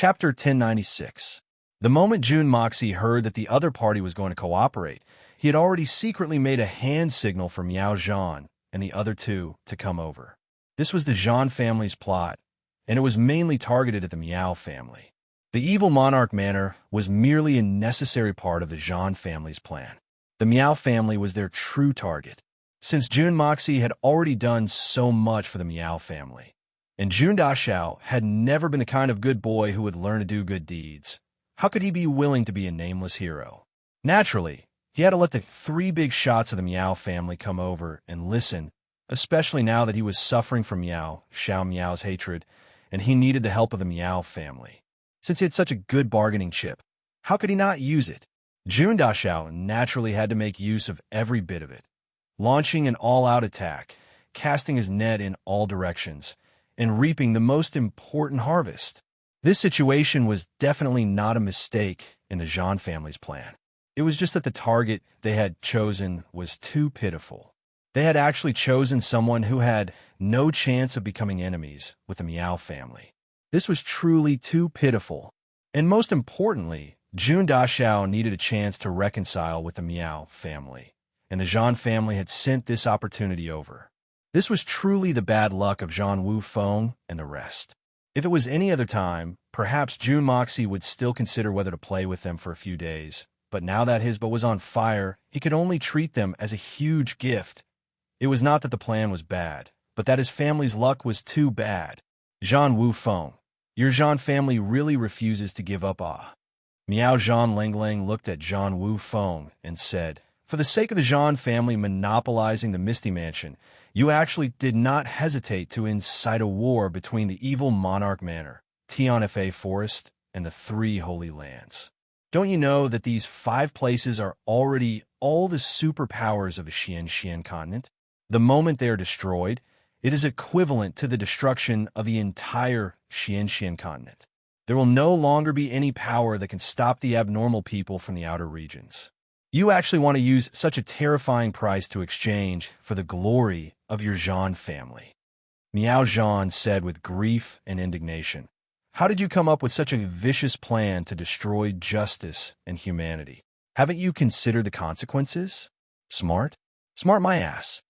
Chapter 1096. The moment June Moxie heard that the other party was going to cooperate, he had already secretly made a hand signal for Miao Zhan and the other two to come over. This was the Zhan family's plot, and it was mainly targeted at the Miao family. The evil monarch manor was merely a necessary part of the Zhan family's plan. The Miao family was their true target, since June Moxie had already done so much for the Miao family. And Jun Daxiao had never been the kind of good boy who would learn to do good deeds. How could he be willing to be a nameless hero? Naturally, he had to let the three big shots of the Miao family come over and listen, especially now that he was suffering from Xiao Miao's hatred, and he needed the help of the Miao family. Since he had such a good bargaining chip, how could he not use it? Jun Daxiao naturally had to make use of every bit of it, launching an all-out attack, casting his net in all directions, and reaping the most important harvest. This situation was definitely not a mistake in the Zhan family's plan. It was just that the target they had chosen was too pitiful. They had actually chosen someone who had no chance of becoming enemies with the Miao family. This was truly too pitiful. And most importantly, Jun Daxiao needed a chance to reconcile with the Miao family, and the Zhan family had sent this opportunity over. This was truly the bad luck of Zhan Wufeng and the rest. If it was any other time, perhaps Jun Moxie would still consider whether to play with them for a few days, but now that his boat was on fire, he could only treat them as a huge gift. It was not that the plan was bad, but that his family's luck was too bad. Zhan Wufeng, your Zhan family really refuses to give up. Miao Zhan Lenglang looked at Zhan Wufeng and said, "For the sake of the Zhan family monopolizing the Misty Mansion, you actually did not hesitate to incite a war between the evil monarch manor, Tianfa Forest, and the three holy lands. Don't you know that these 5 places are already all the superpowers of the Xian continent? The moment they are destroyed, it is equivalent to the destruction of the entire Xian continent. There will no longer be any power that can stop the abnormal people from the outer regions. You actually want to use such a terrifying price to exchange for the glory of your Zhan family." Miao Zhan said with grief and indignation, "How did you come up with such a vicious plan to destroy justice and humanity? Haven't you considered the consequences? Smart? Smart my ass."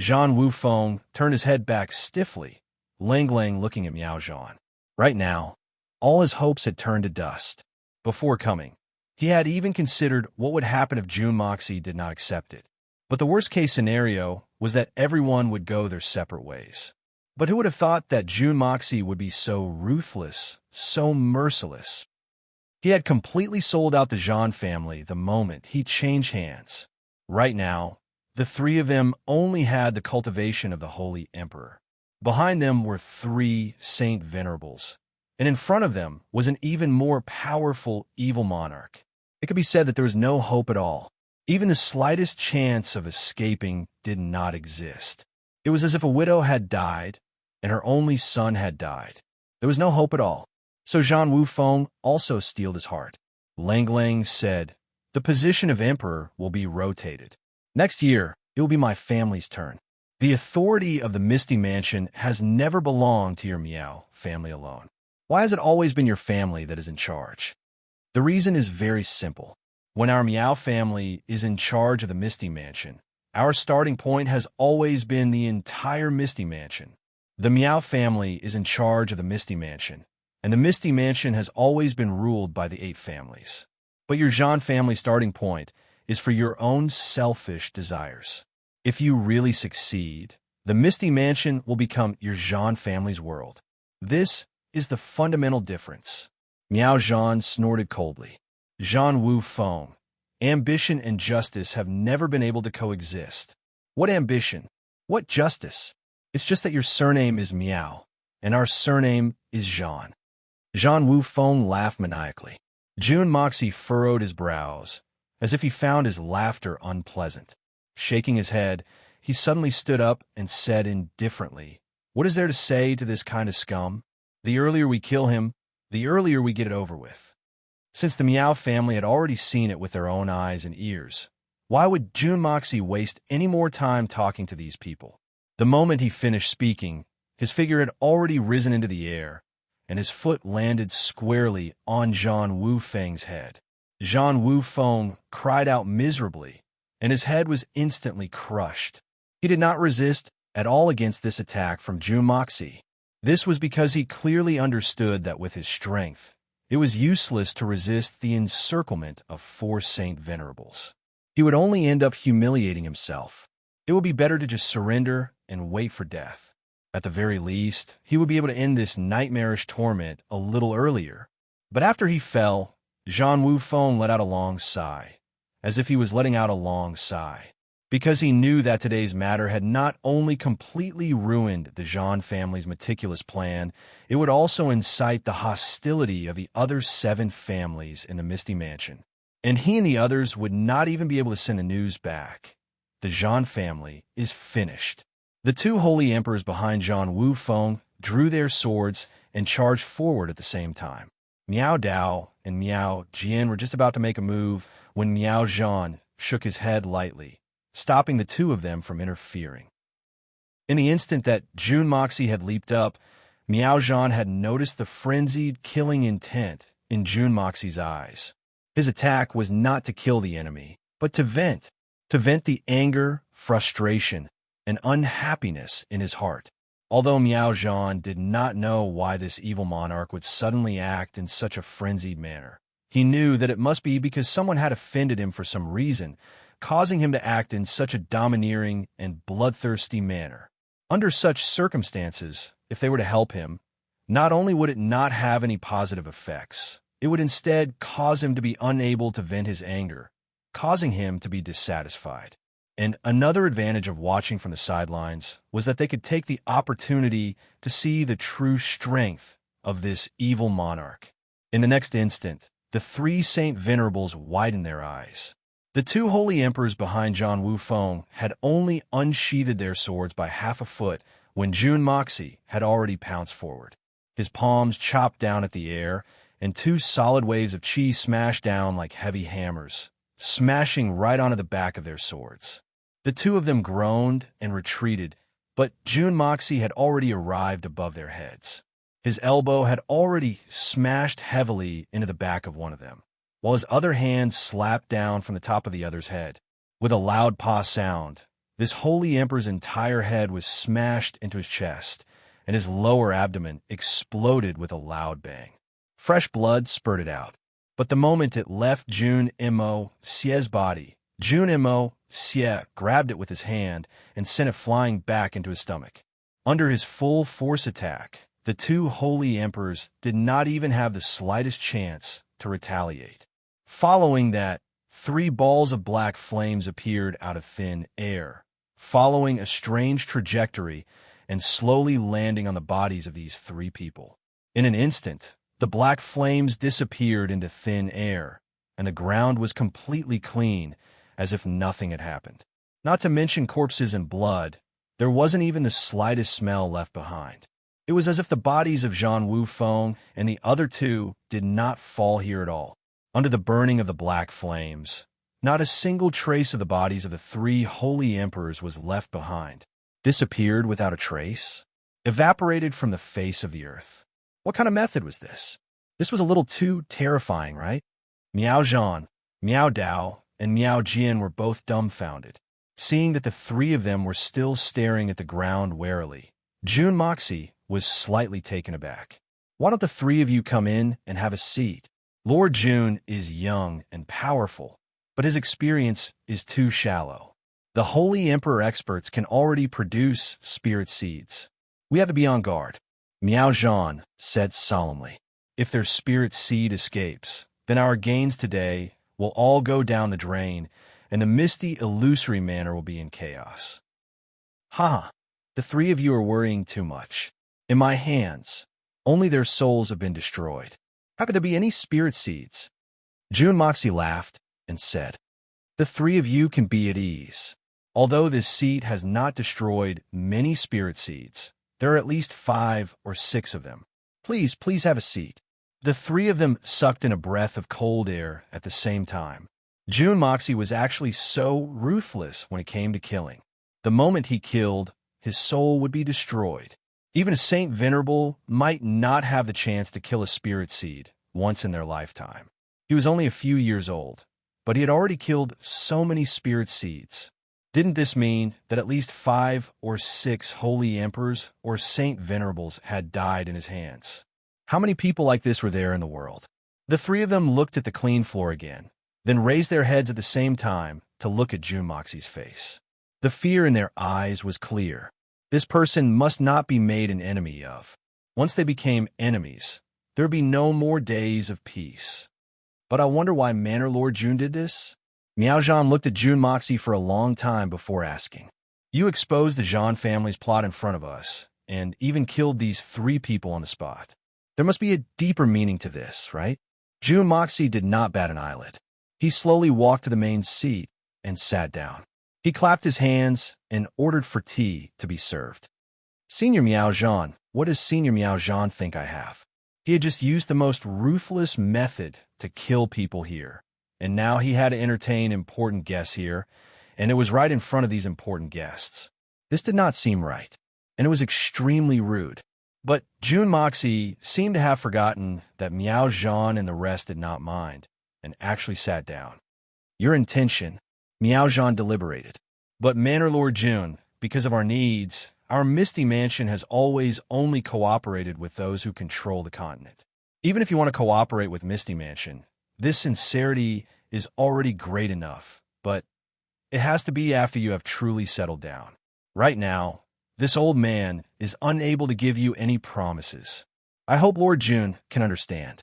Zhan Wufeng turned his head back stiffly, Lenglang looking at Miao Zhan. Right now, all his hopes had turned to dust. Before coming, he had even considered what would happen if Jun Moxie did not accept it. But the worst-case scenario was that everyone would go their separate ways. But who would have thought that Jun Moxie would be so ruthless, so merciless? He had completely sold out the Zhan family the moment he changed hands. Right now, the three of them only had the cultivation of the Holy Emperor. Behind them were 3 Saint Venerables, and in front of them was an even more powerful evil monarch. It could be said that there was no hope at all. Even the slightest chance of escaping did not exist. It was as if a widow had died, and her only son had died. There was no hope at all. So Zhan Wufeng also steeled his heart. Lenglang said, "The position of emperor will be rotated. Next year, it will be my family's turn. The authority of the Misty Mansion has never belonged to your Miao family alone. Why has it always been your family that is in charge? The reason is very simple. When our Miao family is in charge of the Misty Mansion, our starting point has always been the entire Misty Mansion. The Miao family is in charge of the Misty Mansion, and the Misty Mansion has always been ruled by the 8 families. But your Zhan family starting point is for your own selfish desires. If you really succeed, the Misty Mansion will become your Zhan family's world. This is the fundamental difference." Miao Zhan snorted coldly. "Zhan Wufeng, ambition and justice have never been able to coexist. What ambition? What justice? It's just that your surname is Miao, and our surname is Zhan." Zhan Wufeng laughed maniacally. Jun Moxie furrowed his brows, as if he found his laughter unpleasant. Shaking his head, he suddenly stood up and said indifferently, "What is there to say to this kind of scum? The earlier we kill him, the earlier we get it over with." Since the Miao family had already seen it with their own eyes and ears, why would Jun Moxie waste any more time talking to these people? The moment he finished speaking, his figure had already risen into the air, and his foot landed squarely on Zhang Wufeng's head. Zhang Wufeng cried out miserably, and his head was instantly crushed. He did not resist at all against this attack from Jun Moxie. This was because he clearly understood that with his strength, it was useless to resist the encirclement of 4 Saint Venerables. He would only end up humiliating himself. It would be better to just surrender and wait for death. At the very least, he would be able to end this nightmarish torment a little earlier. But after he fell, Zhang Wufeng let out a long sigh, as if he was letting out a long sigh, because he knew that today's matter had not only completely ruined the Zhang family's meticulous plan, it would also incite the hostility of the other 7 families in the Misty Mansion. And he and the others would not even be able to send the news back. The Zhang family is finished. The 2 holy emperors behind Zhang Wufeng drew their swords and charged forward at the same time. Miao Dao and Miao Jian were just about to make a move when Miao Zhan shook his head lightly, stopping the 2 of them from interfering. In the instant that Jun Moxie had leaped up, Miao Zhan had noticed the frenzied, killing intent in Jun Moxie's eyes. His attack was not to kill the enemy, but to vent the anger, frustration, and unhappiness in his heart. Although Miao Zhan did not know why this evil monarch would suddenly act in such a frenzied manner, he knew that it must be because someone had offended him for some reason, causing him to act in such a domineering and bloodthirsty manner. Under such circumstances, if they were to help him, not only would it not have any positive effects, it would instead cause him to be unable to vent his anger, causing him to be dissatisfied. And another advantage of watching from the sidelines was that they could take the opportunity to see the true strength of this evil monarch. In the next instant, the 3 Saint Venerables widened their eyes. The 2 holy emperors behind Zhang Wufeng had only unsheathed their swords by half a foot when Jun Moxie had already pounced forward. His palms chopped down at the air, and 2 solid waves of qi smashed down like heavy hammers, smashing right onto the back of their swords. The 2 of them groaned and retreated, but Jun Moxie had already arrived above their heads. His elbow had already smashed heavily into the back of one of them, while his other hand slapped down from the top of the other's head. With a loud paw sound, this holy emperor's entire head was smashed into his chest, and his lower abdomen exploded with a loud bang. Fresh blood spurted out, but the moment it left Jun Mo Xie's body, Jun Mo Xie grabbed it with his hand and sent it flying back into his stomach. Under his full force attack, the 2 holy emperors did not even have the slightest chance to retaliate. Following that, 3 balls of black flames appeared out of thin air, following a strange trajectory and slowly landing on the bodies of these 3 people. In an instant, the black flames disappeared into thin air, and the ground was completely clean, as if nothing had happened. Not to mention corpses and blood, there wasn't even the slightest smell left behind. It was as if the bodies of Zhang Wufeng and the other 2 did not fall here at all. Under the burning of the black flames, not a single trace of the bodies of the 3 holy emperors was left behind. Disappeared without a trace? Evaporated from the face of the earth. What kind of method was this? This was a little too terrifying, right? Miao Zhan, Miao Dao, and Miao Jian were both dumbfounded, seeing that the 3 of them were still staring at the ground warily. Jun Moxie was slightly taken aback. Why don't the 3 of you come in and have a seat? Lord Jun is young and powerful, but his experience is too shallow. The Holy Emperor experts can already produce spirit seeds. We have to be on guard. Miao Zhan said solemnly. If their spirit seed escapes, then our gains today will all go down the drain, and the misty, illusory manor will be in chaos. Ha! The 3 of you are worrying too much. In my hands, only their souls have been destroyed. How could there be any spirit seeds? Jun Moxie laughed and said, The 3 of you can be at ease. Although this seed has not destroyed many spirit seeds, there are at least 5 or 6 of them. Please have a seat. The 3 of them sucked in a breath of cold air at the same time. Jun Moxie was actually so ruthless when it came to killing. The moment he killed, his soul would be destroyed. Even a Saint Venerable might not have the chance to kill a spirit seed once in their lifetime. He was only a few years old, but he had already killed so many spirit seeds. Didn't this mean that at least 5 or 6 holy emperors or Saint Venerables had died in his hands? How many people like this were there in the world? The three of them looked at the clean floor again, then raised their heads at the same time to look at June Moxie's face. The fear in their eyes was clear. This person must not be made an enemy of. Once they became enemies, there'd be no more days of peace. But I wonder why Manor Lord June did this? Miao Zhan looked at June Moxie for a long time before asking. You exposed the Zhan family's plot in front of us, and even killed these 3 people on the spot. There must be a deeper meaning to this, right? June Moxie did not bat an eyelid. He slowly walked to the main seat and sat down. He clapped his hands and ordered for tea to be served. Senior Miao Zhan, what does Senior Miao Zhan think I have? He had just used the most ruthless method to kill people here, and now he had to entertain important guests here, and it was right in front of these important guests. This did not seem right, and it was extremely rude. But June Moxie seemed to have forgotten that Miao Zhan and the rest did not mind, and actually sat down. Your intention, Miao Zhan deliberated. But Manor Lord June, because of our needs, our Misty Mansion has always only cooperated with those who control the continent. Even if you want to cooperate with Misty Mansion, this sincerity is already great enough, but it has to be after you have truly settled down. Right now, this old man is unable to give you any promises. I hope Lord June can understand.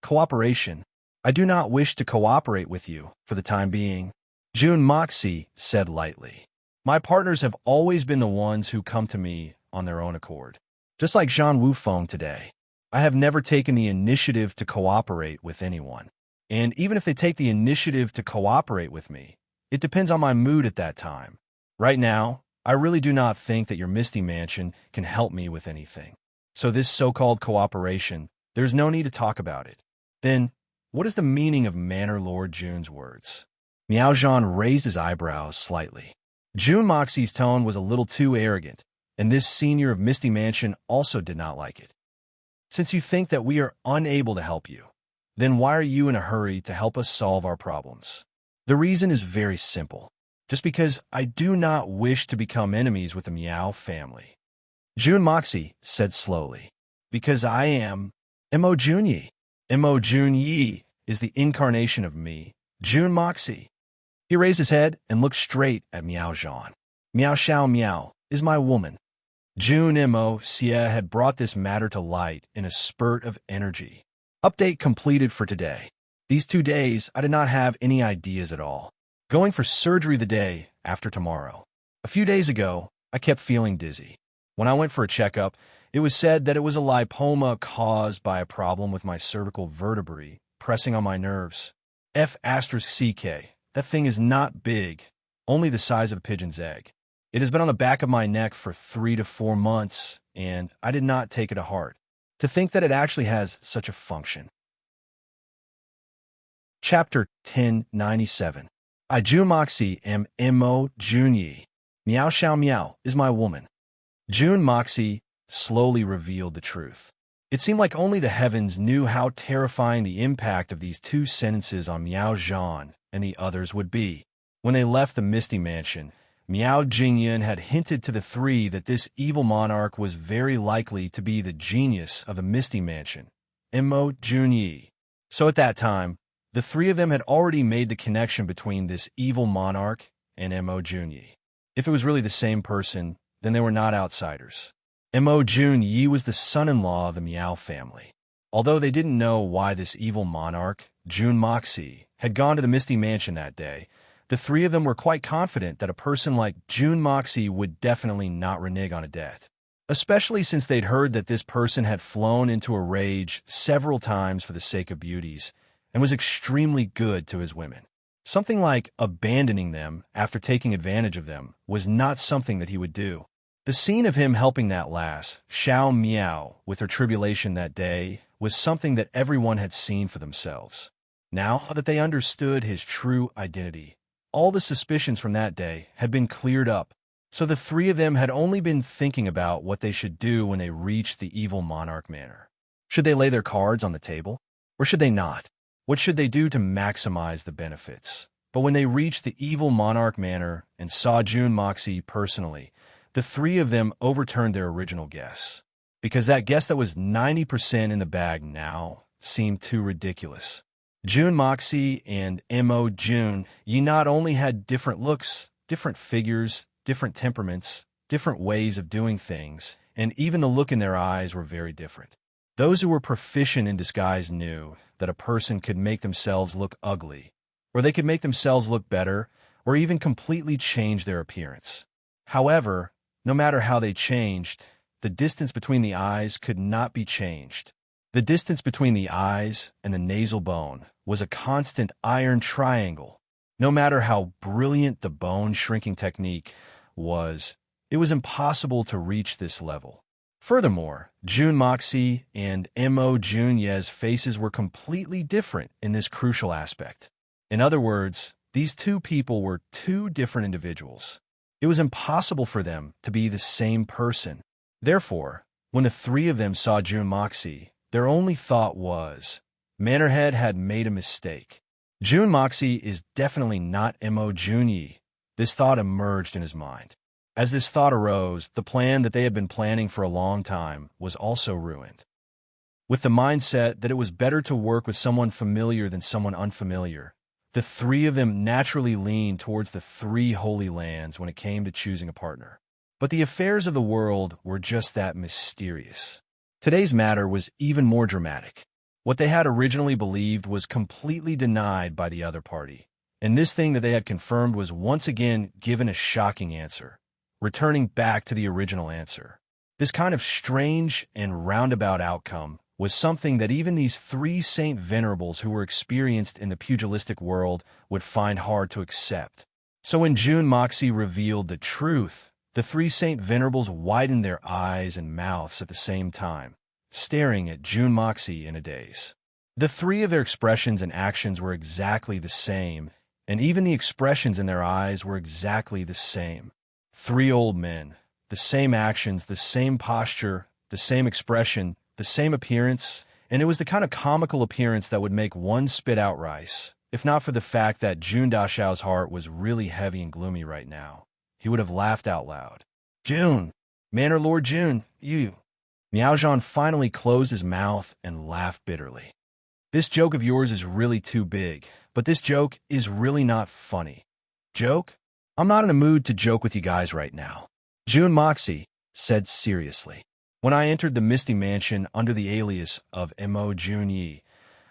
Cooperation. I do not wish to cooperate with you for the time being, June Moxie said lightly. My partners have always been the ones who come to me on their own accord. Just like Zhan Wufeng today. I have never taken the initiative to cooperate with anyone. And even if they take the initiative to cooperate with me, it depends on my mood at that time. Right now, I really do not think that your Misty Mansion can help me with anything. So this so-called cooperation, there's no need to talk about it. Then, what is the meaning of Manor Lord June's words? Miao Zhan raised his eyebrows slightly. June Moxie's tone was a little too arrogant, and this senior of Misty Mansion also did not like it. Since you think that we are unable to help you, then why are you in a hurry to help us solve our problems? The reason is very simple. Just because I do not wish to become enemies with the Miao family. June Moxie said slowly, because I am Mo Junyi. Mo Junyi is the incarnation of me, June Moxie. He raised his head and looked straight at Miao Zhan. Miao Xiao Miao is my woman. June Mo Xie had brought this matter to light in a spurt of energy. Update completed for today. These 2 days, I did not have any ideas at all. Going for surgery the day after tomorrow. A few days ago, I kept feeling dizzy. When I went for a checkup, it was said that it was a lipoma caused by a problem with my cervical vertebrae pressing on my nerves. F***CK. That thing is not big, only the size of a pigeon's egg. It has been on the back of my neck for 3 to 4 months, and I did not take it to heart. To think that it actually has such a function. Chapter 1097. I June Moxie am Mo Junyi. Miao Xiao Miao is my woman. June Moxie slowly revealed the truth. It seemed like only the heavens knew how terrifying the impact of these 2 sentences on Miao Zhan and the others would be. When they left the Misty Mansion, Miao Jingyan had hinted to the 3 that this evil monarch was very likely to be the genius of the Misty Mansion, Mo Junyi. So at that time, the 3 of them had already made the connection between this evil monarch and Mo Junyi. If it was really the same person, then they were not outsiders. Mo Junyi was the son-in-law of the Miao family. Although they didn't know why this evil monarch, June Moxie, had gone to the Misty Mansion that day, the 3 of them were quite confident that a person like June Moxie would definitely not renege on a debt. Especially since they'd heard that this person had flown into a rage several times for the sake of beauties, and was extremely good to his women. Something like abandoning them after taking advantage of them was not something that he would do. The scene of him helping that lass, Xiao Miao, with her tribulation that day, was something that everyone had seen for themselves. Now that they understood his true identity, all the suspicions from that day had been cleared up, So the three of them had only been thinking about what they should do when they reached the evil monarch manor. Should they lay their cards on the table? Or should they not? What should they do to maximize the benefits? But when they reached the evil monarch manor and saw June Moxie personally, the three of them overturned their original guess. Because that guess that was 90% in the bag now seemed too ridiculous. June Moxie and Mo June Yi not only had different looks, different figures, different temperaments, different ways of doing things, and even the look in their eyes were very different. Those who were proficient in disguise knew that a person could make themselves look ugly, or they could make themselves look better, or even completely change their appearance. However, no matter how they changed, the distance between the eyes could not be changed. The distance between the eyes and the nasal bone was a constant iron triangle. No matter how brilliant the bone shrinking technique was, it was impossible to reach this level. Furthermore, June Moxie and Mo June Ye's faces were completely different in this crucial aspect. In other words, these two people were two different individuals. It was impossible for them to be the same person. Therefore, when the three of them saw June Moxie, their only thought was, Manorhead had made a mistake. June Moxie is definitely not Mo June Yi. This thought emerged in his mind. As this thought arose, the plan that they had been planning for a long time was also ruined. With the mindset that it was better to work with someone familiar than someone unfamiliar, the three of them naturally leaned towards the three holy lands when it came to choosing a partner. But the affairs of the world were just that mysterious. Today's matter was even more dramatic. What they had originally believed was completely denied by the other party, and this thing that they had confirmed was once again given a shocking answer, returning back to the original answer. This kind of strange and roundabout outcome was something that even these three Saint Venerables who were experienced in the pugilistic world would find hard to accept. So when June Moxie revealed the truth, the three Saint Venerables widened their eyes and mouths at the same time, staring at June Moxie in a daze. The three of their expressions and actions were exactly the same, and even the expressions in their eyes were exactly the same. Three old men, the same actions, the same posture, the same expression, the same appearance, and it was the kind of comical appearance that would make one spit out rice, if not for the fact that June Dashao's heart was really heavy and gloomy right now. He would have laughed out loud. June! Manor Lord June, you! Miaozhan finally closed his mouth and laughed bitterly. This joke of yours is really too big, but this joke is really not funny. Joke? I'm not in a mood to joke with you guys right now. June Moxie said seriously. When I entered the Misty Mansion under the alias of Mo June Yi,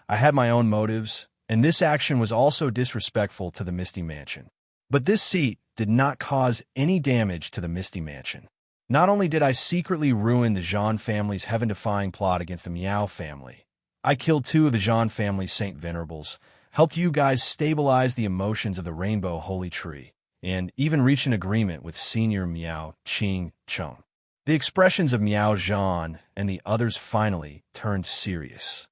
I had my own motives, and this action was also disrespectful to the Misty Mansion. But this seat did not cause any damage to the Misty Mansion. Not only did I secretly ruin the Zhan family's heaven-defying plot against the Miao family, I killed two of the Zhan family's Saint Venerables, helped you guys stabilize the emotions of the Rainbow Holy Tree, and even reached an agreement with Senior Miao Qing Cheng. The expressions of Miao Zhan and the others finally turned serious.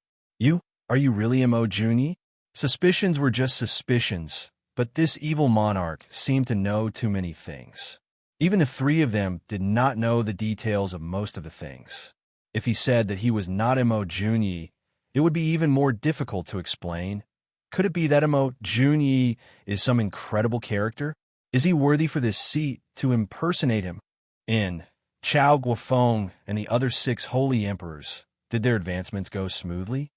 Are you really Mo June Yi? Suspicions were just suspicions, but this evil monarch seemed to know too many things. Even the three of them did not know the details of most of the things. If he said that he was not Mo June Yi, it would be even more difficult to explain. Could it be that Mo June Yi is some incredible character? Is he worthy for this seat to impersonate him? In Chao Guofeng and the other 6 holy emperors, did their advancements go smoothly?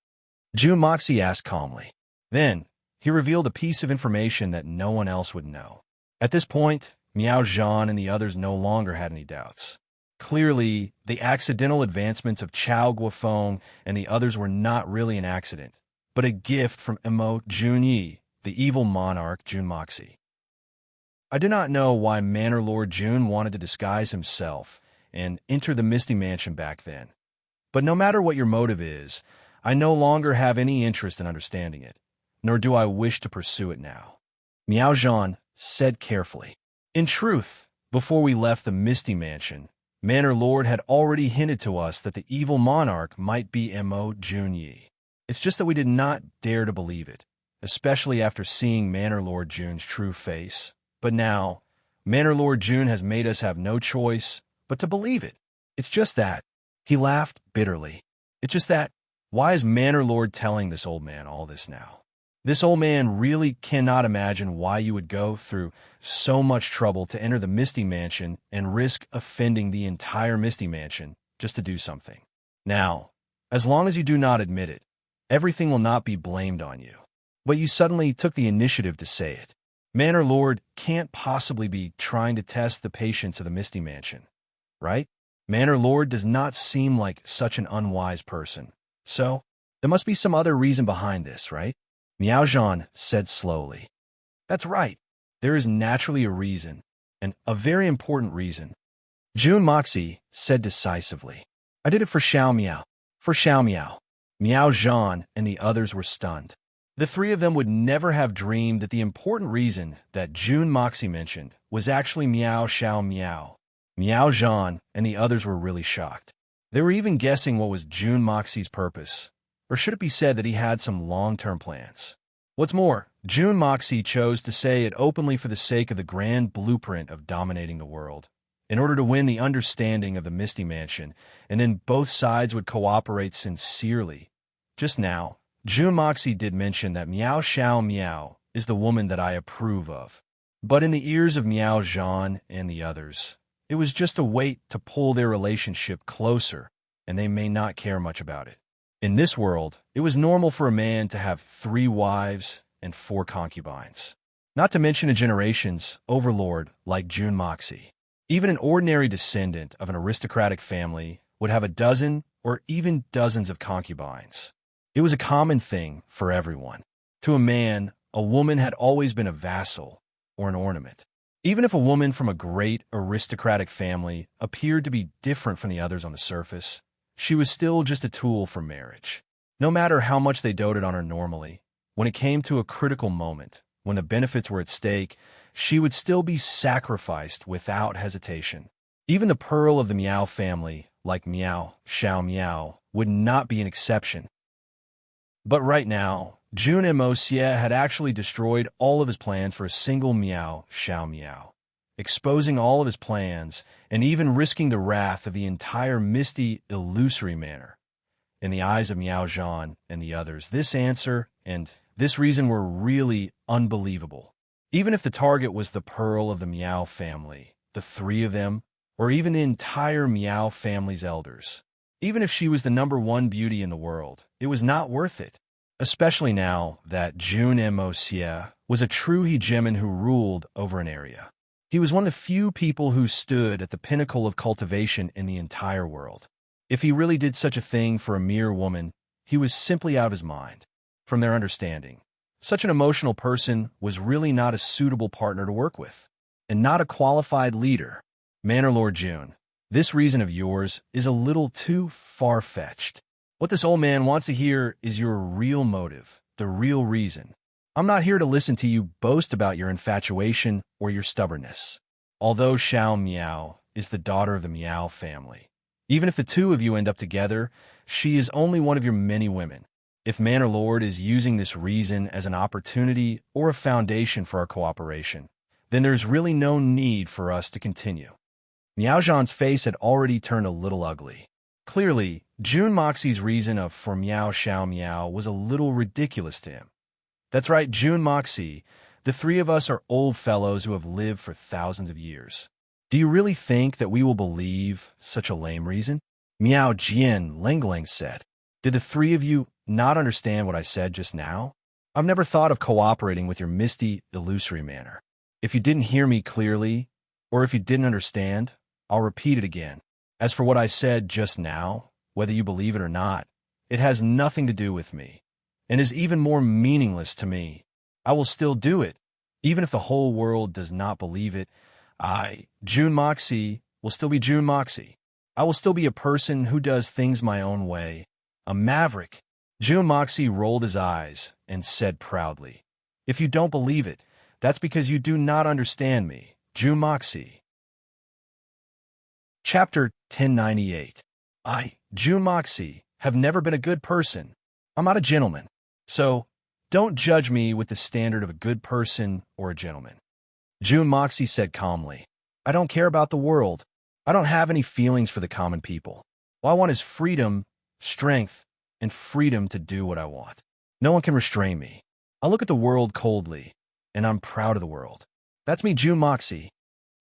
June Moxie asked calmly. Then, he revealed a piece of information that no one else would know. At this point, Miao Zhan and the others no longer had any doubts. Clearly, the accidental advancements of Chao Guofeng and the others were not really an accident, but a gift from Mo June Yi, the evil monarch June Moxie. I do not know why Manor Lord June wanted to disguise himself and enter the Misty Mansion back then. But no matter what your motive is, I no longer have any interest in understanding it, nor do I wish to pursue it now. Miao Zhan said carefully. In truth, before we left the Misty Mansion, Manor Lord had already hinted to us that the evil monarch might be Mo June Yi. It's just that we did not dare to believe it, especially after seeing Manor Lord June's true face. But now, Manor Lord June has made us have no choice but to believe it. It's just that. He laughed bitterly. It's just that. Why is Manor Lord telling this old man all this now? This old man really cannot imagine why you would go through so much trouble to enter the Misty Mansion and risk offending the entire Misty Mansion just to do something. Now, as long as you do not admit it, everything will not be blamed on you. But you suddenly took the initiative to say it. Manor Lord can't possibly be trying to test the patience of the Misty Mansion, right? Manor Lord does not seem like such an unwise person. So, there must be some other reason behind this, right? Miao Zhan said slowly. That's right. There is naturally a reason, and a very important reason. June Moxie said decisively. I did it for Xiao Miao. For Xiao Miao. Miao Zhan and the others were stunned. The three of them would never have dreamed that the important reason that June Moxie mentioned was actually Miao Xiao Miao. Miao Zhan and the others were really shocked. They were even guessing what was June Moxie's purpose. Or should it be said that he had some long-term plans? What's more, June Moxie chose to say it openly for the sake of the grand blueprint of dominating the world, in order to win the understanding of the Misty Mansion, and then both sides would cooperate sincerely. Just now, June Moxie did mention that Miao Xiao Miao is the woman that I approve of. But in the ears of Miao Zhan and the others, it was just a way to pull their relationship closer, and they may not care much about it. In this world, it was normal for a man to have 3 wives and 4 concubines. Not to mention a generation's overlord like June Moxie. Even an ordinary descendant of an aristocratic family would have a dozen or even dozens of concubines. It was a common thing for everyone. To a man, a woman had always been a vassal or an ornament. Even if a woman from a great aristocratic family appeared to be different from the others on the surface, she was still just a tool for marriage. No matter how much they doted on her normally, when it came to a critical moment, when the benefits were at stake, she would still be sacrificed without hesitation. Even the pearl of the Miao family, like Miao Xiao Miao, would not be an exception. But right now, June Moxie had actually destroyed all of his plans for a single Miao Xiao Miao, exposing all of his plans and even risking the wrath of the entire misty, illusory manor. In the eyes of Miao Zhan and the others, this answer and this reason were really unbelievable. Even if the target was the pearl of the Miao family, the 3 of them, or even the entire Miao family's elders, even if she was the #1 beauty in the world, it was not worth it. Especially now that June Moxie was a true hegemon who ruled over an area. He was one of the few people who stood at the pinnacle of cultivation in the entire world. If he really did such a thing for a mere woman, he was simply out of his mind. From their understanding, such an emotional person was really not a suitable partner to work with, and not a qualified leader. Manor Lord June, this reason of yours is a little too far-fetched. What this old man wants to hear is your real motive, the real reason. I'm not here to listen to you boast about your infatuation or your stubbornness. Although Xiao Miao is the daughter of the Miao family, even if the 2 of you end up together, she is only one of your many women. If Manor Lord is using this reason as an opportunity or a foundation for our cooperation, then there's really no need for us to continue. Miao Zhan's face had already turned a little ugly. Clearly, June Moxie's reason for Miao Xiao Miao was a little ridiculous to him. That's right, June Moxie. The 3 of us are old fellows who have lived for thousands of years. Do you really think that we will believe such a lame reason? Miao Jian Lengling said. Did the 3 of you not understand what I said just now? I've never thought of cooperating with your misty, illusory manner. If you didn't hear me clearly, or if you didn't understand, I'll repeat it again. As for what I said just now, whether you believe it or not, it has nothing to do with me, and is even more meaningless to me. I will still do it, even if the whole world does not believe it. June Moxie, will still be June Moxie. I will still be a person who does things my own way, a maverick. June Moxie rolled his eyes and said proudly, If you don't believe it, that's because you do not understand me, June Moxie. Chapter 1098. June Moxie, have never been a good person. I'm not a gentleman. So, don't judge me with the standard of a good person or a gentleman. June Moxie said calmly. I don't care about the world. I don't have any feelings for the common people. All I want is freedom, strength, and freedom to do what I want. No one can restrain me. I look at the world coldly, and I'm proud of the world. That's me, June Moxie.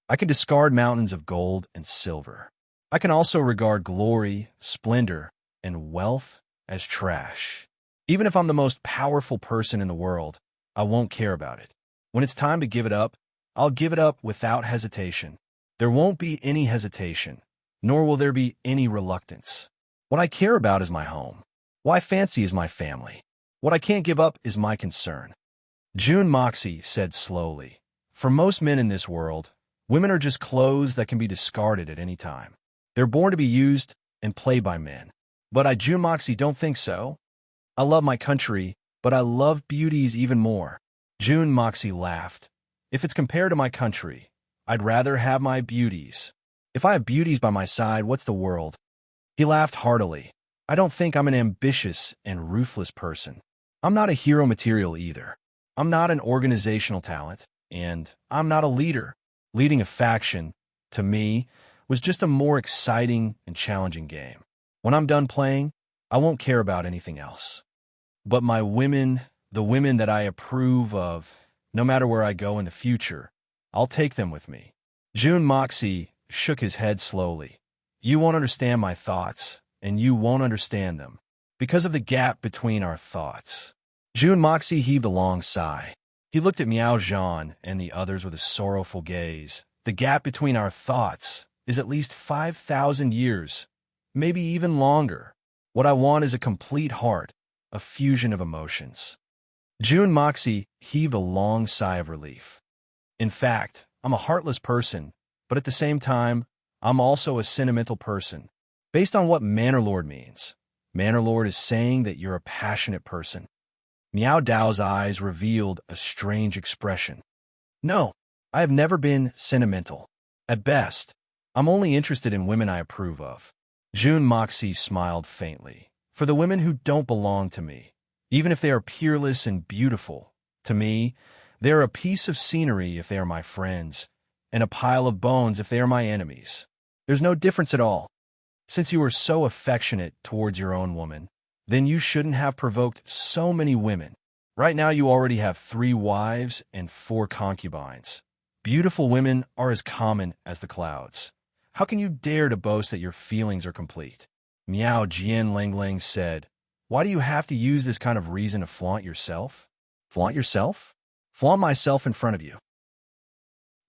I can discard mountains of gold and silver. I can also regard glory, splendor, and wealth as trash. Even if I'm the most powerful person in the world, I won't care about it. When it's time to give it up, I'll give it up without hesitation. There won't be any hesitation, nor will there be any reluctance. What I care about is my home. What I fancy is my family. What I can't give up is my concern. June Moxie said slowly, for most men in this world, women are just clothes that can be discarded at any time. They're born to be used and played by men. But I, June Moxie, don't think so. I love my country, but I love beauties even more. June Moxie laughed. If it's compared to my country, I'd rather have my beauties. If I have beauties by my side, what's the world? He laughed heartily. I don't think I'm an ambitious and ruthless person. I'm not a hero material either. I'm not an organizational talent, and I'm not a leader. Leading a faction, to me, was just a more exciting and challenging game. When I'm done playing, I won't care about anything else. But my women, the women that I approve of, no matter where I go in the future, I'll take them with me. June Moxie shook his head slowly. You won't understand my thoughts, and you won't understand them, because of the gap between our thoughts. June Moxie heaved a long sigh. He looked at Miao Zhan and the others with a sorrowful gaze. The gap between our thoughts is at least 5,000 years, maybe even longer. What I want is a complete heart, a fusion of emotions. June Moxie heaved a long sigh of relief. In fact, I'm a heartless person, but at the same time, I'm also a sentimental person. Based on what Manor Lord means, Manor Lord is saying that you're a passionate person. Miao Dao's eyes revealed a strange expression. No, I have never been sentimental. At best, I'm only interested in women I approve of. June Moxie smiled faintly. For the women who don't belong to me, even if they are peerless and beautiful, to me, they are a piece of scenery if they are my friends, and a pile of bones if they are my enemies. There's no difference at all. Since you are so affectionate towards your own woman, then you shouldn't have provoked so many women. Right now you already have 3 wives and 4 concubines. Beautiful women are as common as the clouds. How can you dare to boast that your feelings are complete? Miao Jian Lingling said, why do you have to use this kind of reason to flaunt yourself? Flaunt yourself? Flaunt myself in front of you.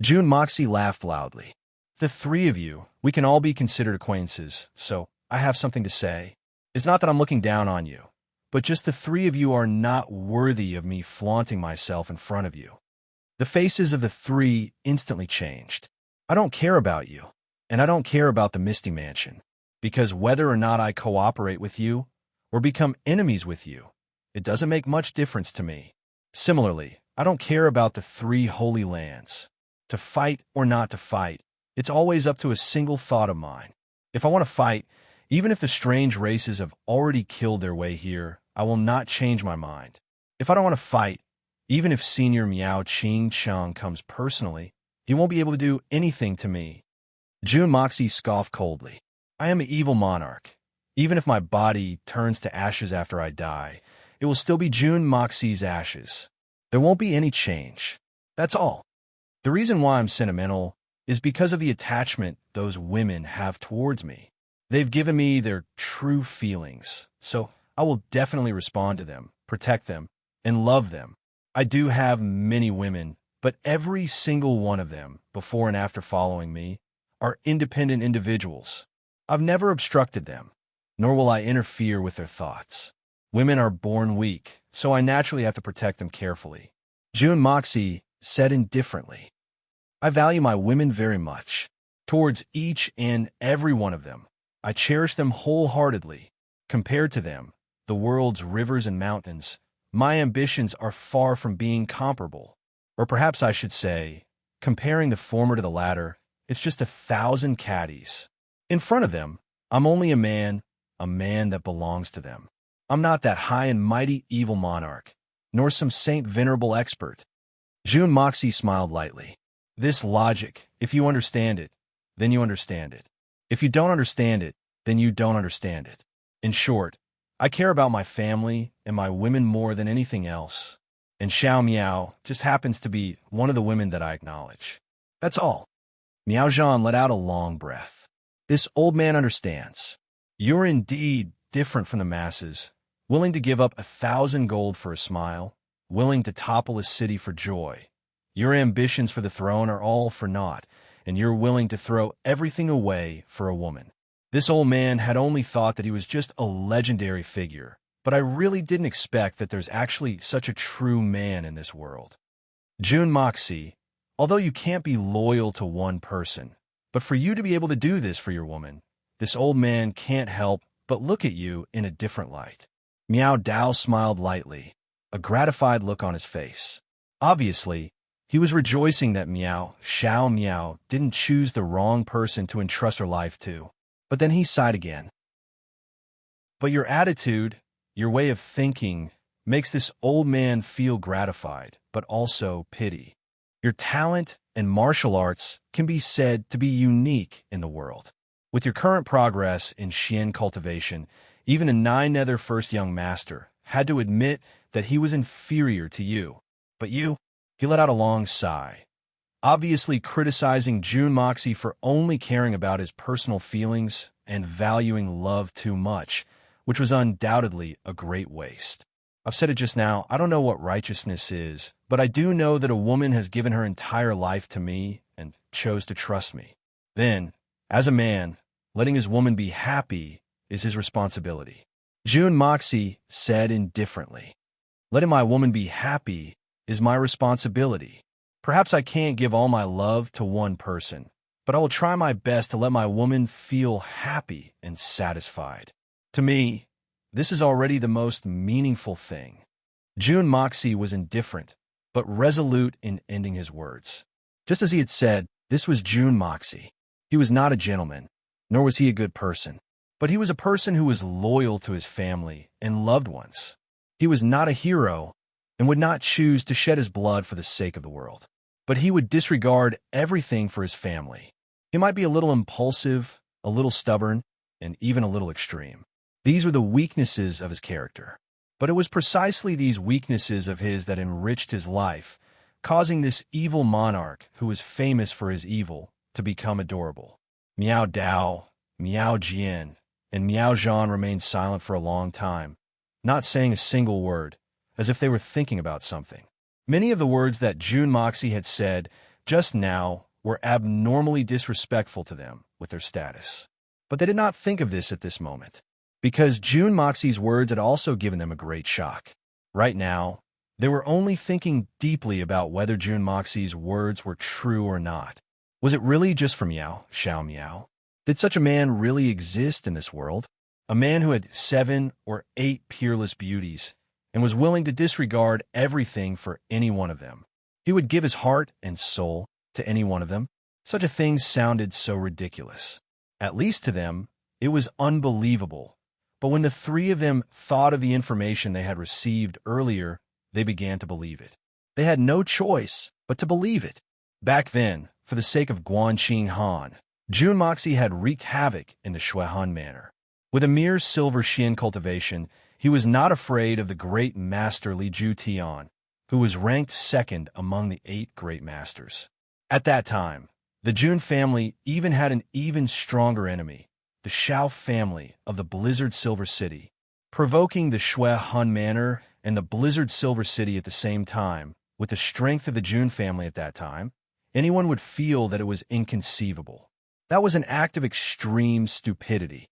June Moxie laughed loudly. The 3 of you, we can all be considered acquaintances, so I have something to say. It's not that I'm looking down on you, but just the 3 of you are not worthy of me flaunting myself in front of you. The faces of the 3 instantly changed. I don't care about you, and I don't care about the Misty Mansion, because whether or not I cooperate with you or become enemies with you, it doesn't make much difference to me. Similarly, I don't care about the 3 holy lands. To fight or not to fight, it's always up to a single thought of mine. If I want to fight, even if the strange races have already killed their way here, I will not change my mind. If I don't want to fight, even if Senior Miao Ching Chang comes personally, he won't be able to do anything to me. June Moxie scoffed coldly. I am an evil monarch. Even if my body turns to ashes after I die, it will still be June Moxie's ashes. There won't be any change. That's all. The reason why I'm sentimental is because of the attachment those women have towards me. They've given me their true feelings, so I will definitely respond to them, protect them, and love them. I do have many women, but every single one of them, before and after following me, are independent individuals. I've never obstructed them, nor will I interfere with their thoughts. Women are born weak, so I naturally have to protect them carefully. June Moxie said indifferently, I value my women very much. Towards each and every one of them, I cherish them wholeheartedly. Compared to them, the world's rivers and mountains, my ambitions are far from being comparable. Or perhaps I should say, comparing the former to the latter, it's just 1,000 caddies. In front of them, I'm only a man that belongs to them. I'm not that high and mighty evil monarch, nor some saint venerable expert. June Moxie smiled lightly. This logic, if you understand it, then you understand it. If you don't understand it, then you don't understand it. In short, I care about my family and my women more than anything else. And Xiao Miao just happens to be one of the women that I acknowledge. That's all. Miao Zhan let out a long breath. This old man understands. You're indeed different from the masses, willing to give up 1,000 gold for a smile, willing to topple a city for joy. Your ambitions for the throne are all for naught, and you're willing to throw everything away for a woman. This old man had only thought that he was just a legendary figure, but I really didn't expect that there's actually such a true man in this world. Jun Moxie, although you can't be loyal to one person, but for you to be able to do this for your woman, this old man can't help but look at you in a different light. Miao Dao smiled lightly, a gratified look on his face. Obviously, he was rejoicing that Xiao Miao didn't choose the wrong person to entrust her life to. But then he sighed again. But your attitude, your way of thinking, makes this old man feel gratified, but also pity. Your talent and martial arts can be said to be unique in the world. With your current progress in Xian cultivation, even a 9-nether first young master had to admit that he was inferior to you. But he let out a long sigh, obviously criticizing Jun Moxie for only caring about his personal feelings and valuing love too much, which was undoubtedly a great waste. I've said it just now, I don't know what righteousness is, but I do know that a woman has given her entire life to me and chose to trust me. Then, as a man, letting his woman be happy is his responsibility. Jun Moxie said indifferently, letting my woman be happy is my responsibility. Perhaps I can't give all my love to one person, but I will try my best to let my woman feel happy and satisfied. To me, this is already the most meaningful thing. Jun Moxie was indifferent, but resolute in ending his words. Just as he had said, this was Jun Moxie. He was not a gentleman, nor was he a good person, but he was a person who was loyal to his family and loved ones. He was not a hero and would not choose to shed his blood for the sake of the world, but he would disregard everything for his family. He might be a little impulsive, a little stubborn, and even a little extreme. These were the weaknesses of his character. But it was precisely these weaknesses of his that enriched his life, causing this evil monarch, who was famous for his evil, to become adorable. Miao Dao, Miao Jian, and Miao Zhan remained silent for a long time, not saying a single word, as if they were thinking about something. Many of the words that Jun Moxie had said just now were abnormally disrespectful to them with their status. But they did not think of this at this moment, because Jun Moxie's words had also given them a great shock. Right now, they were only thinking deeply about whether Jun Moxie's words were true or not. Was it really just for Xiao Miao? Did such a man really exist in this world? A man who had 7 or 8 peerless beauties and was willing to disregard everything for any one of them. He would give his heart and soul to any one of them. Such a thing sounded so ridiculous. At least to them, it was unbelievable. But when the 3 of them thought of the information they had received earlier, they began to believe it. They had no choice but to believe it. Back then, for the sake of Guanqing Han, Jun Moxie had wreaked havoc in the Shuehan manor. With a mere silver Xian cultivation, he was not afraid of the great master Li Ju Tian, who was ranked 2nd among the 8 great masters. At that time, the Jun family even had an even stronger enemy, the Shao family of the Blizzard Silver City. Provoking the Shuehan manor and the Blizzard Silver City at the same time, with the strength of the Jun family at that time, anyone would feel that it was inconceivable. That was an act of extreme stupidity.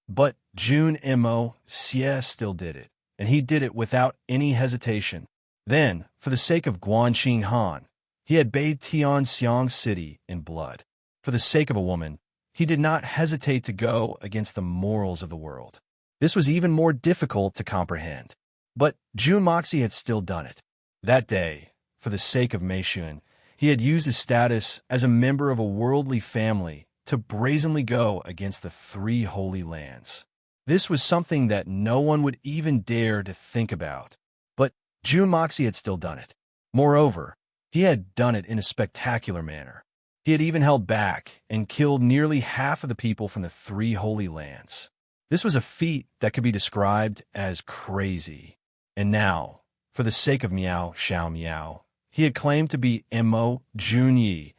But Jun Mo Xie still did it, and he did it without any hesitation. Then, for the sake of Guanqing Han, he had bathed Tianxiang City in blood. For the sake of a woman, he did not hesitate to go against the morals of the world. This was even more difficult to comprehend. But Jun Moxie had still done it. That day, for the sake of Meishun, he had used his status as a member of a worldly family to brazenly go against the 3 holy lands. This was something that no one would even dare to think about. But Jun Moxie had still done it. Moreover, He had done it in a spectacular manner. He had even held back and killed nearly half of the people from the three holy lands. This was a feat that could be described as crazy. And now, for the sake of Miao Xiao Miao, he had claimed to be Mo Junyi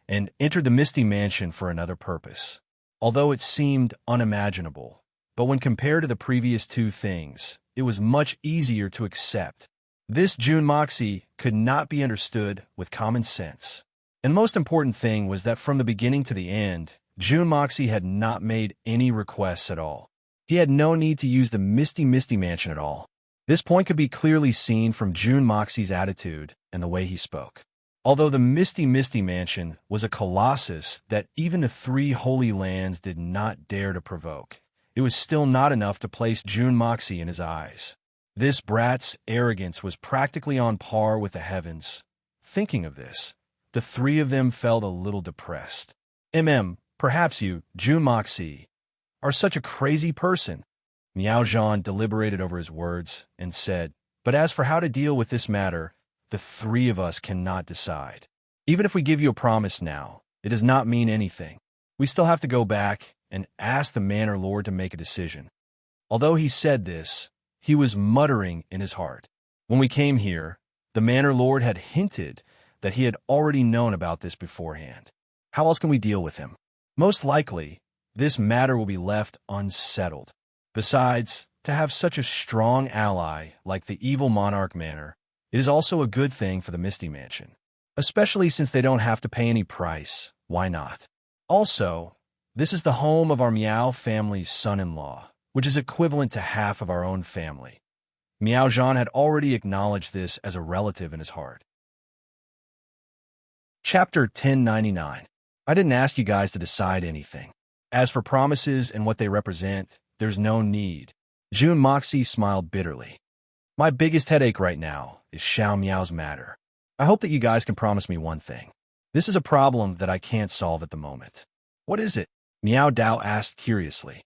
and entered the Misty Mansion for another purpose. Although it seemed unimaginable, but when compared to the previous two things, it was much easier to accept. This Jun Moxie could not be understood with common sense. And the most important thing was that from the beginning to the end, Jun Moxie had not made any requests at all. He had no need to use the Misty Mansion at all. This point could be clearly seen from Jun Moxie's attitude and the way he spoke. Although the Misty Mansion was a colossus that even the three holy lands did not dare to provoke, it was still not enough to place Jun Moxie in his eyes. This brat's arrogance was practically on par with the heavens. Thinking of this, the three of them felt a little depressed. Perhaps you, Jun Moxie, are such a crazy person. Miao Zhan deliberated over his words and said, but as for how to deal with this matter, the three of us cannot decide. Even if we give you a promise now, it does not mean anything. We still have to go back and ask the Manor Lord to make a decision. Although he said this, he was muttering in his heart. When we came here, the Manor Lord had hinted that he had already known about this beforehand. How else can we deal with him? Most likely, this matter will be left unsettled. Besides, to have such a strong ally like the evil Monarch Manor, it is also a good thing for the Misty Mansion. Especially since they don't have to pay any price. Why not? Also, this is the home of our Miao family's son-in-law, which is equivalent to half of our own family. Miao Zhan had already acknowledged this as a relative in his heart. Chapter 1099. I didn't ask you guys to decide anything. As for promises and what they represent, there's no need. Jun Moxie smiled bitterly. My biggest headache right now is Xiao Miao's matter. I hope that you guys can promise me one thing. This is a problem that I can't solve at the moment. What is it? Miao Dao asked curiously.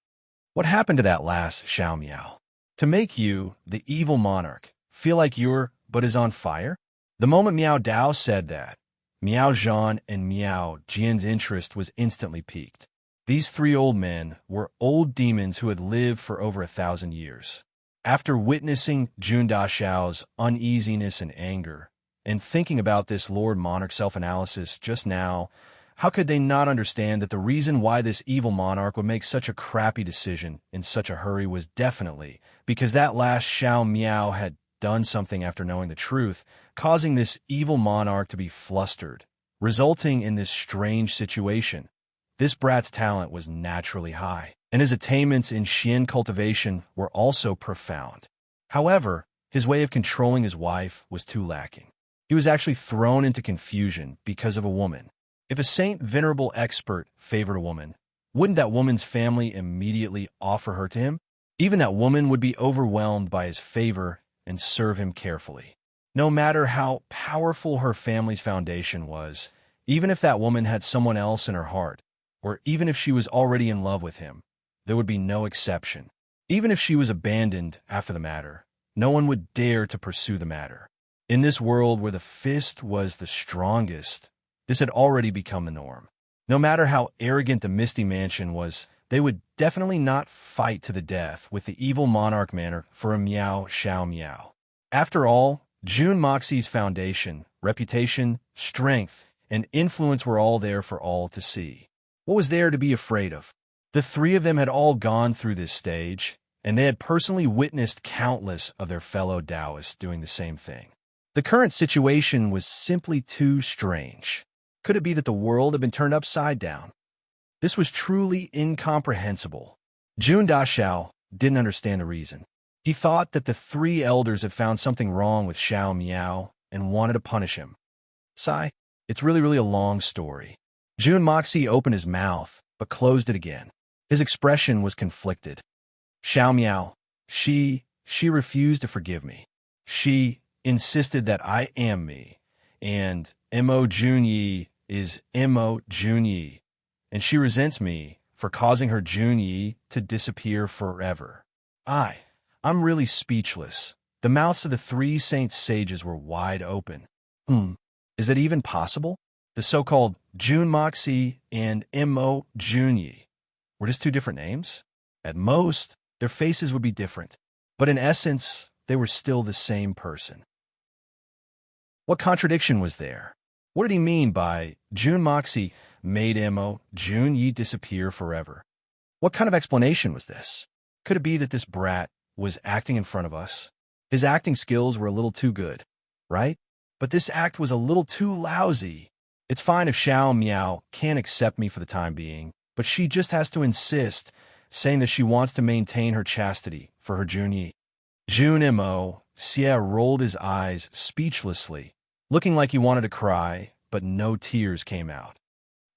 What happened to that last Xiao Miao? To make you, the evil monarch, feel like you're but is on fire? The moment Miao Dao said that, Miao Zhan and Miao Jian's interest was instantly piqued. These three old men were old demons who had lived for over 1,000 years. After witnessing Jun Daxiao's uneasiness and anger, and thinking about this Lord Monarch self-analysis just now, how could they not understand that the reason why this evil monarch would make such a crappy decision in such a hurry was definitely because that last Xiao Miao had done something after knowing the truth, causing this evil monarch to be flustered, resulting in this strange situation. This brat's talent was naturally high, and his attainments in Xian cultivation were also profound. However, his way of controlling his wife was too lacking. He was actually thrown into confusion because of a woman. If a saint venerable expert favored a woman, wouldn't that woman's family immediately offer her to him? Even that woman would be overwhelmed by his favor and serve him carefully. No matter how powerful her family's foundation was, even if that woman had someone else in her heart, or even if she was already in love with him, there would be no exception. Even if she was abandoned after the matter, no one would dare to pursue the matter. In this world where the fist was the strongest, this had already become the norm. No matter how arrogant the Misty Mansion was, they would definitely not fight to the death with the evil Monarch Manor for a Miao Xiao Miao. After all, Jun Moxie's foundation, reputation, strength, and influence were all there for all to see. What was there to be afraid of? The three of them had all gone through this stage, and they had personally witnessed countless of their fellow Taoists doing the same thing. The current situation was simply too strange. Could it be that the world had been turned upside down? This was truly incomprehensible. Jun Daxiao didn't understand the reason. He thought that the three elders had found something wrong with Xiao Miao and wanted to punish him. Sigh, it's really a long story. Jun Moxie opened his mouth, but closed it again. His expression was conflicted. Xiao Miao, she refused to forgive me. She insisted that I am me, and Mo Junyi is Mo Junyi, and she resents me for causing her Junyi to disappear forever. I'm really speechless. The mouths of the three saint sages were wide open. Is that even possible? The so-called June Moxie and Mo Junyi were just two different names? At most, their faces would be different, but in essence, they were still the same person. What contradiction was there? What did he mean by June Moxie made Mo Junyi disappear forever? What kind of explanation was this? Could it be that this brat was acting in front of us? His acting skills were a little too good, right? But this act was a little too lousy. It's fine if Xiao Miao can't accept me for the time being, but she just has to insist, saying that she wants to maintain her chastity for her Junyi. Jun Mo Xie rolled his eyes speechlessly, looking like he wanted to cry, but no tears came out.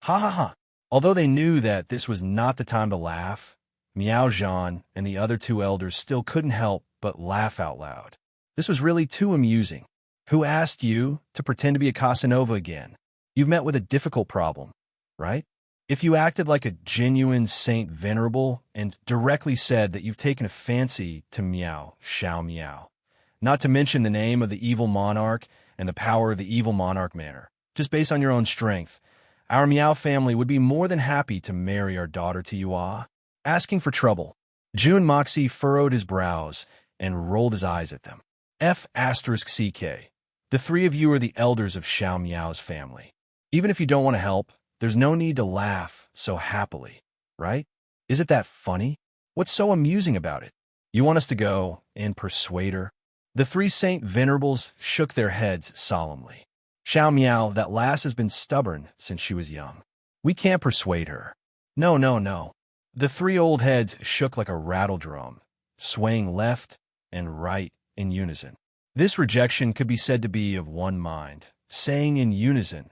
Ha ha ha. Although they knew that this was not the time to laugh, Miao Zhan and the other two elders still couldn't help but laugh out loud. This was really too amusing. Who asked you to pretend to be a Casanova again? You've met with a difficult problem, right? If you acted like a genuine Saint Venerable and directly said that you've taken a fancy to Miao, Xiao Miao, not to mention the name of the evil monarch and the power of the evil monarch manor, just based on your own strength, our Miao family would be more than happy to marry our daughter to you. Asking for trouble. Jun Moxie furrowed his brows and rolled his eyes at them. F***CK. The three of you are the elders of Xiao Miao's family. Even if you don't want to help, there's no need to laugh so happily, right? Is it that funny? What's so amusing about it? You want us to go and persuade her? The three Saint Venerables shook their heads solemnly. Xiao Miao, that lass has been stubborn since she was young. We can't persuade her. No, no, no. The three old heads shook like a rattle drum, swaying left and right in unison. This rejection could be said to be of one mind, saying in unison,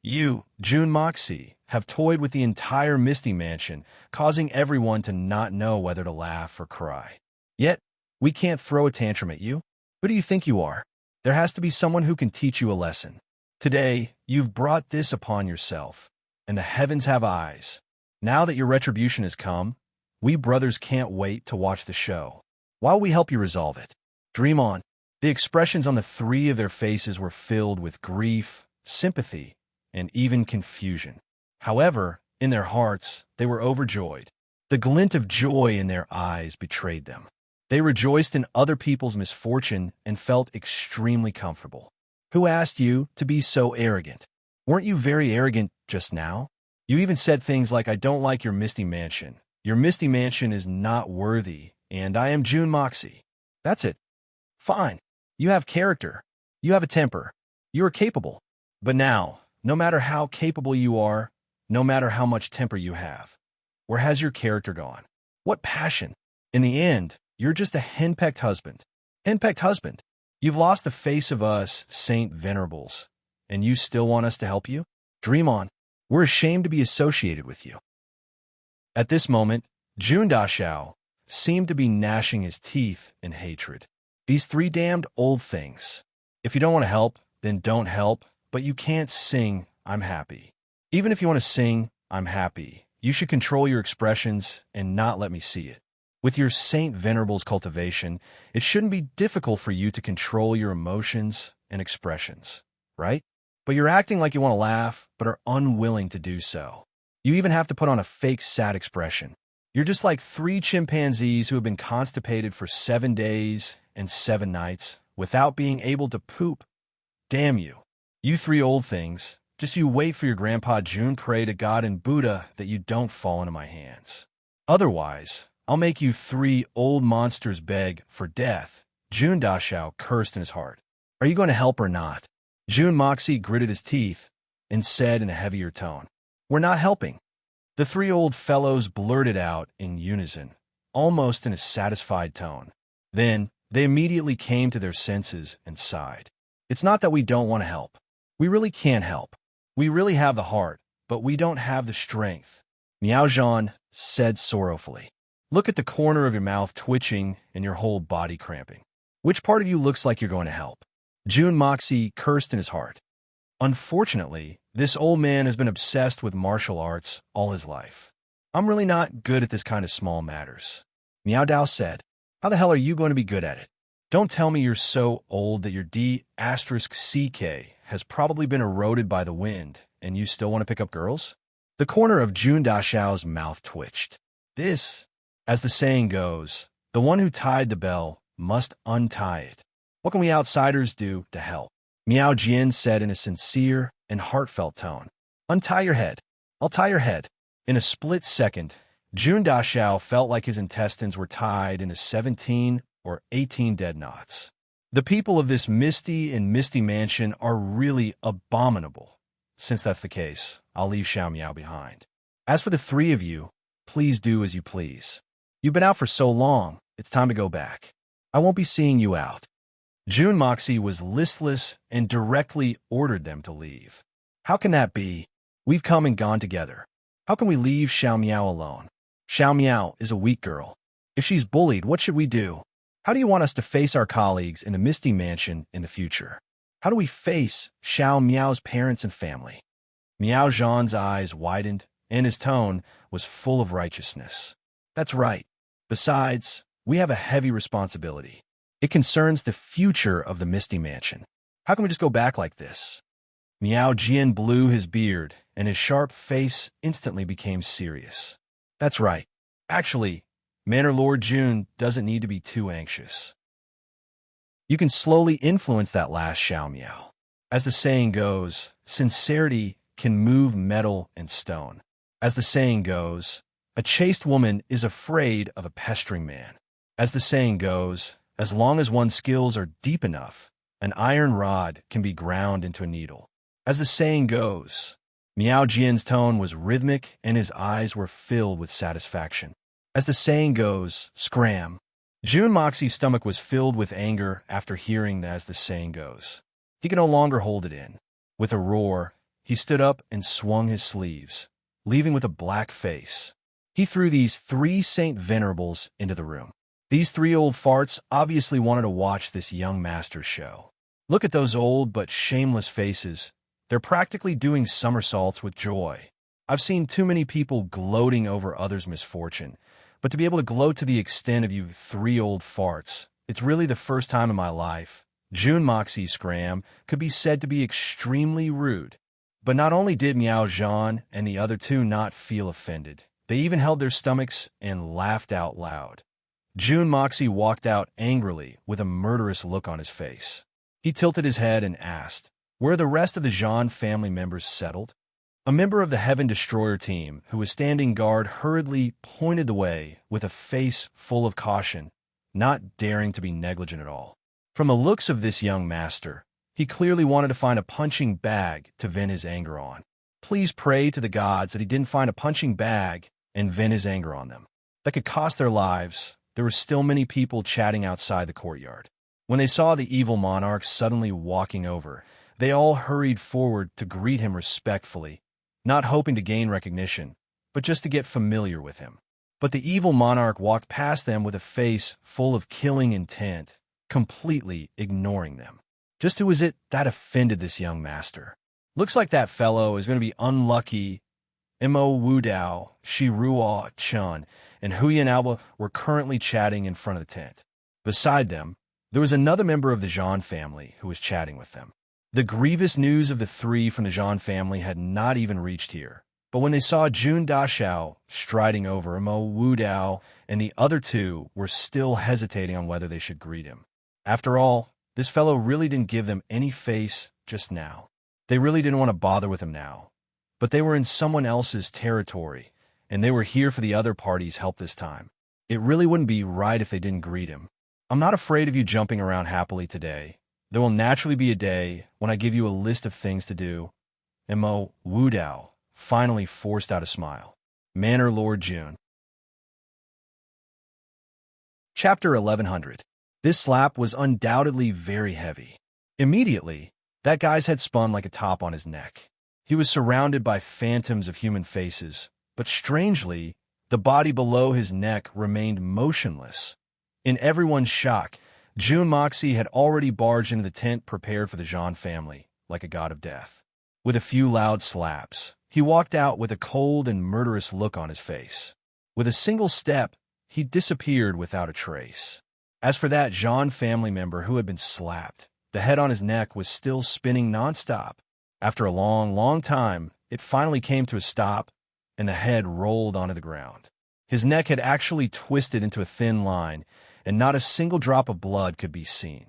"You, Jun Moxie, have toyed with the entire Misty Mansion, causing everyone to not know whether to laugh or cry. Yet, we can't throw a tantrum at you. Who do you think you are? There has to be someone who can teach you a lesson. Today, you've brought this upon yourself, and the heavens have eyes. Now that your retribution has come, we brothers can't wait to watch the show. While we help you resolve it, dream on." The expressions on the three of their faces were filled with grief, sympathy, and even confusion. However, in their hearts, they were overjoyed. The glint of joy in their eyes betrayed them. They rejoiced in other people's misfortune and felt extremely comfortable. Who asked you to be so arrogant? Weren't you very arrogant just now? You even said things like, "I don't like your Misty Mansion. Your Misty Mansion is not worthy, and I am Jun Moxie." That's it. Fine. You have character. You have a temper. You are capable. But now, no matter how capable you are, no matter how much temper you have, where has your character gone? What passion? In the end, you're just a henpecked husband. Henpecked husband. You've lost the face of us, Saint Venerables, and you still want us to help you? Dream on. We're ashamed to be associated with you. At this moment, Jun Dashao seemed to be gnashing his teeth in hatred. These three damned old things. If you don't want to help, then don't help, but you can't sing, "I'm happy." Even if you want to sing, "I'm happy," you should control your expressions and not let me see it. With your Saint Venerable's cultivation, it shouldn't be difficult for you to control your emotions and expressions, right? But you're acting like you want to laugh, but are unwilling to do so. You even have to put on a fake sad expression. You're just like three chimpanzees who have been constipated for 7 days and 7 nights without being able to poop. Damn you. You three old things, just you wait for your grandpa Jun, pray to God and Buddha that you don't fall into my hands. Otherwise, I'll make you three old monsters beg for death. Jun Dashao cursed in his heart. Are you going to help or not? Jun Moxie gritted his teeth and said in a heavier tone, "We're not helping." The three old fellows blurted out in unison, almost in a satisfied tone. Then, they immediately came to their senses and sighed. It's not that we don't want to help. We really can't help. We really have the heart, but we don't have the strength. Miao Zhan said sorrowfully. Look at the corner of your mouth twitching and your whole body cramping. Which part of you looks like you're going to help? Jun Moxie cursed in his heart. Unfortunately, this old man has been obsessed with martial arts all his life. I'm really not good at this kind of small matters. Miao Dao said, how the hell are you going to be good at it? Don't tell me you're so old that your D***CK has probably been eroded by the wind, and you still want to pick up girls? The corner of June Dashao's mouth twitched. This, as the saying goes, the one who tied the bell must untie it. What can we outsiders do to help? Miao Jian said in a sincere and heartfelt tone. Untie your head. I'll tie your head. In a split second, June Dashao felt like his intestines were tied into 17 or 18 dead knots. The people of this misty and misty mansion are really abominable. Since that's the case, I'll leave Xiao Miao behind. As for the three of you, please do as you please. You've been out for so long, it's time to go back. I won't be seeing you out. June Moxie was listless and directly ordered them to leave. How can that be? We've come and gone together. How can we leave Xiao Miao alone? Xiao Miao is a weak girl. If she's bullied, what should we do? How do you want us to face our colleagues in the Misty Mansion in the future? How do we face Xiao Miao's parents and family? Miao Zhan's eyes widened, and his tone was full of righteousness. That's right. Besides, we have a heavy responsibility. It concerns the future of the Misty Mansion. How can we just go back like this? Miao Jian blew his beard, and his sharp face instantly became serious. That's right. Actually, Manor Lord June doesn't need to be too anxious. You can slowly influence that last Xiao Miao. As the saying goes, sincerity can move metal and stone. As the saying goes, a chaste woman is afraid of a pestering man. As the saying goes, as long as one's skills are deep enough, an iron rod can be ground into a needle. As the saying goes, Miao Jian's tone was rhythmic and his eyes were filled with satisfaction. As the saying goes, scram. June Moxie's stomach was filled with anger after hearing as the saying goes. He could no longer hold it in. With a roar, he stood up and swung his sleeves, leaving with a black face. He threw these three Saint Venerables into the room. These three old farts obviously wanted to watch this young master's show. Look at those old but shameless faces. They're practically doing somersaults with joy. I've seen too many people gloating over others' misfortune, but to be able to gloat to the extent of you three old farts, it's really the first time in my life. June Moxie's scram could be said to be extremely rude. But not only did Miao Zhan and the other two not feel offended, they even held their stomachs and laughed out loud. June Moxie walked out angrily with a murderous look on his face. He tilted his head and asked, "Where are the rest of the Zhan family members settled?" A member of the Heaven Destroyer team, who was standing guard, hurriedly pointed the way with a face full of caution, not daring to be negligent at all. From the looks of this young master, he clearly wanted to find a punching bag to vent his anger on. Please pray to the gods that he didn't find a punching bag and vent his anger on them. That could cost their lives. There were still many people chatting outside the courtyard. When they saw the evil monarch suddenly walking over, they all hurried forward to greet him respectfully, not hoping to gain recognition, but just to get familiar with him. But the evil monarch walked past them with a face full of killing intent, completely ignoring them. Just who was it that offended this young master? Looks like that fellow is going to be unlucky. Mo Wudao, Shi Ruo Chun, and Huyan Alba were currently chatting in front of the tent. Beside them, there was another member of the Zhan family who was chatting with them. The grievous news of the three from the Zhan family had not even reached here. But when they saw June Dashao striding over, Mo Wudao and the other two were still hesitating on whether they should greet him. After all, this fellow really didn't give them any face just now. They really didn't want to bother with him now. But they were in someone else's territory, and they were here for the other party's help this time. It really wouldn't be right if they didn't greet him. I'm not afraid of you jumping around happily today. There will naturally be a day when I give you a list of things to do. And Mo Wudao finally forced out a smile. Manor Lord June. Chapter 1100. This slap was undoubtedly very heavy. Immediately, that guy's head spun like a top on his neck. He was surrounded by phantoms of human faces, but strangely, the body below his neck remained motionless. In everyone's shock, June Moxie had already barged into the tent prepared for the Zhan family, like a god of death. With a few loud slaps, he walked out with a cold and murderous look on his face. With a single step, he disappeared without a trace. As for that Zhan family member who had been slapped, The head on his neck was still spinning nonstop. After a long, long time, it finally came to a stop, and the head rolled onto the ground. His neck had actually twisted into a thin line, and not a single drop of blood could be seen.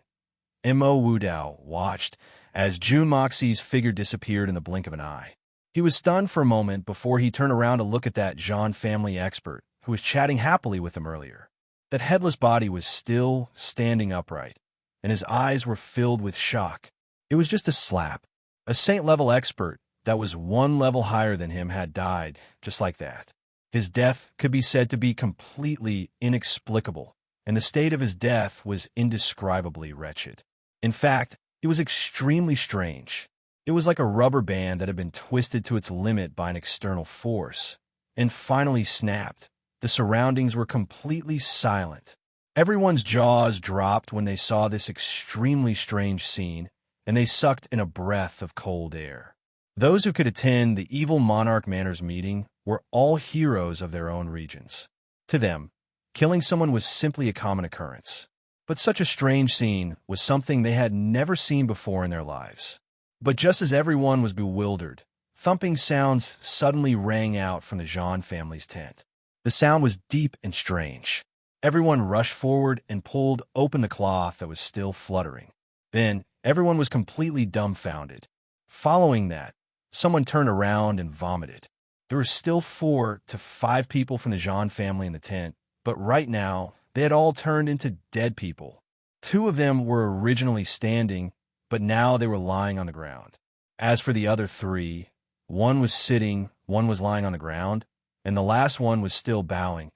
Mo Wudao watched as Jun Moxie's figure disappeared in the blink of an eye. He was stunned for a moment before he turned around to look at that Zhan family expert who was chatting happily with him earlier. That headless body was still standing upright, and his eyes were filled with shock. It was just a slap. A saint-level expert that was one level higher than him had died just like that. His death could be said to be completely inexplicable, and the state of his death was indescribably wretched. In fact, it was extremely strange. It was like a rubber band that had been twisted to its limit by an external force, and finally snapped. The surroundings were completely silent. Everyone's jaws dropped when they saw this extremely strange scene, and they sucked in a breath of cold air. Those who could attend the Evil Monarch Manor's meeting were all heroes of their own regions. To them, killing someone was simply a common occurrence. But such a strange scene was something they had never seen before in their lives. But just as everyone was bewildered, thumping sounds suddenly rang out from the Zhan family's tent. The sound was deep and strange. Everyone rushed forward and pulled open the cloth that was still fluttering. Then, everyone was completely dumbfounded. Following that, someone turned around and vomited. There were still 4 to 5 people from the Zhan family in the tent, but right now, they had all turned into dead people. 2 of them were originally standing, but now they were lying on the ground. As for the other 3, one was sitting, one was lying on the ground, and the last one was still bowing.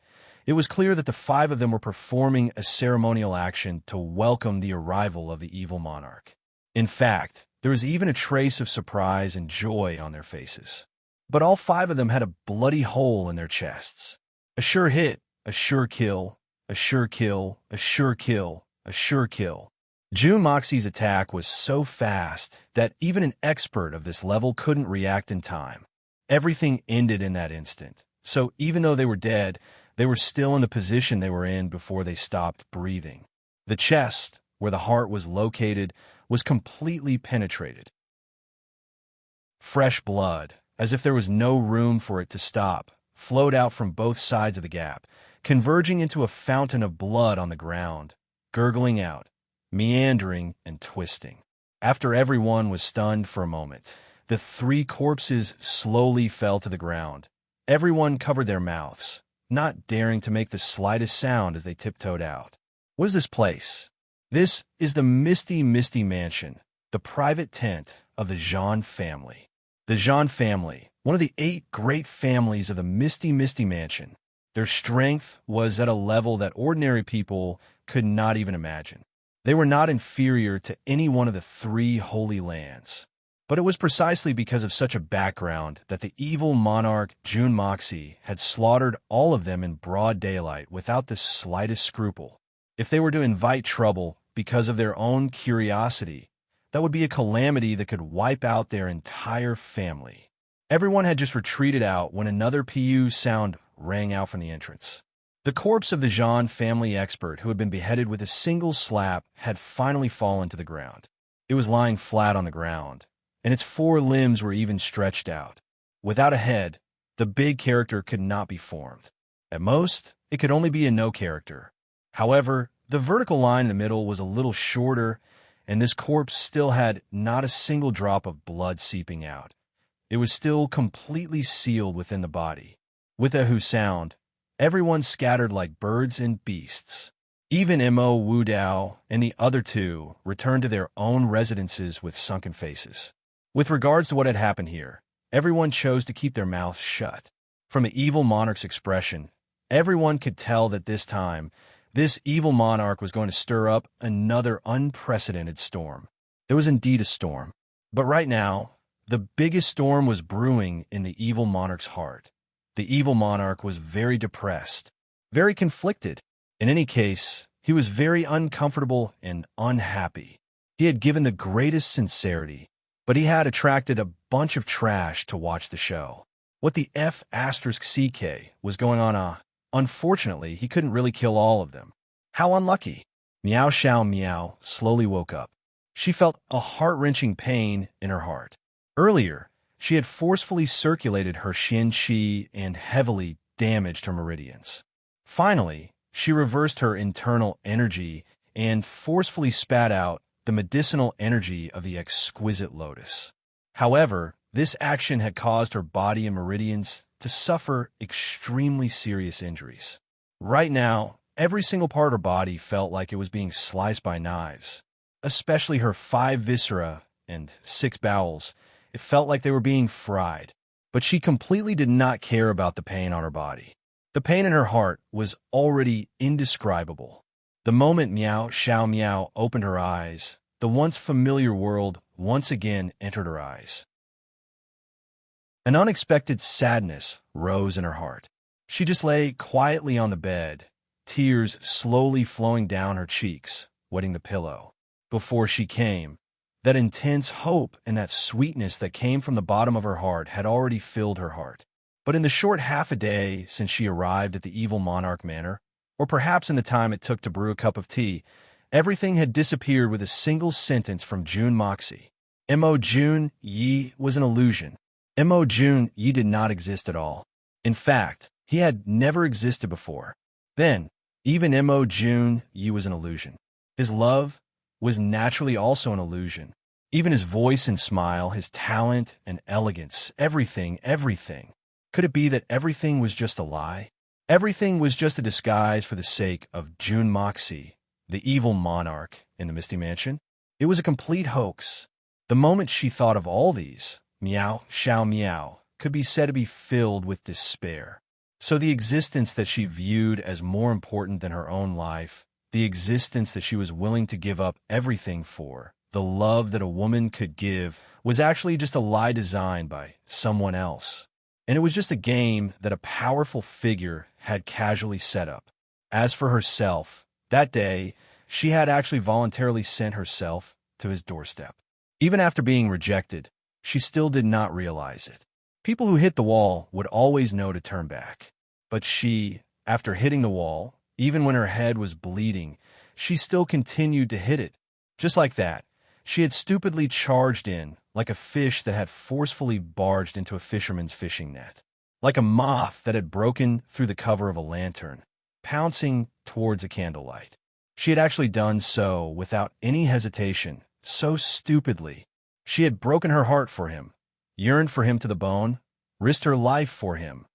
It was clear that the 5 of them were performing a ceremonial action to welcome the arrival of the evil monarch. In fact, there was even a trace of surprise and joy on their faces. But all 5 of them had a bloody hole in their chests. A sure hit, a sure kill, a sure kill, a sure kill, a sure kill. Jun Moxie's attack was so fast that even an expert of this level couldn't react in time. Everything ended in that instant. So even though they were dead, they were still in the position they were in before they stopped breathing. The chest, where the heart was located, was completely penetrated. Fresh blood, as if there was no room for it to stop, flowed out from both sides of the gap, converging into a fountain of blood on the ground, gurgling out, meandering and twisting. After everyone was stunned for a moment, the 3 corpses slowly fell to the ground. Everyone covered their mouths, not daring to make the slightest sound as they tiptoed out. What is this place? This is the Misty Mansion, the private tent of the Zhan family. The Zhan family, one of the 8 great families of the Misty Mansion. Their strength was at a level that ordinary people could not even imagine. They were not inferior to any one of the 3 holy lands. But it was precisely because of such a background that the evil monarch Jun Moxie had slaughtered all of them in broad daylight without the slightest scruple. If they were to invite trouble because of their own curiosity, that would be a calamity that could wipe out their entire family. Everyone had just retreated out when another PU sound rang out from the entrance. The corpse of the Zhan family expert who had been beheaded with a single slap had finally fallen to the ground. It was lying flat on the ground, and its 4 limbs were even stretched out. Without a head, the big character could not be formed. At most, it could only be a no character. However, the vertical line in the middle was a little shorter, and this corpse still had not a single drop of blood seeping out. It was still completely sealed within the body. With a who sound, everyone scattered like birds and beasts. Even Mo Wudao and the other 2 returned to their own residences with sunken faces. With regards to what had happened here, everyone chose to keep their mouths shut. From the evil monarch's expression, everyone could tell that this time, this evil monarch was going to stir up another unprecedented storm. There was indeed a storm. But right now, the biggest storm was brewing in the evil monarch's heart. The evil monarch was very depressed, very conflicted. In any case, he was very uncomfortable and unhappy. He had given the greatest sincerity, but he had attracted a bunch of trash to watch the show. What the F***CK was going on? Unfortunately, he couldn't really kill all of them. How unlucky. Meow Xiao Meow slowly woke up. She felt a heart-wrenching pain in her heart. Earlier, she had forcefully circulated her Xian Qi and heavily damaged her meridians. Finally, she reversed her internal energy and forcefully spat out the medicinal energy of the exquisite lotus. However, this action had caused her body and meridians to suffer extremely serious injuries. Right now, every single part of her body felt like it was being sliced by knives, especially her 5 viscera and 6 bowels. It felt like they were being fried. But she completely did not care about the pain on her body. The pain in her heart was already indescribable. The moment Miao Xiao Miao opened her eyes, the once familiar world once again entered her eyes. An unexpected sadness rose in her heart. She just lay quietly on the bed, tears slowly flowing down her cheeks, wetting the pillow. Before she came, that intense hope and that sweetness that came from the bottom of her heart had already filled her heart. But in the short half a day since she arrived at the evil monarch manor, or perhaps in the time it took to brew a cup of tea, everything had disappeared with a single sentence from Jun Moxie. Mo Jun Yi was an illusion. Mo Jun Yi did not exist at all. In fact, he had never existed before. Then, even Mo Jun Yi was an illusion. His love was naturally also an illusion. Even his voice and smile, his talent and elegance, everything. Could it be that everything was just a lie? Everything was just a disguise for the sake of Jun Moxie, the evil monarch in the Misty Mansion? It was a complete hoax. The moment she thought of all these, Miao Xiao Miao could be said to be filled with despair. So the existence that she viewed as more important than her own life, the existence that she was willing to give up everything for, the love that a woman could give, was actually just a lie designed by someone else. And it was just a game that a powerful figure had casually set up. As for herself, that day, she had actually voluntarily sent herself to his doorstep. Even after being rejected, she still did not realize it. People who hit the wall would always know to turn back. But she, after hitting the wall, even when her head was bleeding, she still continued to hit it. Just like that, she had stupidly charged in, like a fish that had forcefully barged into a fisherman's fishing net, like a moth that had broken through the cover of a lantern, pouncing towards a candlelight. She had actually done so without any hesitation, so stupidly. She had broken her heart for him, yearned for him to the bone, risked her life for him,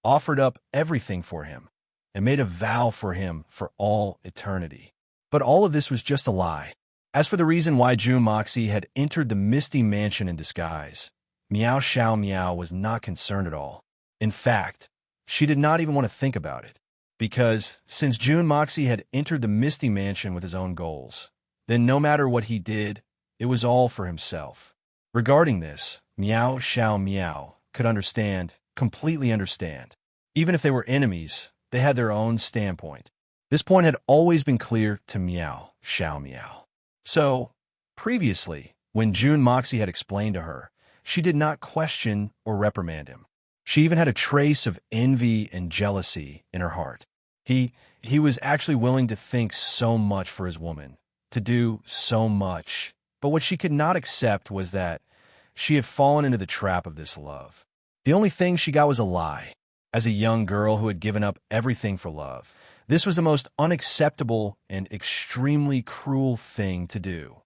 offered up everything for him, and made a vow for him for all eternity. But all of this was just a lie. As for the reason why Jun Moxie had entered the Misty Mansion in disguise, Miao Xiao Miao was not concerned at all. In fact, she did not even want to think about it. Because since Jun Moxie had entered the Misty Mansion with his own goals, then no matter what he did, it was all for himself. Regarding this, Miao Xiao Miao could understand, completely understand. Even if they were enemies, they had their own standpoint. This point had always been clear to Miao Xiao Miao. So, previously, when Jun Moxie had explained to her, she did not question or reprimand him. She even had a trace of envy and jealousy in her heart. He was actually willing to think so much for his woman, to do so much. But what she could not accept was that she had fallen into the trap of this love. The only thing she got was a lie. As a young girl who had given up everything for love, this was the most unacceptable and extremely cruel thing to do.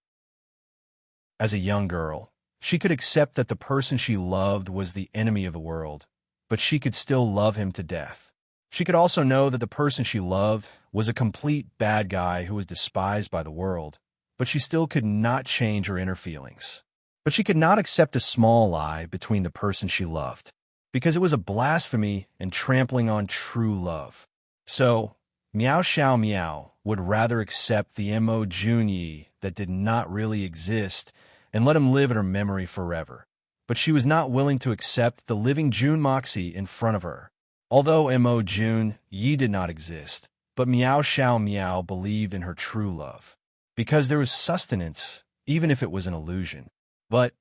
As a young girl, she could accept that the person she loved was the enemy of the world, but she could still love him to death. She could also know that the person she loved was a complete bad guy who was despised by the world, but she still could not change her inner feelings. But she could not accept a small lie between the person she loved, because it was a blasphemy and trampling on true love. So, Miao Xiao Miao would rather accept the Mo Junyi that did not really exist and let him live in her memory forever. But she was not willing to accept the living Jun Moxie in front of her. Although Mo Jun Yi did not exist, but Miao Xiao Miao believed in her true love. Because there was sustenance, even if it was an illusion. But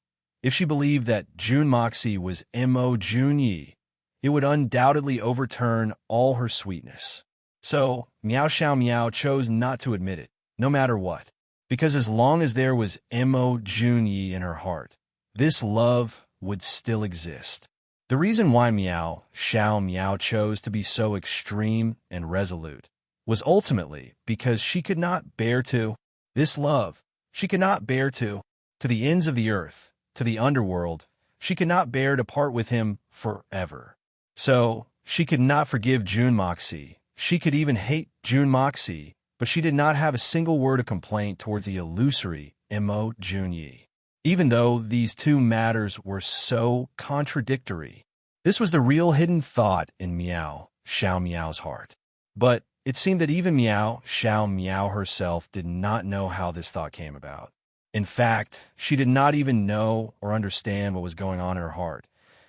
if she believed that Jun Moxie was Mo Junyi, it would undoubtedly overturn all her sweetness. So, Miao Xiao Miao chose not to admit it, no matter what. Because as long as there was Mo Junyi in her heart, this love would still exist. The reason why Miao Xiao Miao chose to be so extreme and resolute was ultimately because she could not bear to, this love, she could not bear to the ends of the earth, to the underworld, she could not bear to part with him forever. So, she could not forgive Jun Moxie, she could even hate Jun Moxie, but she did not have a single word of complaint towards the illusory Mo Junyi. Even though these two matters were so contradictory, this was the real hidden thought in Miao Xiao Miao's heart. But it seemed that even Miao Xiao Miao herself did not know how this thought came about. In fact, she did not even know or understand what was going on in her heart.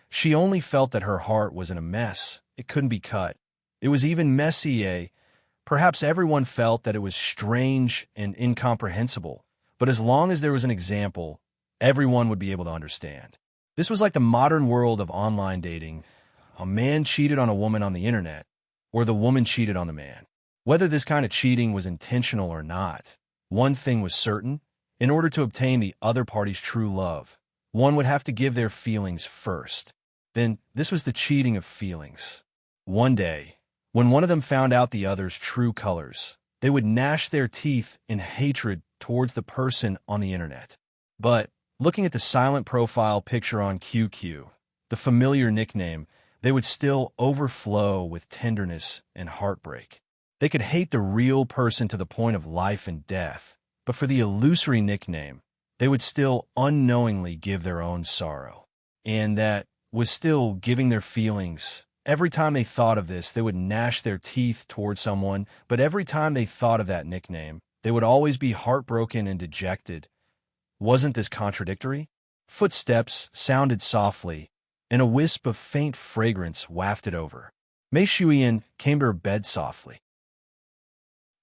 She only felt that her heart was in a mess. It couldn't be cut. It was even messy. Perhaps everyone felt that it was strange and incomprehensible, but as long as there was an example, everyone would be able to understand. This was like the modern world of online dating. A man cheated on a woman on the internet, or the woman cheated on the man. Whether this kind of cheating was intentional or not, one thing was certain. In order to obtain the other party's true love, one would have to give their feelings first. Then, this was the cheating of feelings. One day, when one of them found out the other's true colors, they would gnash their teeth in hatred towards the person on the internet. But, looking at the silent profile picture on QQ, the familiar nickname, they would still overflow with tenderness and heartbreak. They could hate the real person to the point of life and death, but for the illusory nickname, they would still unknowingly give their own sorrow. And that was still giving their feelings. Every time they thought of this, they would gnash their teeth toward someone, but every time they thought of that nickname, they would always be heartbroken and dejected. Wasn't this contradictory? Footsteps sounded softly, and a wisp of faint fragrance wafted over. Mei Shuyan came to her bed softly.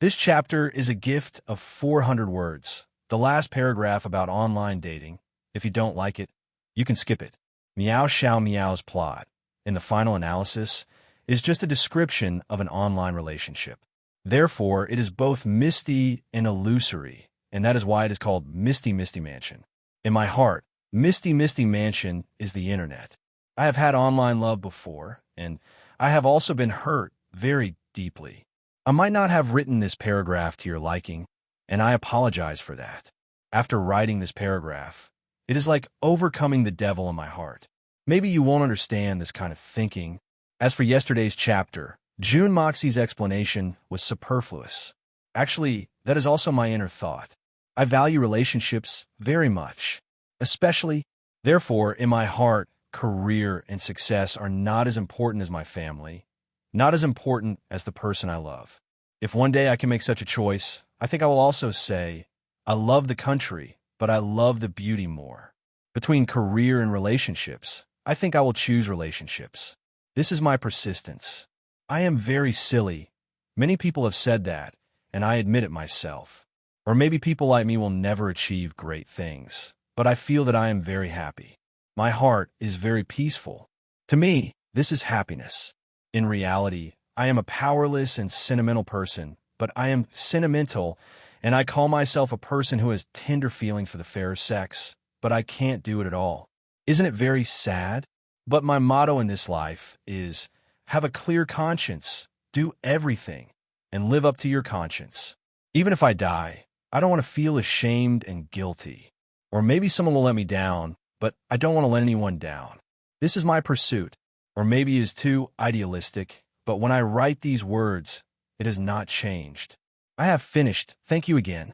This chapter is a gift of 400 words. The last paragraph about online dating. If you don't like it, you can skip it. Miao Xiao Miao's plot, in the final analysis, is just a description of an online relationship. Therefore, it is both misty and illusory, and that is why it is called Misty Misty Mansion. In my heart, Misty Misty Mansion is the internet. I have had online love before, and I have also been hurt very deeply. I might not have written this paragraph to your liking, and I apologize for that. After writing this paragraph, it is like overcoming the devil in my heart. Maybe you won't understand this kind of thinking. As for yesterday's chapter, Jun Moxie's explanation was superfluous. Actually, that is also my inner thought. I value relationships very much, especially, therefore, in my heart, career and success are not as important as my family, not as important as the person I love. If one day I can make such a choice, I think I will also say, I love the country, but I love the beauty more. Between career and relationships, I think I will choose relationships. This is my persistence. I am very silly. Many people have said that, and I admit it myself. Or maybe people like me will never achieve great things, but I feel that I am very happy. My heart is very peaceful. To me, this is happiness. In reality, I am a powerless and sentimental person, but I am sentimental, and I call myself a person who has tender feelings for the fair sex, but I can't do it at all. Isn't it very sad? But my motto in this life is, have a clear conscience, do everything, and live up to your conscience. Even if I die, I don't want to feel ashamed and guilty. Or maybe someone will let me down, but I don't want to let anyone down. This is my pursuit. Or maybe it is too idealistic, but when I write these words, it has not changed. I have finished. Thank you again.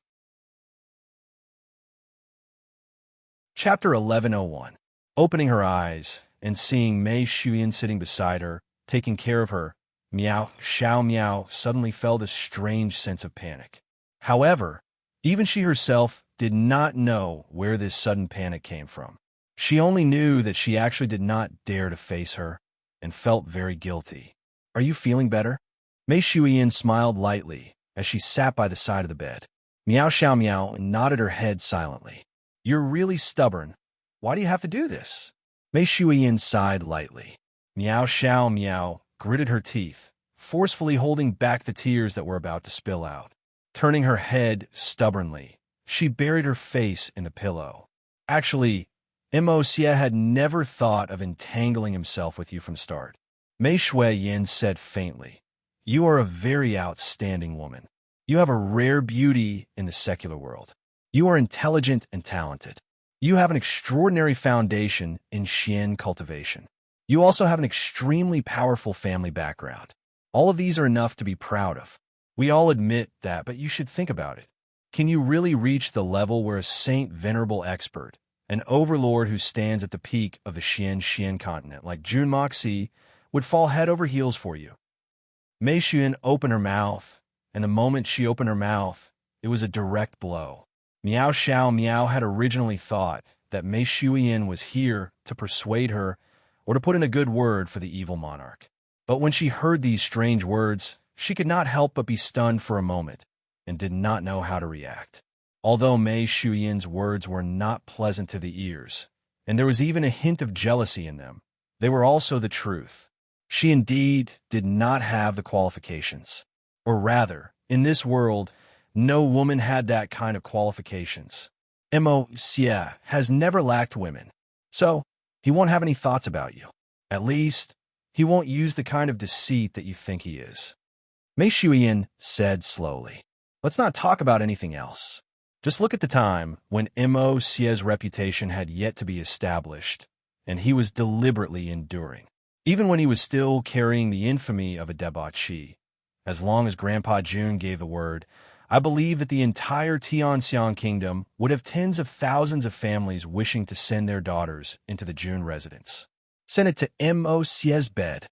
Chapter 1101. Opening her eyes and seeing Mei Shuyan sitting beside her, taking care of her, Miao Xiao Miao suddenly felt a strange sense of panic. However, even she herself did not know where this sudden panic came from. She only knew that she actually did not dare to face her and felt very guilty. Are you feeling better? Mei Shuyan smiled lightly as she sat by the side of the bed. Miao Xiao Miao nodded her head silently. You're really stubborn. Why do you have to do this? Mei Shuyan sighed lightly. Miao Xiao Miao gritted her teeth, forcefully holding back the tears that were about to spill out. Turning her head stubbornly, She buried her face in the pillow. Actually, Mo Xie had never thought of entangling himself with you from start. Mei Shui Yin said faintly, "You are a very outstanding woman. You have a rare beauty in the secular world. You are intelligent and talented. You have an extraordinary foundation in Xian cultivation. You also have an extremely powerful family background. All of these are enough to be proud of. We all admit that, but you should think about it. Can you really reach the level where a saint venerable expert, an overlord who stands at the peak of the Xian continent like Jun Moxi, would fall head over heels for you?" Mei Xuan opened her mouth, and the moment she opened her mouth, it was a direct blow. Miao Xiao Miao had originally thought that Mei Xuan was here to persuade her or to put in a good word for the evil monarch. But when she heard these strange words, she could not help but be stunned for a moment and did not know how to react. Although Mei Xuyan's words were not pleasant to the ears, and there was even a hint of jealousy in them, they were also the truth. She indeed did not have the qualifications. Or rather, in this world, no woman had that kind of qualifications. Mo Xie has never lacked women, so he won't have any thoughts about you. At least, he won't use the kind of deceit that you think he is. Mei Xuyan said slowly, "Let's not talk about anything else. Just look at the time when Mo Xie's reputation had yet to be established, and he was deliberately enduring. Even when he was still carrying the infamy of a debauchee, as long as Grandpa Jun gave the word, I believe that the entire Tianxiang kingdom would have tens of thousands of families wishing to send their daughters into the Jun residence. Send it to Mo Xie's bed.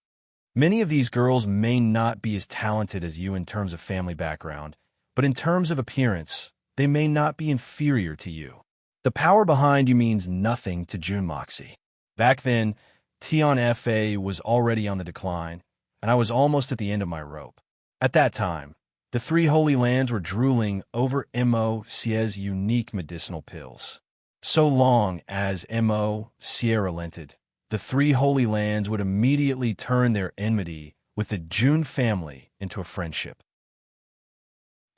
Many of these girls may not be as talented as you in terms of family background, but in terms of appearance, they may not be inferior to you. The power behind you means nothing to Jun Moxi. Back then, Tian Fa was already on the decline, and I was almost at the end of my rope. At that time, the three holy lands were drooling over Mo Xie's unique medicinal pills. So long as Mo Xie relented, the three holy lands would immediately turn their enmity with the Jun family into a friendship.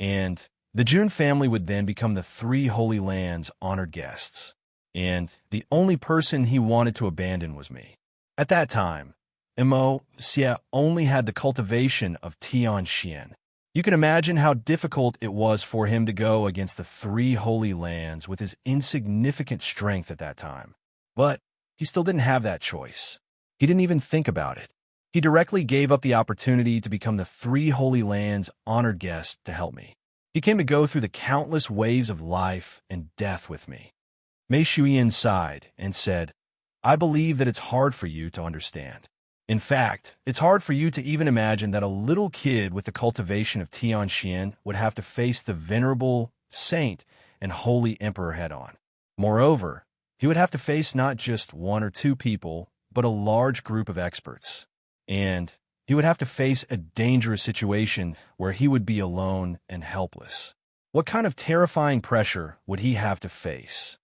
And the Jun family would then become the three holy lands' honored guests. And the only person he wanted to abandon was me. At that time, Mo Xie only had the cultivation of Tianxian. You can imagine how difficult it was for him to go against the three holy lands with his insignificant strength at that time. But he still didn't have that choice. He didn't even think about it. He directly gave up the opportunity to become the three holy lands' honored guest to help me. He came to go through the countless waves of life and death with me. Mei Xuyan sighed and said, "I believe that it's hard for you to understand. In fact, it's hard for you to even imagine that a little kid with the cultivation of Tianxian would have to face the venerable saint and holy emperor head-on. Moreover, he would have to face not just one or two people, but a large group of experts. And he would have to face a dangerous situation where he would be alone and helpless. What kind of terrifying pressure would he have to face?"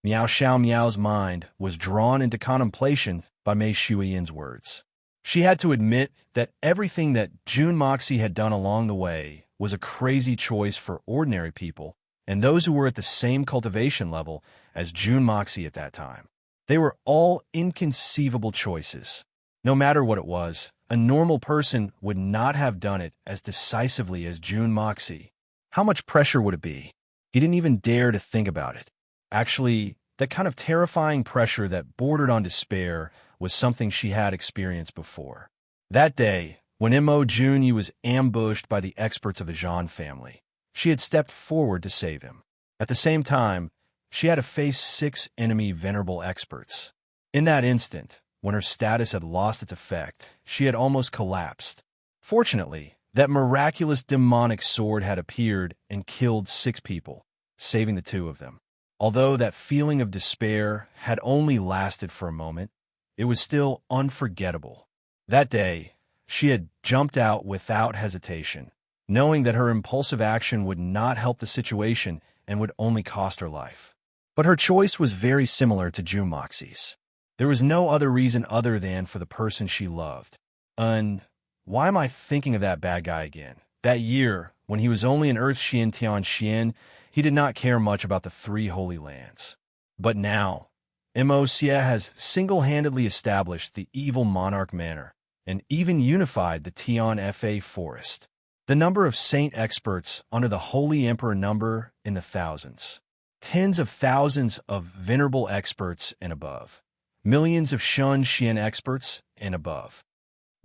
Miao Xiao Miao's mind was drawn into contemplation by Mei Xuyan's words. She had to admit that everything that Jun Moxi had done along the way was a crazy choice for ordinary people and those who were at the same cultivation level as Jun Moxi at that time. They were all inconceivable choices. No matter what it was, a normal person would not have done it as decisively as Jun Moxi. How much pressure would it be? He didn't even dare to think about it. Actually, that kind of terrifying pressure that bordered on despair was something she had experienced before. That day, when Mo Junyi was ambushed by the experts of the Zhan family, she had stepped forward to save him. At the same time, she had to face 6 enemy venerable experts. In that instant, when her status had lost its effect, she had almost collapsed. Fortunately, that miraculous demonic sword had appeared and killed 6 people, saving the 2 of them. Although that feeling of despair had only lasted for a moment, it was still unforgettable. That day, she had jumped out without hesitation, knowing that her impulsive action would not help the situation and would only cost her life. But her choice was very similar to Jun Moxi's. There was no other reason other than for the person she loved. Why am I thinking of that bad guy again? That year, when he was only an Earth Xian Tian Xian, he did not care much about the three Holy Lands. But now, Moxie has single-handedly established the evil monarch manor and even unified the Tian Fa forest. The number of saint experts under the Holy Emperor number in the thousands. Tens of thousands of venerable experts and above. Millions of Shun Xian experts and above.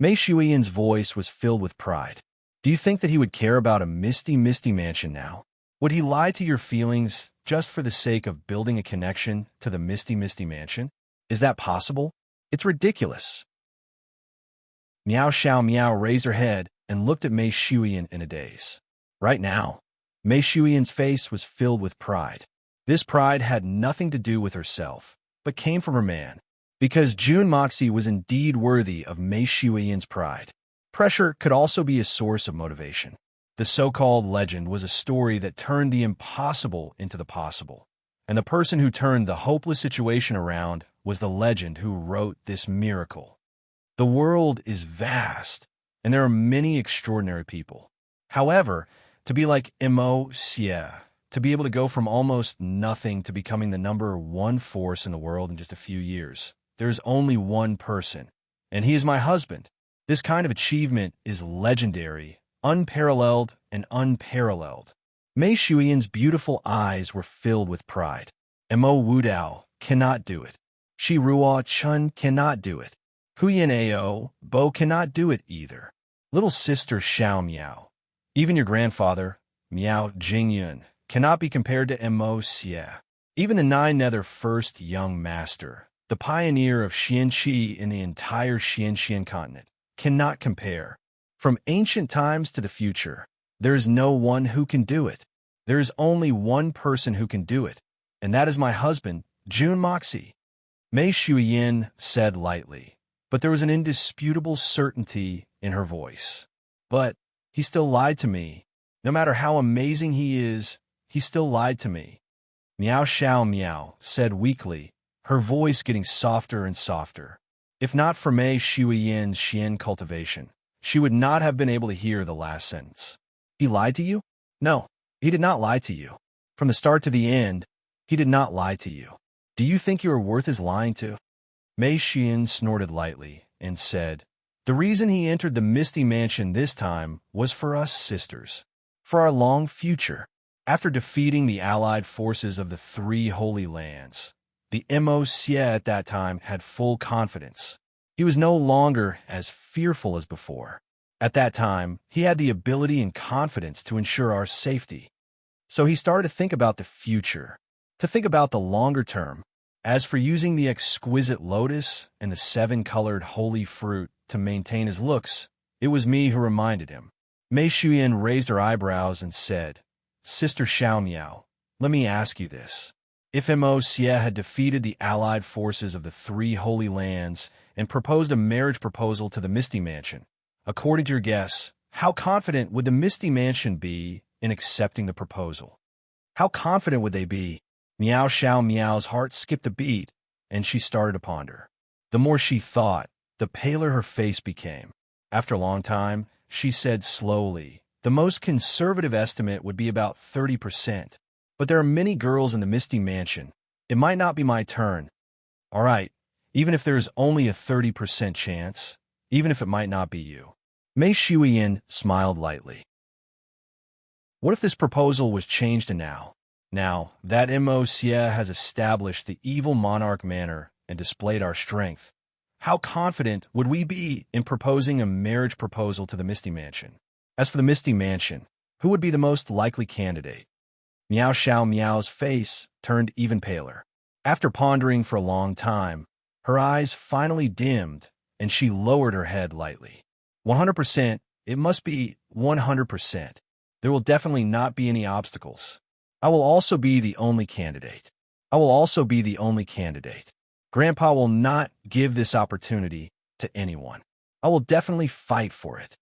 Mei Shuiyan's voice was filled with pride. Do you think that he would care about a misty mansion now? Would he lie to your feelings just for the sake of building a connection to the misty mansion? Is that possible? It's ridiculous. Miao Xiao Miao raised her head and looked at Mei Shuiyan in a daze. Right now, Mei Shuiyan's face was filled with pride. This pride had nothing to do with herself, but came from her man. Because Jun Moxie was indeed worthy of Mei Shuiyan's pride. Pressure could also be a source of motivation. The so-called legend was a story that turned the impossible into the possible. And the person who turned the hopeless situation around was the legend who wrote this miracle. The world is vast, and there are many extraordinary people. However, to be like Moxie, to be able to go from almost nothing to becoming the #1 force in the world in just a few years, there is only one person, and he is my husband. This kind of achievement is legendary, unparalleled, and unparalleled. Mei Shuiyan's beautiful eyes were filled with pride. Mo Wudao cannot do it. Shi Ruo Chun cannot do it. Huyan Ao Bo cannot do it either. Little sister Xiao Miao, even your grandfather, Miao Jingyun, cannot be compared to Moxie. Even the Nine-Nether first young master, the pioneer of Xianqi in the entire Xianxian continent, cannot compare. From ancient times to the future, there is no one who can do it. There is only one person who can do it, and that is my husband, Jun Moxie. Mei Shuiyan said lightly, but there was an indisputable certainty in her voice. But he still lied to me. No matter how amazing he is, he still lied to me. Miao Xiao Miao said weakly, her voice getting softer and softer. If not for Mei Shuiyan's Xian cultivation, she would not have been able to hear the last sentence. He lied to you? No, he did not lie to you. From the start to the end, he did not lie to you. Do you think you are worth his lying to? Mei Xian snorted lightly and said, the reason he entered the misty mansion this time was for us sisters, for our long future. After defeating the allied forces of the three Holy Lands, the Moxie at that time had full confidence. He was no longer as fearful as before. At that time, he had the ability and confidence to ensure our safety. So he started to think about the future, to think about the longer term. As for using the exquisite lotus and the 7-colored holy fruit to maintain his looks, it was me who reminded him. Mei Shuiyan raised her eyebrows and said, Sister Xiao Miao, let me ask you this. If Moxie had defeated the allied forces of the three Holy Lands and proposed a marriage proposal to the Misty Mansion, according to your guess, how confident would the Misty Mansion be in accepting the proposal? How confident would they be? Miao Xiao Miao's heart skipped a beat, and she started to ponder. The more she thought, the paler her face became. After a long time, she said slowly, the most conservative estimate would be about 30%. But there are many girls in the Misty Mansion. It might not be my turn. All right, even if there's only a 30% chance, even if it might not be you. Mei Shuiyan smiled lightly. What if this proposal was changed to now? Now that Moxie has established the evil monarch manor and displayed our strength, how confident would we be in proposing a marriage proposal to the Misty Mansion? As for the Misty Mansion, who would be the most likely candidate? Miao Xiao Miao's face turned even paler. After pondering for a long time, her eyes finally dimmed, and she lowered her head lightly. 100%, it must be 100%. There will definitely not be any obstacles. I will also be the only candidate. I will also be the only candidate. Grandpa will not give this opportunity to anyone. I will definitely fight for it.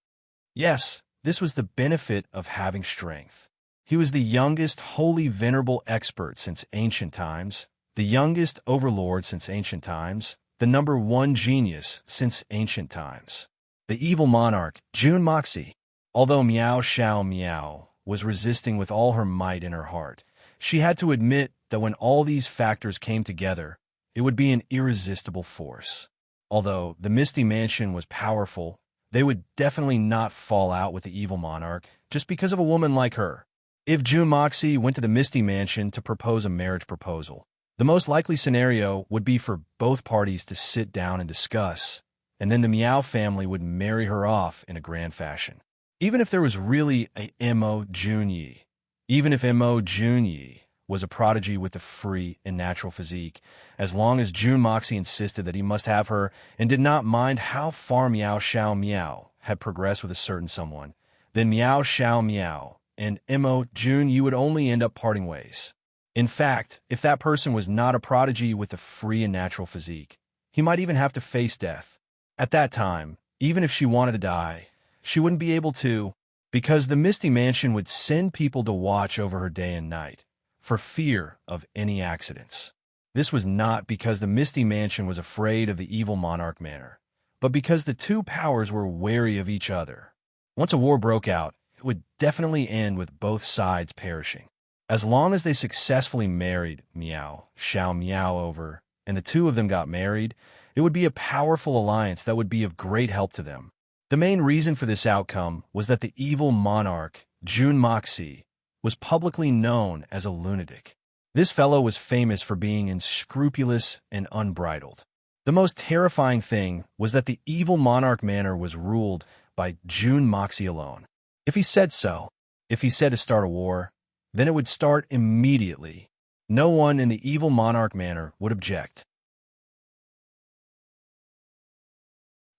Yes, this was the benefit of having strength. He was the youngest holy venerable expert since ancient times, the youngest overlord since ancient times, the #1 genius since ancient times. The evil monarch, Jun Moxie. Although Miao Xiao Miao was resisting with all her might in her heart, She had to admit that when all these factors came together, it would be an irresistible force. Although the Misty Mansion was powerful, they would definitely not fall out with the evil monarch just because of a woman like her. If June Moxie went to the Misty Mansion to propose a marriage proposal, the most likely scenario would be for both parties to sit down and discuss, and then the Meow family would marry her off in a grand fashion. Even if there was really a Mo Junyi, even if Mo Junyi was a prodigy with a free and natural physique, as long as June Moxie insisted that he must have her and did not mind how far Meow Xiao Meow had progressed with a certain someone, then Meow Xiao Meow and Mo Jun you would only end up parting ways. In fact, if that person was not a prodigy with a free and natural physique, he might even have to face death. At that time, even if she wanted to die, she wouldn't be able to, because the Misty Mansion would send people to watch over her day and night, for fear of any accidents. This was not because the Misty Mansion was afraid of the evil monarch manor, but because the two powers were wary of each other. Once a war broke out, it would definitely end with both sides perishing. As long as they successfully married Meow Xiao Meow over, and the two of them got married, it would be a powerful alliance that would be of great help to them. The main reason for this outcome was that the evil monarch, June Moxie, was publicly known as a lunatic. This fellow was famous for being unscrupulous and unbridled. The most terrifying thing was that the evil monarch manor was ruled by June Moxie alone. If he said so, if he said to start a war, then it would start immediately. No one in the evil monarch manor would object.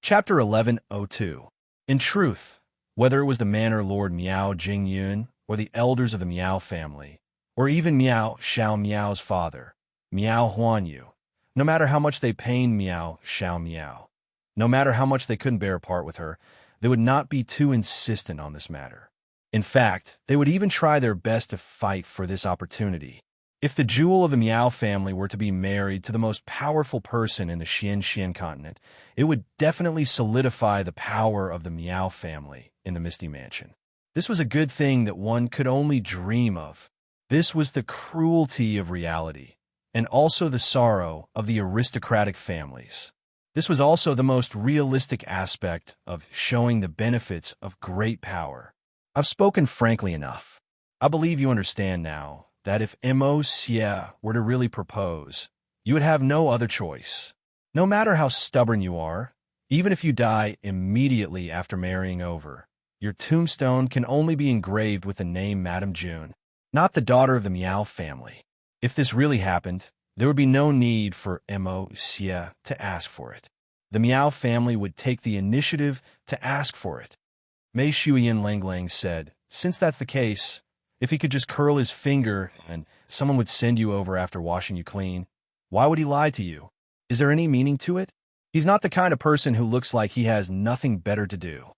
Chapter 1102. In truth, whether it was the manor lord Miao Jingyun or the elders of the Miao family, or even Miao Xiao Miao's father, Miao Huanyu, no matter how much they pained Miao Xiao Miao, no matter how much they couldn't bear a part with her, they would not be too insistent on this matter. In fact, they would even try their best to fight for this opportunity. If the jewel of the Miao family were to be married to the most powerful person in the Xian continent, it would definitely solidify the power of the Miao family in the Misty Mansion. This was a good thing that one could only dream of. This was the cruelty of reality, and also the sorrow of the aristocratic families. This was also the most realistic aspect of showing the benefits of great power. I've spoken frankly enough. I believe you understand now that if Mo Xie were to really propose, you would have no other choice. No matter how stubborn you are, even if you die immediately after marrying over, your tombstone can only be engraved with the name Madame June, not the daughter of the Miao family. If this really happened, there would be no need for Mo Xie to ask for it. The Miao family would take the initiative to ask for it. Mei Shuyan Langlang said, since that's the case, if he could just curl his finger and someone would send you over after washing you clean, why would he lie to you? Is there any meaning to it? He's not the kind of person who looks like he has nothing better to do.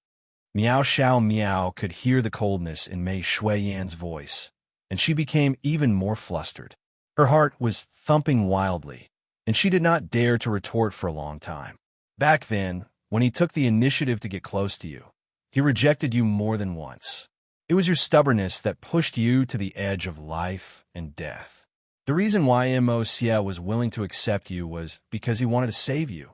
Miao Xiao Miao could hear the coldness in Mei Shuyan's voice, and she became even more flustered. Her heart was thumping wildly, and she did not dare to retort for a long time. Back then, when he took the initiative to get close to you, he rejected you more than once. It was your stubbornness that pushed you to the edge of life and death. The reason why Mo Xie was willing to accept you was because he wanted to save you,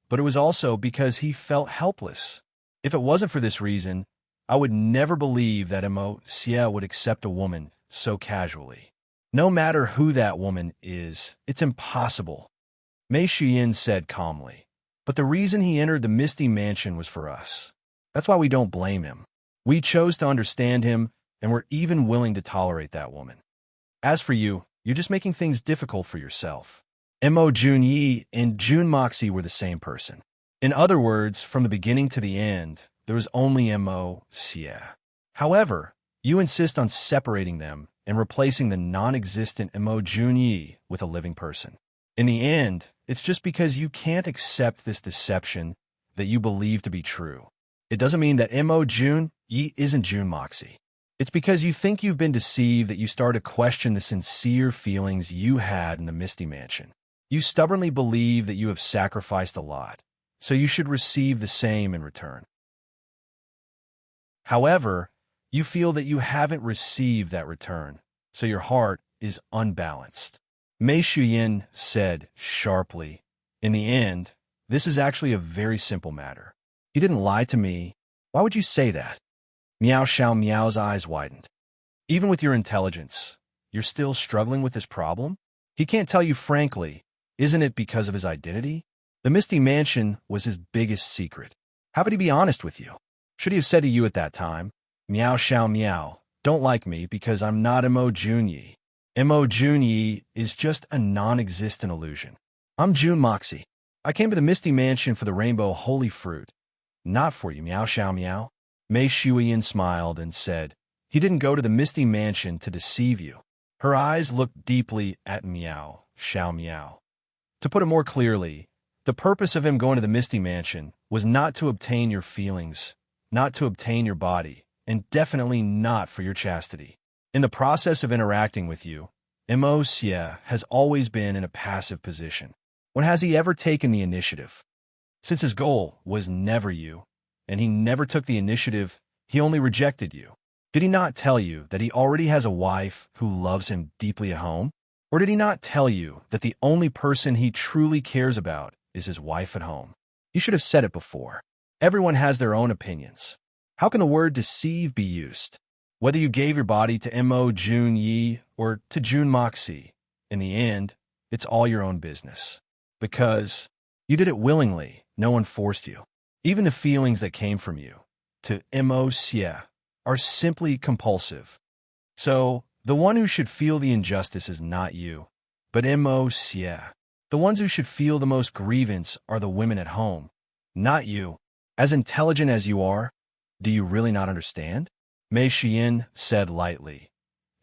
but it was also because he felt helpless. If it wasn't for this reason, I would never believe that Mo Xie would accept a woman so casually. No matter who that woman is, it's impossible, Mei Shuyan said calmly. But the reason he entered the Misty Mansion was for us. That's why we don't blame him. We chose to understand him, and we're even willing to tolerate that woman. As for you, you're just making things difficult for yourself. Mo Junyi and June Moxie were the same person. In other words, from the beginning to the end, there was only Mo Xie. However, you insist on separating them and replacing the non-existent Mo Junyi with a living person. In the end, it's just because you can't accept this deception that you believe to be true. It doesn't mean that Mo Jun Yi isn't June Moxie. It's because you think you've been deceived that you start to question the sincere feelings you had in the Misty Mansion. You stubbornly believe that you have sacrificed a lot, so you should receive the same in return. However, you feel that you haven't received that return, so your heart is unbalanced. Mei Shuyin said sharply, "In the end, this is actually a very simple matter. You didn't lie to me. Why would you say that?" Miao Xiao Miao's eyes widened. "Even with your intelligence, you're still struggling with this problem? He can't tell you frankly. Isn't it because of his identity? The Misty Mansion was his biggest secret. How could he be honest with you? Should he have said to you at that time, 'Miao Xiao Miao, don't like me because I'm not Mo Junyi. Mo Junyi is just a non-existent illusion. I'm Jun Moxie. I came to the Misty Mansion for the rainbow holy fruit. Not for you, Miao Xiao Miao." Mei Shuyin smiled and said, "He didn't go to the Misty Mansion to deceive you." Her eyes looked deeply at Miao Xiao Miao. "To put it more clearly, the purpose of him going to the Misty Mansion was not to obtain your feelings, not to obtain your body, and definitely not for your chastity. In the process of interacting with you, Mo Xie has always been in a passive position. When has he ever taken the initiative? Since his goal was never you, and he never took the initiative, he only rejected you. Did he not tell you that he already has a wife who loves him deeply at home? Or did he not tell you that the only person he truly cares about is his wife at home? You should have said it before. Everyone has their own opinions. How can the word deceive be used? Whether you gave your body to Mo Junyi or to Jun Moxie, in the end, it's all your own business. Because you did it willingly, no one forced you. Even the feelings that came from you to Mo Xie are simply compulsive. So, the one who should feel the injustice is not you, but Mo Xie. The ones who should feel the most grievance are the women at home, not you. As intelligent as you are, do you really not understand?" Mei Xiyin said lightly.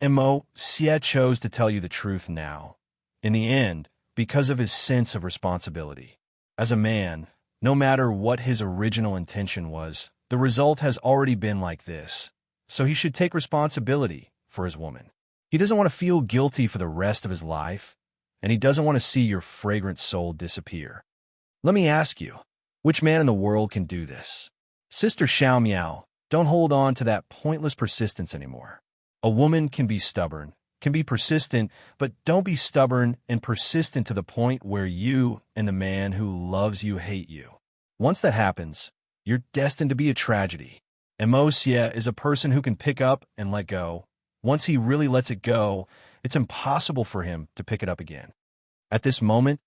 "Mo Xie chose to tell you the truth now. In the end, because of his sense of responsibility. As a man, no matter what his original intention was, the result has already been like this, so he should take responsibility for his woman. He doesn't want to feel guilty for the rest of his life, and he doesn't want to see your fragrant soul disappear. Let me ask you, which man in the world can do this? Sister Xiao Miao, don't hold on to that pointless persistence anymore. A woman can be stubborn, can be persistent, but don't be stubborn and persistent to the point where you and the man who loves you hate you. Once that happens, you're destined to be a tragedy. And Mo Xie is a person who can pick up and let go. Once he really lets it go, it's impossible for him to pick it up again. At this moment,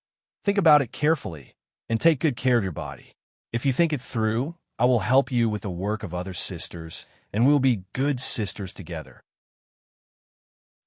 think about it carefully and take good care of your body. If you think it through, I will help you with the work of other sisters, and we will be good sisters together.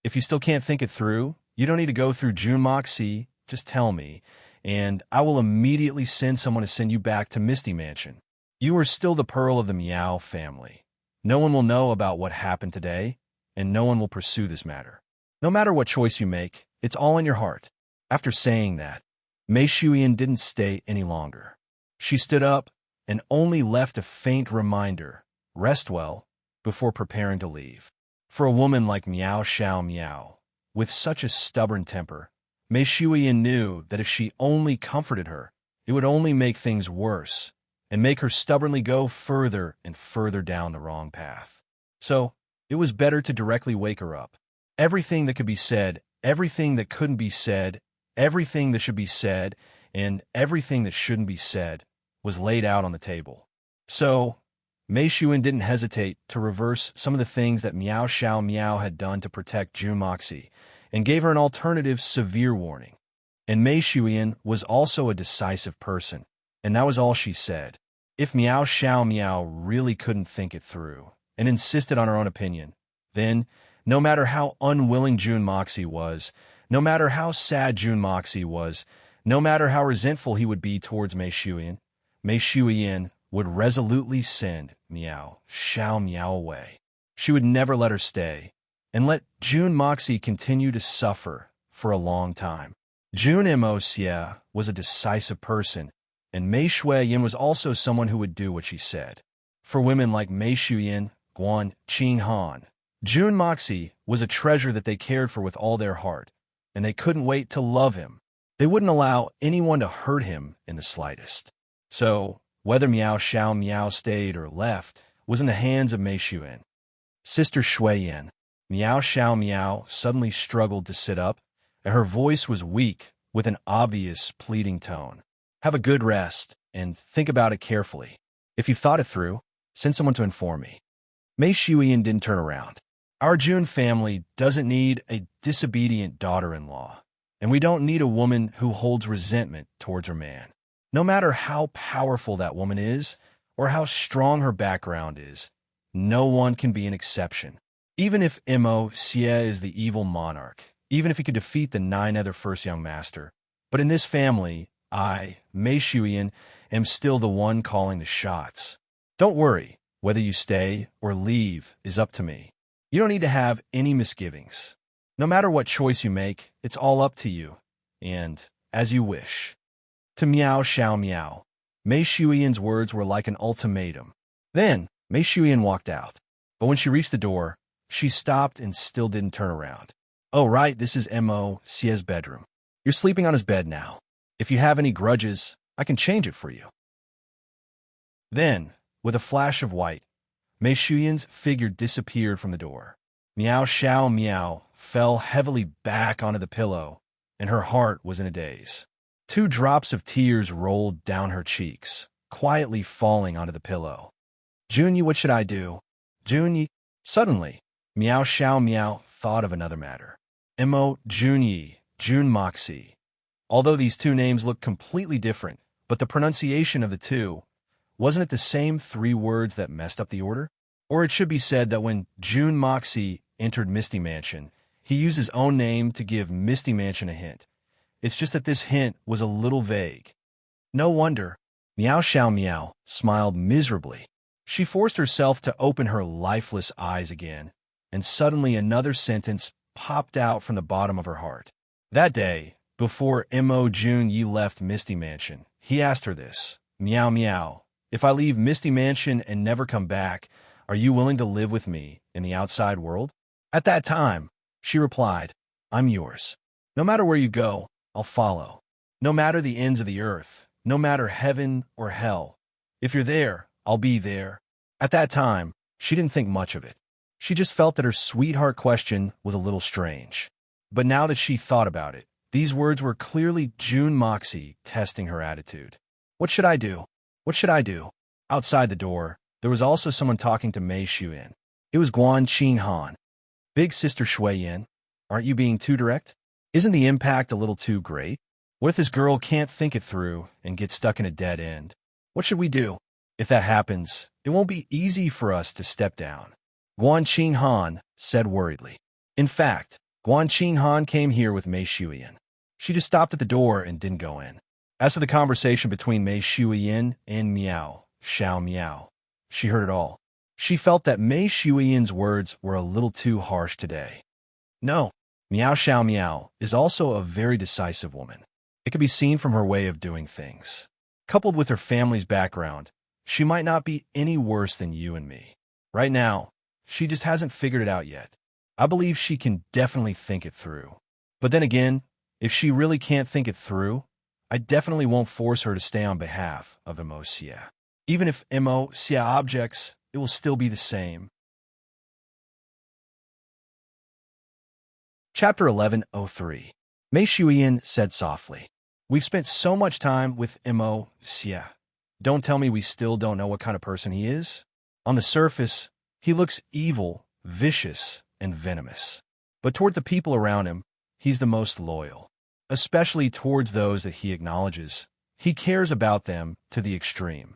If you still can't think it through, you don't need to go through Jun Moxie, just tell me, and I will immediately send someone to send you back to Misty Mansion. You are still the pearl of the Miao family. No one will know about what happened today, and no one will pursue this matter. No matter what choice you make, it's all in your heart." After saying that, Mei Shuyin didn't stay any longer. She stood up and only left a faint reminder, "Rest well," before preparing to leave. For a woman like Miao Xiao Miao, with such a stubborn temper, Mei Shuyin knew that if she only comforted her, it would only make things worse and make her stubbornly go further and further down the wrong path. So, it was better to directly wake her up. Everything that could be said, everything that couldn't be said, everything that should be said, and everything that shouldn't be said was laid out on the table. So, Mei Shuyin didn't hesitate to reverse some of the things that Miao Xiao Miao had done to protect Jun Moxie, and gave her an alternative severe warning. And Mei Shuyin was also a decisive person, and that was all she said. If Miao Xiao Miao really couldn't think it through, and insisted on her own opinion, then, no matter how unwilling Jun Moxie was, no matter how sad Jun Moxie was, no matter how resentful he would be towards Mei Shuyin would resolutely send Miao Xiao Miao away. She would never let her stay, and let Jun Moxie continue to suffer for a long time. Jun Mo Xie was a decisive person, and Mei Shuyin was also someone who would do what she said. For women like Mei Shuyin, Guan, Qing Han, Jun Moxie was a treasure that they cared for with all their heart, and they couldn't wait to love him. They wouldn't allow anyone to hurt him in the slightest. So, whether Miao Xiao Miao stayed or left was in the hands of Mei Shuyin. Sister Shuiyin, Meow Xiao Meow suddenly struggled to sit up, and her voice was weak with an obvious pleading tone. Have a good rest, and think about it carefully. If you've thought it through, send someone to inform me. Mei Shuyan didn't turn around. Our June family doesn't need a disobedient daughter-in-law, and we don't need a woman who holds resentment towards her man. No matter how powerful that woman is, or how strong her background is, no one can be an exception. Even if Mo Xie is the evil monarch, even if he could defeat the 9 other first young master, but in this family, I, Mei Shuyan, am still the one calling the shots. Don't worry, whether you stay or leave is up to me. You don't need to have any misgivings. No matter what choice you make, it's all up to you, and as you wish. To Meow Xiao Meow, Mei Shuyan's words were like an ultimatum. Then, Mei Shuyan walked out. But when she reached the door, she stopped and still didn't turn around. Oh, right, this is Mo Xie's bedroom. You're sleeping on his bed now. If you have any grudges, I can change it for you. Then, with a flash of white, Mei Shuyan's figure disappeared from the door. Meow Xiao Meow fell heavily back onto the pillow, and her heart was in a daze. 2 drops of tears rolled down her cheeks, quietly falling onto the pillow. Junyi, what should I do? Junyi. Suddenly, Meow Xiao Meow thought of another matter. Mo Junyi, Jun Moxie. Although these 2 names look completely different, but the pronunciation of the 2, wasn't it the same 3 words that messed up the order? Or it should be said that when Jun Moxie entered Misty Mansion, he used his own name to give Misty Mansion a hint. It's just that this hint was a little vague. No wonder. Meow Xiao Meow smiled miserably. She forced herself to open her lifeless eyes again, and suddenly another sentence popped out from the bottom of her heart. That day, before Mo Junyi left Misty Mansion, he asked her this. Meow Meow, if I leave Misty Mansion and never come back, are you willing to live with me in the outside world? At that time, she replied, I'm yours. No matter where you go, I'll follow. No matter the ends of the earth, no matter heaven or hell. If you're there, I'll be there. At that time, she didn't think much of it. She just felt that her sweetheart question was a little strange. But now that she thought about it, these words were clearly Jun Moxie testing her attitude. What should I do? What should I do? Outside the door, there was also someone talking to Mei Shuyan. It was Guan Qinghan. Big sister Shui Yin, aren't you being too direct? Isn't the impact a little too great? What if this girl can't think it through and gets stuck in a dead end? What should we do? If that happens, it won't be easy for us to step down. Guan Qinghan said worriedly. In fact, Guan Qinghan came here with Mei Shuyan. She just stopped at the door and didn't go in. As for the conversation between Mei Shuyan and Meow Xiao Meow, she heard it all. She felt that Mei Shuyan's words were a little too harsh today. No, Meow Xiao Meow is also a very decisive woman. It could be seen from her way of doing things. Coupled with her family's background, she might not be any worse than you and me. Right now, she just hasn't figured it out yet. I believe she can definitely think it through. But then again, if she really can't think it through, I definitely won't force her to stay on behalf of Mo Xie. Even if Mo Xie objects, it will still be the same. Chapter 1103. Mei Shuyan said softly, We've spent so much time with Mo Xie. Don't tell me we still don't know what kind of person he is. On the surface, he looks evil, vicious, and venomous. But toward the people around him, he's the most loyal. Especially towards those that he acknowledges. He cares about them to the extreme.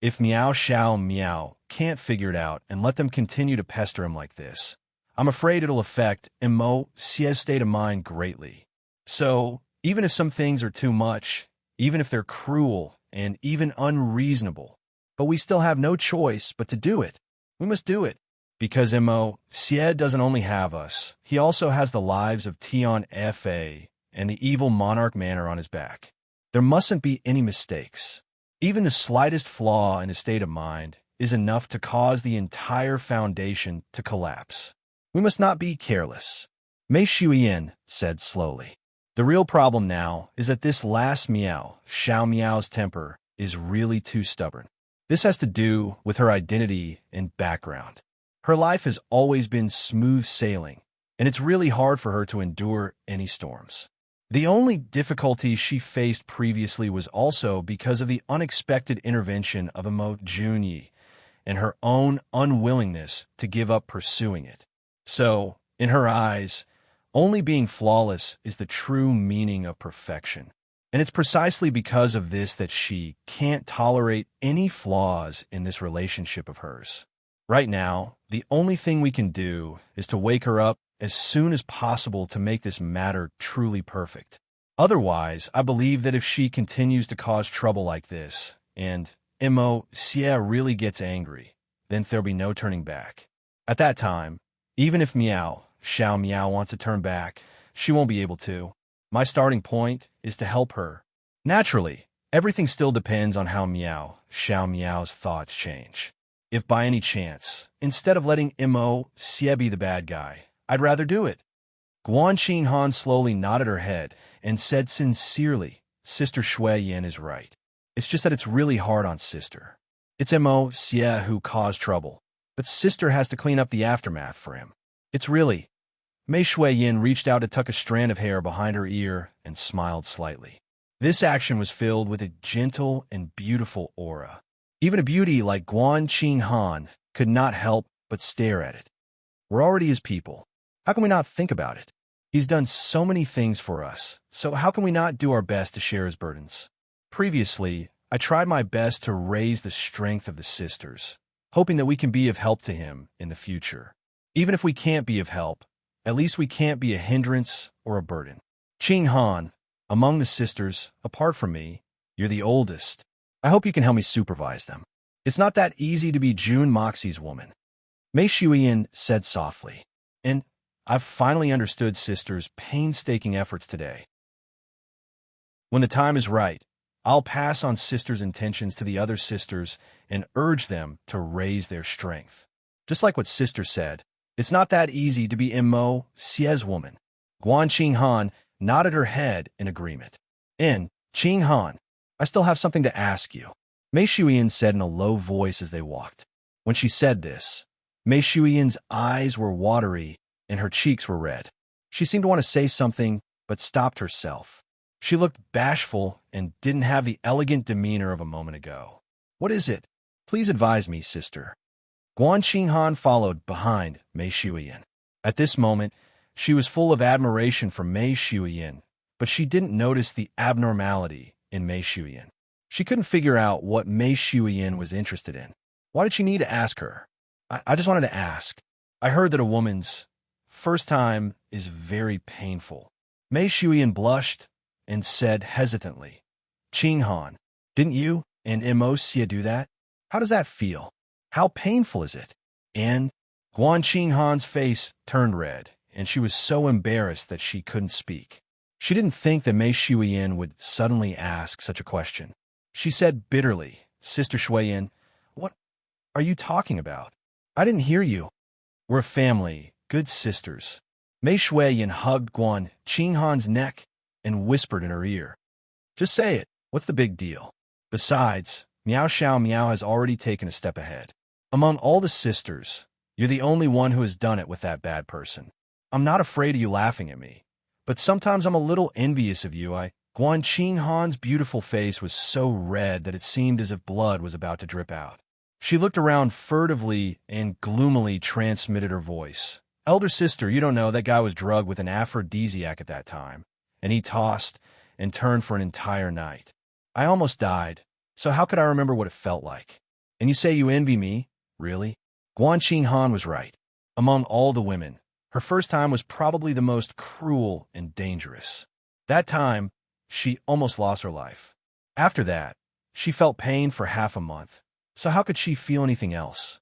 If Meow Xiao Meow can't figure it out and let them continue to pester him like this, I'm afraid it'll affect Mo Xie's state of mind greatly. So, even if some things are too much, even if they're cruel and even unreasonable, but we still have no choice but to do it. We must do it. Because Mo Xie doesn't only have us, he also has the lives of Tian Fa and the evil monarch manor on his back. There mustn't be any mistakes. Even the slightest flaw in his state of mind is enough to cause the entire foundation to collapse. We must not be careless. Mei Shuyan said slowly. The real problem now is that this last Meow, Xiao Meow's temper, is really too stubborn. This has to do with her identity and background. Her life has always been smooth sailing, and it's really hard for her to endure any storms. The only difficulty she faced previously was also because of the unexpected intervention of Emo Junyi and her own unwillingness to give up pursuing it. So, in her eyes, only being flawless is the true meaning of perfection. And it's precisely because of this that she can't tolerate any flaws in this relationship of hers. Right now, the only thing we can do is to wake her up as soon as possible to make this matter truly perfect. Otherwise, I believe that if she continues to cause trouble like this, and Emo Xie really gets angry, then there'll be no turning back. At that time, even if Xiao Miao wants to turn back, she won't be able to. My starting point is to help her. Naturally, everything still depends on how Xiao Miao's thoughts change. If by any chance, instead of letting Emo Xie be the bad guy, I'd rather do it. Guan Qinghan slowly nodded her head and said sincerely, Sister Shui Yin is right. It's just that it's really hard on Sister. It's Emo Xie who caused trouble, but Sister has to clean up the aftermath for him. It's really... Mei Shui Yin reached out to tuck a strand of hair behind her ear and smiled slightly. This action was filled with a gentle and beautiful aura. Even a beauty like Guan Qinghan could not help but stare at it. We're already his people. How can we not think about it? He's done so many things for us, so how can we not do our best to share his burdens? Previously, I tried my best to raise the strength of the sisters, hoping that we can be of help to him in the future. Even if we can't be of help, at least we can't be a hindrance or a burden. Qinghan, among the sisters, apart from me, you're the oldest. I hope you can help me supervise them. It's not that easy to be June Moxie's woman. Mei Shuiyin said softly, and I've finally understood Sister's painstaking efforts today. When the time is right, I'll pass on Sister's intentions to the other sisters and urge them to raise their strength. Just like what Sister said, it's not that easy to be Emo Xie's woman. Guan Qinghan nodded her head in agreement. And, Qinghan, I still have something to ask you, Mei Shuiyin said in a low voice as they walked. When she said this, Mei Shuiyin's eyes were watery and her cheeks were red. She seemed to want to say something, but stopped herself. She looked bashful and didn't have the elegant demeanor of a moment ago. What is it? Please advise me, Sister. Guan Qinghan followed behind Mei Shuiyin. At this moment, she was full of admiration for Mei Shuiyin, but she didn't notice the abnormality in Mei Shuiyin. She couldn't figure out what Mei Shuiyin was interested in. Why did she need to ask her? I just wanted to ask. I heard that a woman's first time is very painful. Mei Shuiyin blushed and said hesitantly, Qinghan, didn't you and Emo Xie do that? How does that feel? How painful is it? And Guan Qinghan's face turned red, and she was so embarrassed that she couldn't speak. She didn't think that Mei Shuiyin would suddenly ask such a question. She said bitterly, Sister Shuiyin, what are you talking about? I didn't hear you. We're a family, good sisters. Mei Shuiyin hugged Guan Qinghan's neck and whispered in her ear. Just say it. What's the big deal? Besides, Miao Xiao Miao has already taken a step ahead. Among all the sisters, you're the only one who has done it with that bad person. I'm not afraid of you laughing at me, but sometimes I'm a little envious of you. Guan Qinghan's beautiful face was so red that it seemed as if blood was about to drip out. She looked around furtively and gloomily transmitted her voice. Elder sister, you don't know that guy was drugged with an aphrodisiac at that time, and he tossed and turned for an entire night. I almost died, so how could I remember what it felt like? And you say you envy me? Really? Guan Qinghan was right. Among all the women, her first time was probably the most cruel and dangerous. That time, she almost lost her life. After that, she felt pain for half a month. So how could she feel anything else?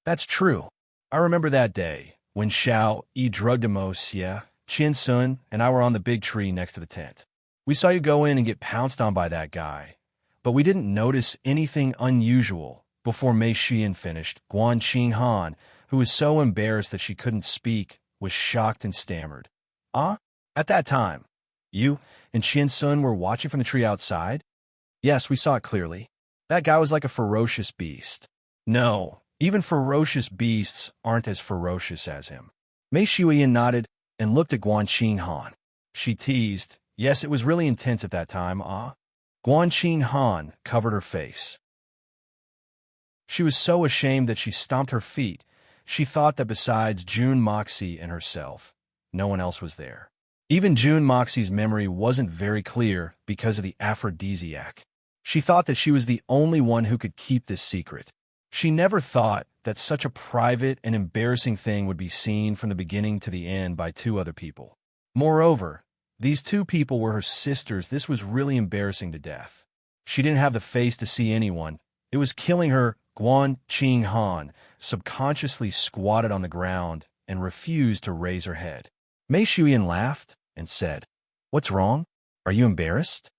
That's true. I remember that day when Xiao Yi drugged Emo Xie, Qin Sun, and I were on the big tree next to the tent. We saw you go in and get pounced on by that guy, but we didn't notice anything unusual before Mei Shuiyin finished. Guan Qinghan, who was so embarrassed that she couldn't speak, was shocked and stammered. At that time, you and Qin Sun were watching from the tree outside? Yes, we saw it clearly. That guy was like a ferocious beast. No, Even ferocious beasts aren't as ferocious as him. Mei Shuyan nodded and looked at Guan Qinghan. She teased, "Yes, it was really intense at that time, ah?" Guan Qinghan covered her face. She was so ashamed that she stomped her feet. She thought that besides June Moxie and herself, no one else was there. Even June Moxie's memory wasn't very clear because of the aphrodisiac. She thought that she was the only one who could keep this secret. She never thought that such a private and embarrassing thing would be seen from the beginning to the end by two other people. Moreover, these two people were her sisters. This was really embarrassing to death. She didn't have the face to see anyone. It was killing her. Guan Qinghan subconsciously squatted on the ground and refused to raise her head. Mei Shuyan laughed and said, "What's wrong? Are you embarrassed?"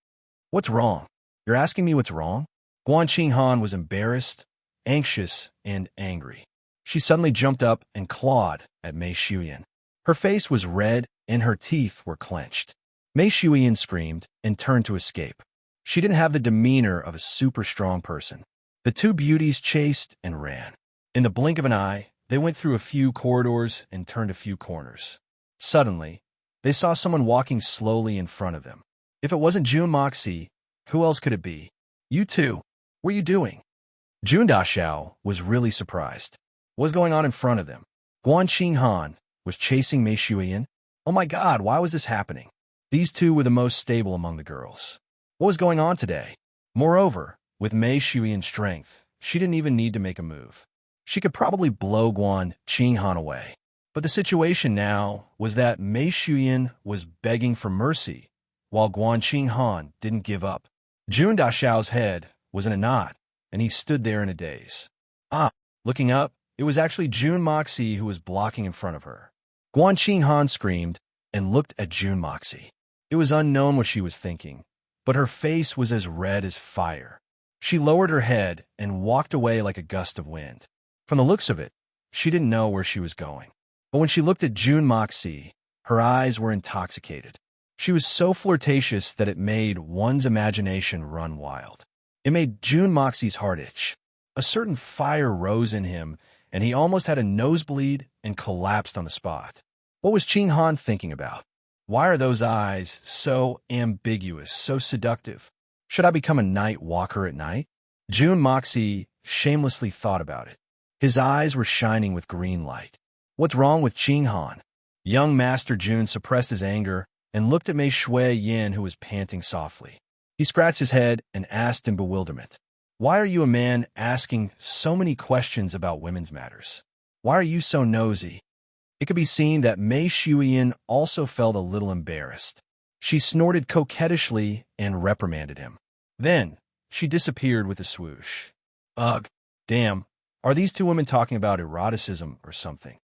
"What's wrong? You're asking me what's wrong?" Guan Qinghan was embarrassed, anxious, and angry. She suddenly jumped up and clawed at Mei Shuyan. Her face was red and her teeth were clenched. Mei Shuyan screamed and turned to escape. She didn't have the demeanor of a super strong person. The two beauties chased and ran. In the blink of an eye, they went through a few corridors and turned a few corners. Suddenly, they saw someone walking slowly in front of them. If it wasn't June Moxie, who else could it be? "You two, what are you doing?" June Daxiao was really surprised. What was going on in front of them? Guan Qinghan was chasing Mei Shuyan. Oh my God, why was this happening? These two were the most stable among the girls. What was going on today? Moreover, with Mei Shuyan's strength, she didn't even need to make a move. She could probably blow Guan Qinghan away. But the situation now was that Mei Shuyan was begging for mercy, while Guan Qinghan didn't give up. June Daxiao's head was in a knot, and he stood there in a daze. Looking up, it was actually June Moxie who was blocking in front of her. Guan Qinghan screamed and looked at June Moxie. It was unknown what she was thinking, but her face was as red as fire. She lowered her head and walked away like a gust of wind. From the looks of it, she didn't know where she was going. But when she looked at June Moxie, her eyes were intoxicated. She was so flirtatious that it made one's imagination run wild. It made June Moxie's heart itch. A certain fire rose in him, and he almost had a nosebleed and collapsed on the spot. What was Qinghan thinking about? Why are those eyes so ambiguous, so seductive? Should I become a night walker at night? June Moxie shamelessly thought about it. His eyes were shining with green light. What's wrong with Qinghan? Young Master June suppressed his anger and looked at Mei Shuyan, who was panting softly. He scratched his head and asked in bewilderment, "Why are you a man asking so many questions about women's matters? Why are you so nosy?" It could be seen that Mei Shuyan also felt a little embarrassed. She snorted coquettishly and reprimanded him. Then, she disappeared with a swoosh. Ugh, damn, are these two women talking about eroticism or something?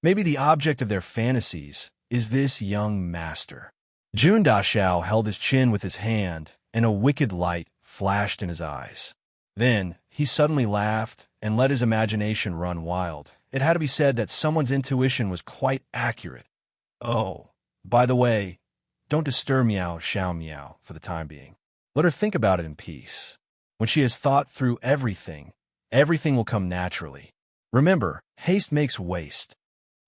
Maybe the object of their fantasies is this young master. June Daxiao held his chin with his hand, and a wicked light flashed in his eyes. Then, he suddenly laughed and let his imagination run wild. It had to be said that someone's intuition was quite accurate. Oh, by the way, don't disturb Miao Xiao Miao for the time being. Let her think about it in peace. When she has thought through everything, everything will come naturally. Remember, haste makes waste.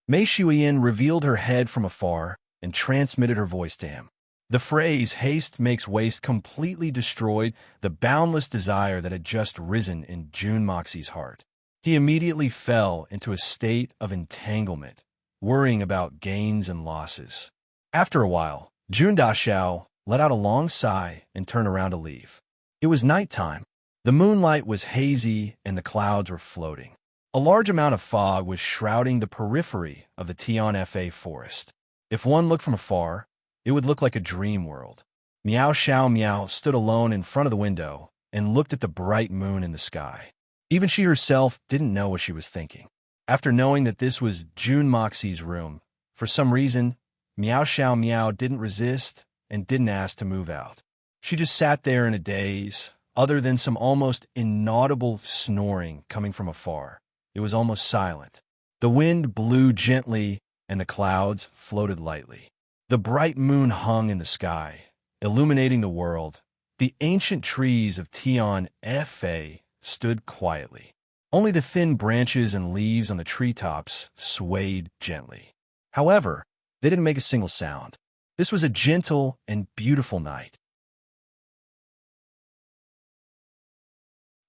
Mei Shuyan revealed her head from afar and transmitted her voice to him. The phrase haste makes waste completely destroyed the boundless desire that had just risen in June Moxie's heart. He immediately fell into a state of entanglement, worrying about gains and losses. After a while, June Daxiao let out a long sigh and turned around to leave. It was nighttime. The moonlight was hazy and the clouds were floating. A large amount of fog was shrouding the periphery of the Tianfa forest. If one looked from afar, it would look like a dream world. Miao Xiao Miao stood alone in front of the window and looked at the bright moon in the sky. Even she herself didn't know what she was thinking. After knowing that this was June Moxie's room, for some reason, Miao Xiao Miao didn't resist and didn't ask to move out. She just sat there in a daze, other than some almost inaudible snoring coming from afar. It was almost silent. The wind blew gently and the clouds floated lightly. The bright moon hung in the sky, illuminating the world. The ancient trees of Tianfa stood quietly. Only the thin branches and leaves on the treetops swayed gently. However, they didn't make a single sound. This was a gentle and beautiful night.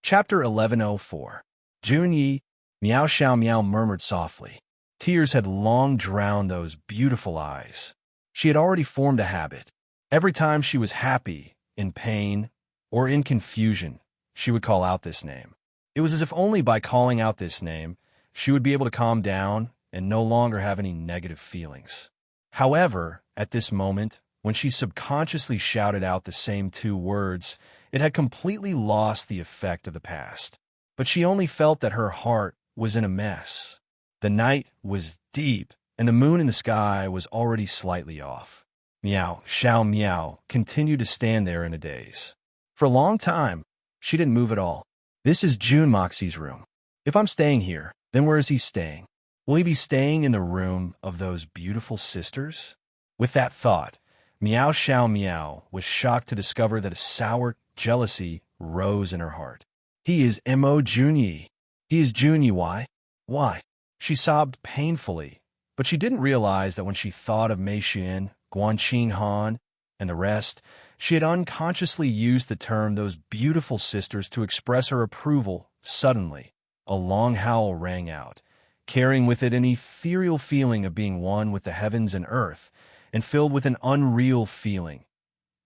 Chapter 1104. Junyi, Miao Xiao Miao murmured softly. Tears had long drowned those beautiful eyes. She had already formed a habit. Every time she was happy, in pain, or in confusion, she would call out this name. It was as if only by calling out this name, she would be able to calm down and no longer have any negative feelings. However, at this moment, when she subconsciously shouted out the same two words, it had completely lost the effect of the past. But she only felt that her heart was in a mess. The night was deep, and the moon in the sky was already slightly off. Miao, Xiao Miao, continued to stand there in a daze. For a long time, she didn't move at all. This is June Moxie's room. If I'm staying here, then where is he staying? Will he be staying in the room of those beautiful sisters? With that thought, Miao Xiao Miao was shocked to discover that a sour jealousy rose in her heart. He is Mo Junyi. He is Junyi. Why? Why? She sobbed painfully, but she didn't realize that when she thought of Mei Xian, Guanqing Han, and the rest, she had unconsciously used the term those beautiful sisters to express her approval. Suddenly, a long howl rang out, carrying with it an ethereal feeling of being one with the heavens and earth, and filled with an unreal feeling.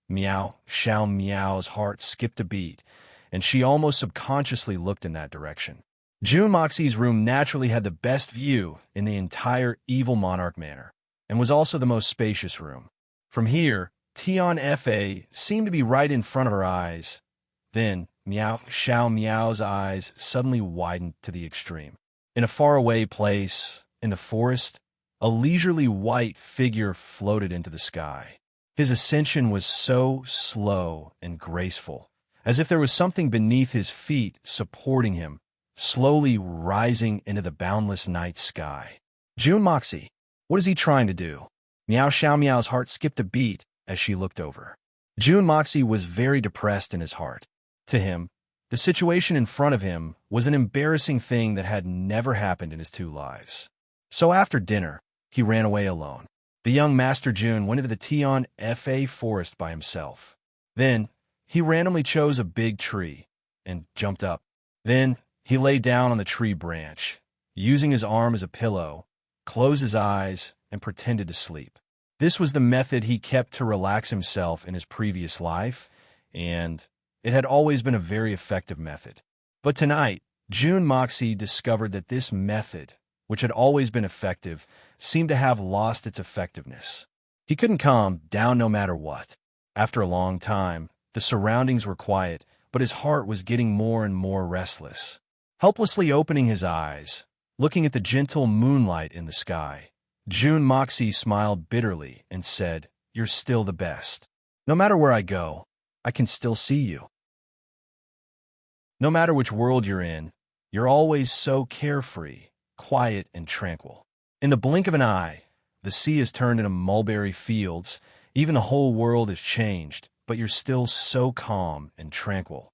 Miao Xiao Miao's heart skipped a beat, and she almost subconsciously looked in that direction. June Moxie's room naturally had the best view in the entire Evil Monarch Manor, and was also the most spacious room. From here, Tian Fa seemed to be right in front of her eyes. Then, Miao Xiao Miao's eyes suddenly widened to the extreme. In a faraway place, in the forest, a leisurely white figure floated into the sky. His ascension was so slow and graceful, as if there was something beneath his feet supporting him, slowly rising into the boundless night sky. June Moxie, what is he trying to do? Miao Xiao Miao's heart skipped a beat as she looked over. June Moxie was very depressed in his heart. To him, the situation in front of him was an embarrassing thing that had never happened in his two lives. So after dinner, he ran away alone. The young Master Jun went into the Tian Fa forest by himself. Then, he randomly chose a big tree and jumped up. Then, he lay down on the tree branch, using his arm as a pillow, closed his eyes, and pretended to sleep. This was the method he kept to relax himself in his previous life, and it had always been a very effective method. But tonight, June Moxie discovered that this method, which had always been effective, seemed to have lost its effectiveness. He couldn't calm down no matter what. After a long time, the surroundings were quiet, but his heart was getting more and more restless. Helplessly opening his eyes, looking at the gentle moonlight in the sky, June Moxie smiled bitterly and said, "You're still the best. No matter where I go, I can still see you. No matter which world you're in, you're always so carefree, quiet, and tranquil. In the blink of an eye, the sea is turned into mulberry fields, even the whole world is changed, but you're still so calm and tranquil."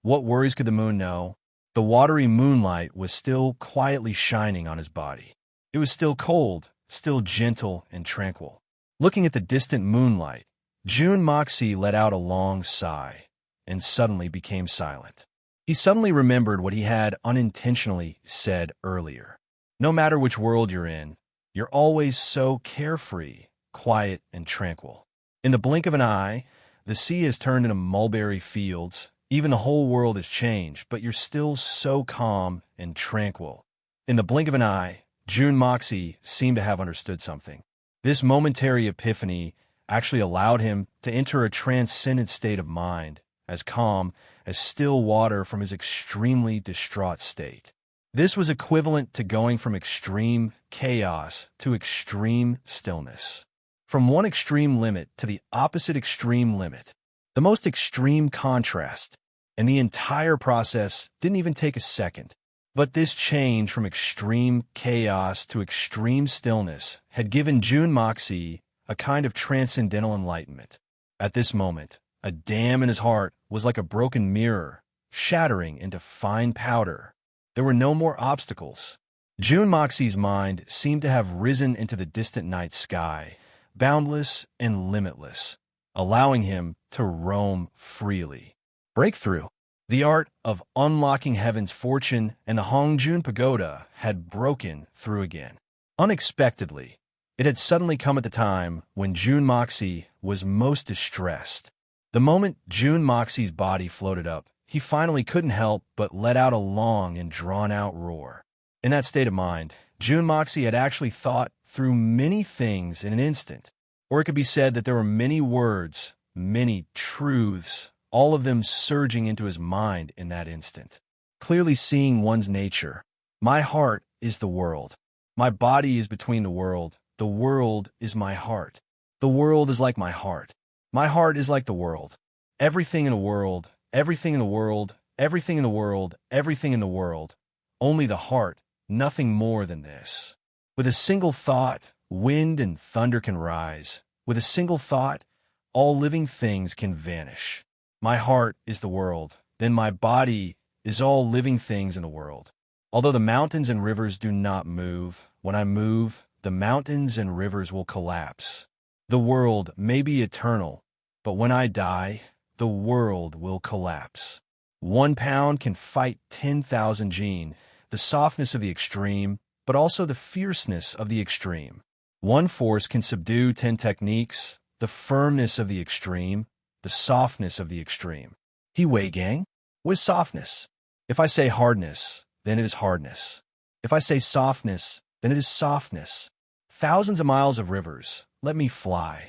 What worries could the moon know? The watery moonlight was still quietly shining on his body. It was still cold, still gentle and tranquil. Looking at the distant moonlight, June Moxie let out a long sigh, and suddenly became silent. He suddenly remembered what he had unintentionally said earlier. No matter which world you're in, you're always so carefree, quiet, and tranquil. In the blink of an eye, the sea has turned into mulberry fields, even the whole world has changed, but you're still so calm and tranquil. In the blink of an eye, June Moxie seemed to have understood something. This momentary epiphany actually allowed him to enter a transcendent state of mind, as calm as still water from his extremely distraught state. This was equivalent to going from extreme chaos to extreme stillness. From one extreme limit to the opposite extreme limit. The most extreme contrast, and the entire process didn't even take a second. But this change from extreme chaos to extreme stillness had given June Moxie a kind of transcendental enlightenment. At this moment, a dam in his heart was like a broken mirror, shattering into fine powder. There were no more obstacles. June Moxie's mind seemed to have risen into the distant night sky, boundless and limitless, allowing him to roam freely. Breakthrough. The art of unlocking heaven's fortune and the Hongjun Pagoda had broken through again. Unexpectedly, it had suddenly come at the time when June Moxie was most distressed. The moment June Moxie's body floated up, he finally couldn't help but let out a long and drawn-out roar. In that state of mind, June Moxie had actually thought through many things in an instant. Or it could be said that there were many words, many truths, all of them surging into his mind in that instant. Clearly seeing one's nature. My heart is the world. My body is between the world. The world is my heart. The world is like my heart. My heart is like the world. Everything in the world, everything in the world, everything in the world, everything in the world. Only the heart, nothing more than this. With a single thought, wind and thunder can rise. With a single thought, all living things can vanish. My heart is the world, then my body is all living things in the world. Although the mountains and rivers do not move, when I move, the mountains and rivers will collapse. The world may be eternal, but when I die, the world will collapse. 1 pound can fight 10,000 Jin, the softness of the extreme, but also the fierceness of the extreme. 1 force can subdue 10 techniques, the firmness of the extreme, the softness of the extreme. He Wei Gang? With softness. If I say hardness, then it is hardness. If I say softness, then it is softness. Thousands of miles of rivers, let me fly.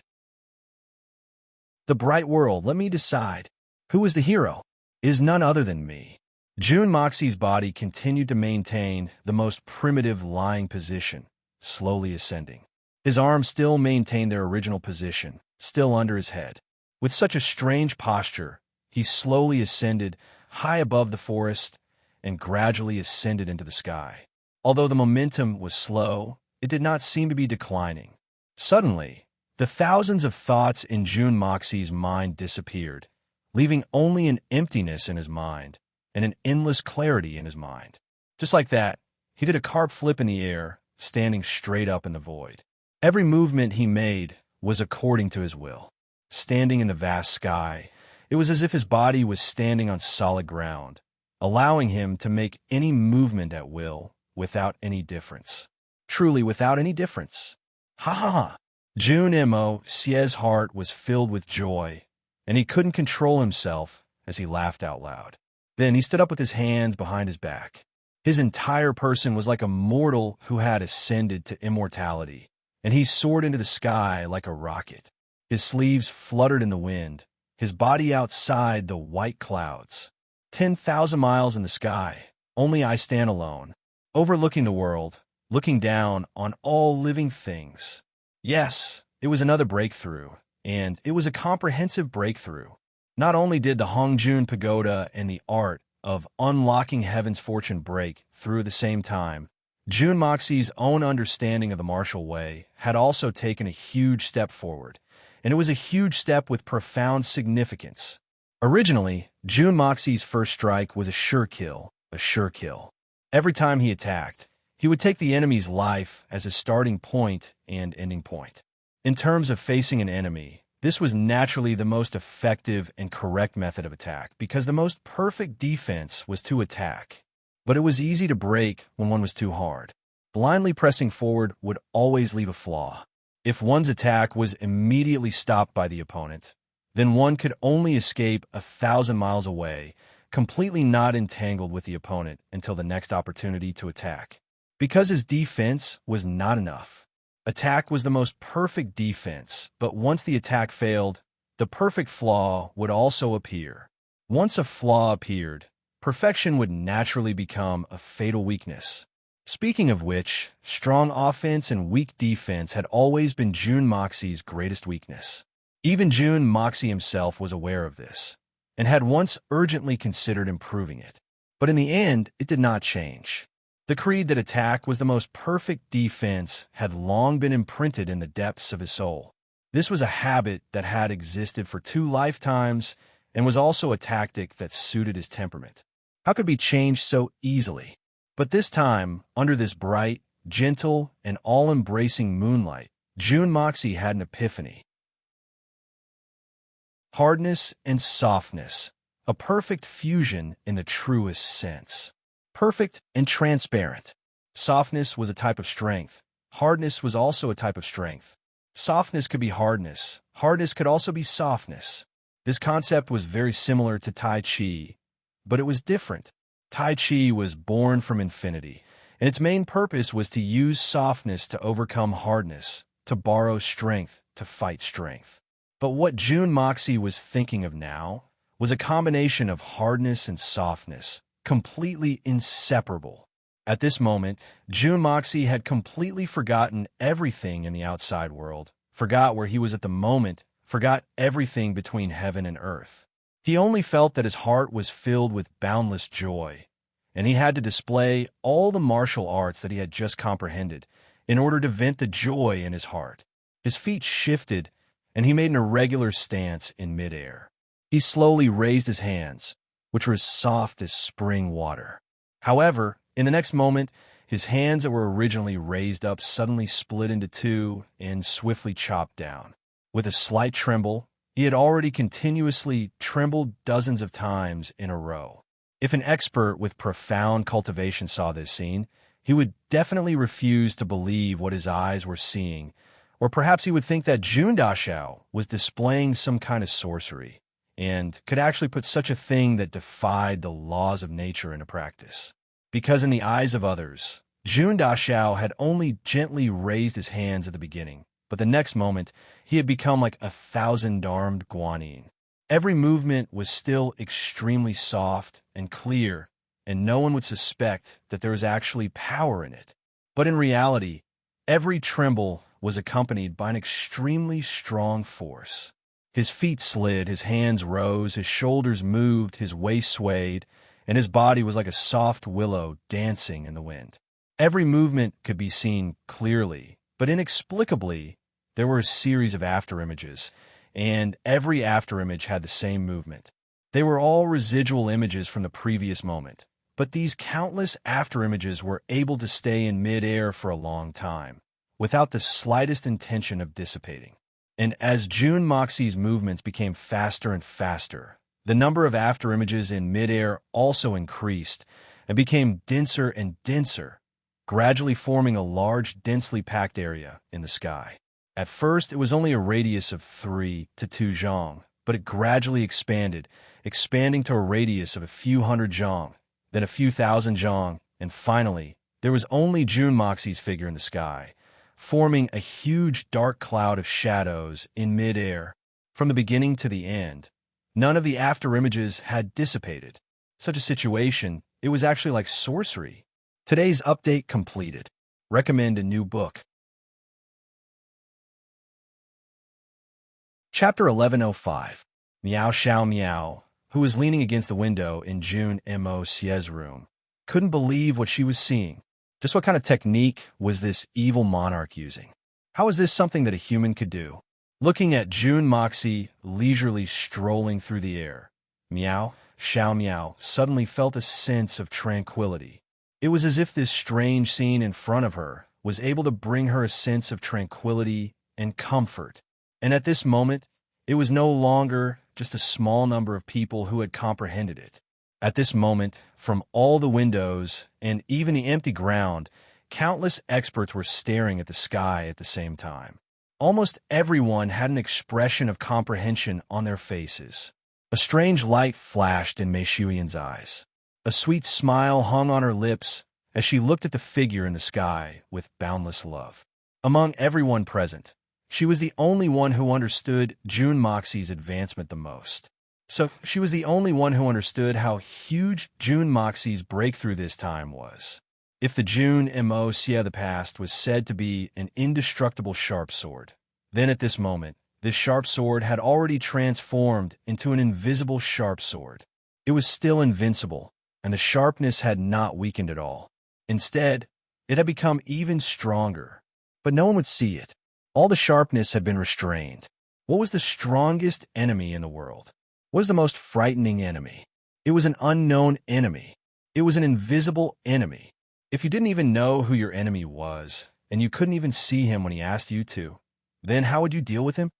The bright world, let me decide. Who is the hero? It is none other than me. June Moxie's body continued to maintain the most primitive lying position, slowly ascending. His arms still maintained their original position, still under his head. With such a strange posture, he slowly ascended high above the forest and gradually ascended into the sky. Although the momentum was slow, it did not seem to be declining. Suddenly, the thousands of thoughts in June Moxie's mind disappeared, leaving only an emptiness in his mind and an endless clarity in his mind. Just like that, he did a carp flip in the air, standing straight up in the void. Every movement he made was according to his will. Standing in the vast sky, it was as if his body was standing on solid ground, allowing him to make any movement at will without any difference. Truly without any difference. Ha ha ha! June Moxie's heart was filled with joy, and he couldn't control himself as he laughed out loud. Then he stood up with his hands behind his back. His entire person was like a mortal who had ascended to immortality, and he soared into the sky like a rocket. His sleeves fluttered in the wind, his body outside the white clouds. 10,000 miles in the sky, only I stand alone, overlooking the world, looking down on all living things. Yes, it was another breakthrough, and it was a comprehensive breakthrough. Not only did the Hongjun Pagoda and the art of unlocking heaven's fortune break through at the same time, June Moxie's own understanding of the martial way had also taken a huge step forward, and it was a huge step with profound significance. Originally, June Moxie's first strike was a sure kill, a sure kill. Every time he attacked, he would take the enemy's life as his starting point and ending point. In terms of facing an enemy, this was naturally the most effective and correct method of attack because the most perfect defense was to attack. But it was easy to break when one was too hard. Blindly pressing forward would always leave a flaw. If one's attack was immediately stopped by the opponent, then one could only escape 1,000 miles away, completely not entangled with the opponent until the next opportunity to attack. Because his defense was not enough. Attack was the most perfect defense, but once the attack failed, the perfect flaw would also appear. Once a flaw appeared, perfection would naturally become a fatal weakness. Speaking of which, strong offense and weak defense had always been June Moxie's greatest weakness. Even June Moxie himself was aware of this, and had once urgently considered improving it. But in the end, it did not change. The creed that attack was the most perfect defense had long been imprinted in the depths of his soul. This was a habit that had existed for 2 lifetimes and was also a tactic that suited his temperament. How could it be changed so easily? But this time, under this bright, gentle, and all-embracing moonlight, June Moxie had an epiphany. Hardness and softness, a perfect fusion in the truest sense. Perfect and transparent. Softness was a type of strength. Hardness was also a type of strength. Softness could be hardness. Hardness could also be softness. This concept was very similar to Tai Chi, but it was different. Tai Chi was born from infinity, and its main purpose was to use softness to overcome hardness, to borrow strength, to fight strength. But what June Moxie was thinking of now was a combination of hardness and softness, completely inseparable. At this moment, June Moxie had completely forgotten everything in the outside world, forgot where he was at the moment, forgot everything between heaven and earth. He only felt that his heart was filled with boundless joy, and he had to display all the martial arts that he had just comprehended in order to vent the joy in his heart. His feet shifted, and he made an irregular stance in midair. He slowly raised his hands, which were as soft as spring water. However, in the next moment, his hands that were originally raised up suddenly split into two and swiftly chopped down. With a slight tremble, he had already continuously trembled dozens of times in a row. If an expert with profound cultivation saw this scene, he would definitely refuse to believe what his eyes were seeing, or perhaps he would think that June Dashao was displaying some kind of sorcery, and could actually put such a thing that defied the laws of nature into practice. Because in the eyes of others, June Dashao had only gently raised his hands at the beginning, but the next moment, he had become like 1,000-armed guanyin. Every movement was still extremely soft and clear, and no one would suspect that there was actually power in it. But in reality, every tremble was accompanied by an extremely strong force. His feet slid, his hands rose, his shoulders moved, his waist swayed, and his body was like a soft willow dancing in the wind. Every movement could be seen clearly, but inexplicably, there were a series of afterimages, and every afterimage had the same movement. They were all residual images from the previous moment, but these countless afterimages were able to stay in midair for a long time, without the slightest intention of dissipating. And as June Moxie's movements became faster and faster, the number of afterimages in midair also increased and became denser and denser, gradually forming a large, densely packed area in the sky. At first, it was only a radius of 3 to 2 zhang, but it gradually expanded, expanding to a radius of a few hundred zhang, then a few thousand zhang, and finally, there was only June Moxie's figure in the sky, forming a huge dark cloud of shadows in midair. From the beginning to the end, none of the afterimages had dissipated. Such a situation, it was actually like sorcery. Today's update completed. Recommend a new book. Chapter 1105. Miao Xiao Miao, who was leaning against the window in June Moxie's room, couldn't believe what she was seeing. Just what kind of technique was this evil monarch using? How is this something that a human could do? Looking at June Moxie leisurely strolling through the air, Miao Xiao Miao suddenly felt a sense of tranquility. It was as if this strange scene in front of her was able to bring her a sense of tranquility and comfort. And at this moment, it was no longer just a small number of people who had comprehended it. At this moment, from all the windows and even the empty ground, countless experts were staring at the sky at the same time. Almost everyone had an expression of comprehension on their faces. A strange light flashed in Mei Shuyan's eyes. A sweet smile hung on her lips as she looked at the figure in the sky with boundless love. Among everyone present, she was the only one who understood June Moxie's advancement the most. So she was the only one who understood how huge June Moxie's breakthrough this time was. If the June Moxie of the past was said to be an indestructible sharp sword, then at this moment, this sharp sword had already transformed into an invisible sharp sword. It was still invincible, and the sharpness had not weakened at all. Instead, it had become even stronger, but no one would see it. All the sharpness had been restrained. What was the strongest enemy in the world? What was the most frightening enemy? It was an unknown enemy. It was an invisible enemy. If you didn't even know who your enemy was, and you couldn't even see him when he asked you to, then how would you deal with him?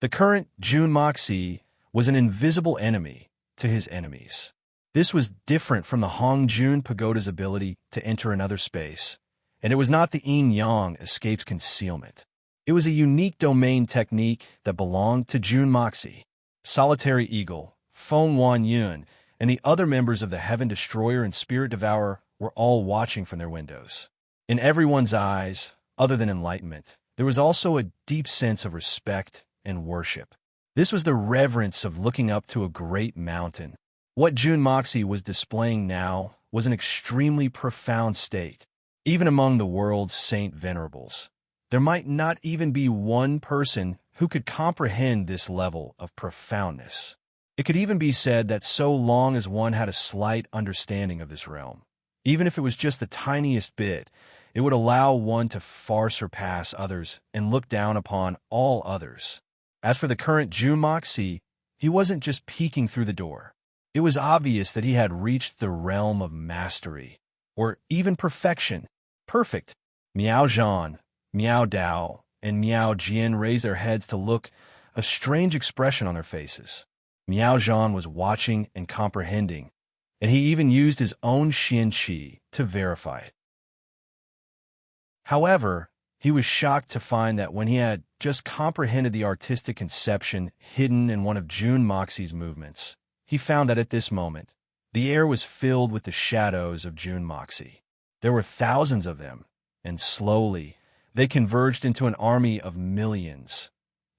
The current Jun Moxie was an invisible enemy to his enemies. This was different from the Hong Jun Pagoda's ability to enter another space, and it was not the Yin Yang escape's concealment. It was a unique domain technique that belonged to Jun Moxie. Solitary Eagle, Feng Wan Yun, and the other members of the Heaven Destroyer and Spirit Devourer were all watching from their windows. In everyone's eyes, other than enlightenment, there was also a deep sense of respect and worship. This was the reverence of looking up to a great mountain. What Jun Moxie was displaying now was an extremely profound state. Even among the world's saint venerables, there might not even be one person who could comprehend this level of profoundness. It could even be said that so long as one had a slight understanding of this realm, even if it was just the tiniest bit, it would allow one to far surpass others and look down upon all others. As for the current Jun Moxie, he wasn't just peeking through the door. It was obvious that he had reached the realm of mastery, or even perfection. Perfect. Miao Zhan, Miao Dao, and Miao Jian raised their heads to look, a strange expression on their faces. Miao Zhan was watching and comprehending, and he even used his own Xian Qi to verify it. However, he was shocked to find that when he had just comprehended the artistic conception hidden in one of Jun Moxie's movements, he found that at this moment, the air was filled with the shadows of Jun Moxie. There were thousands of them, and slowly, they converged into an army of millions.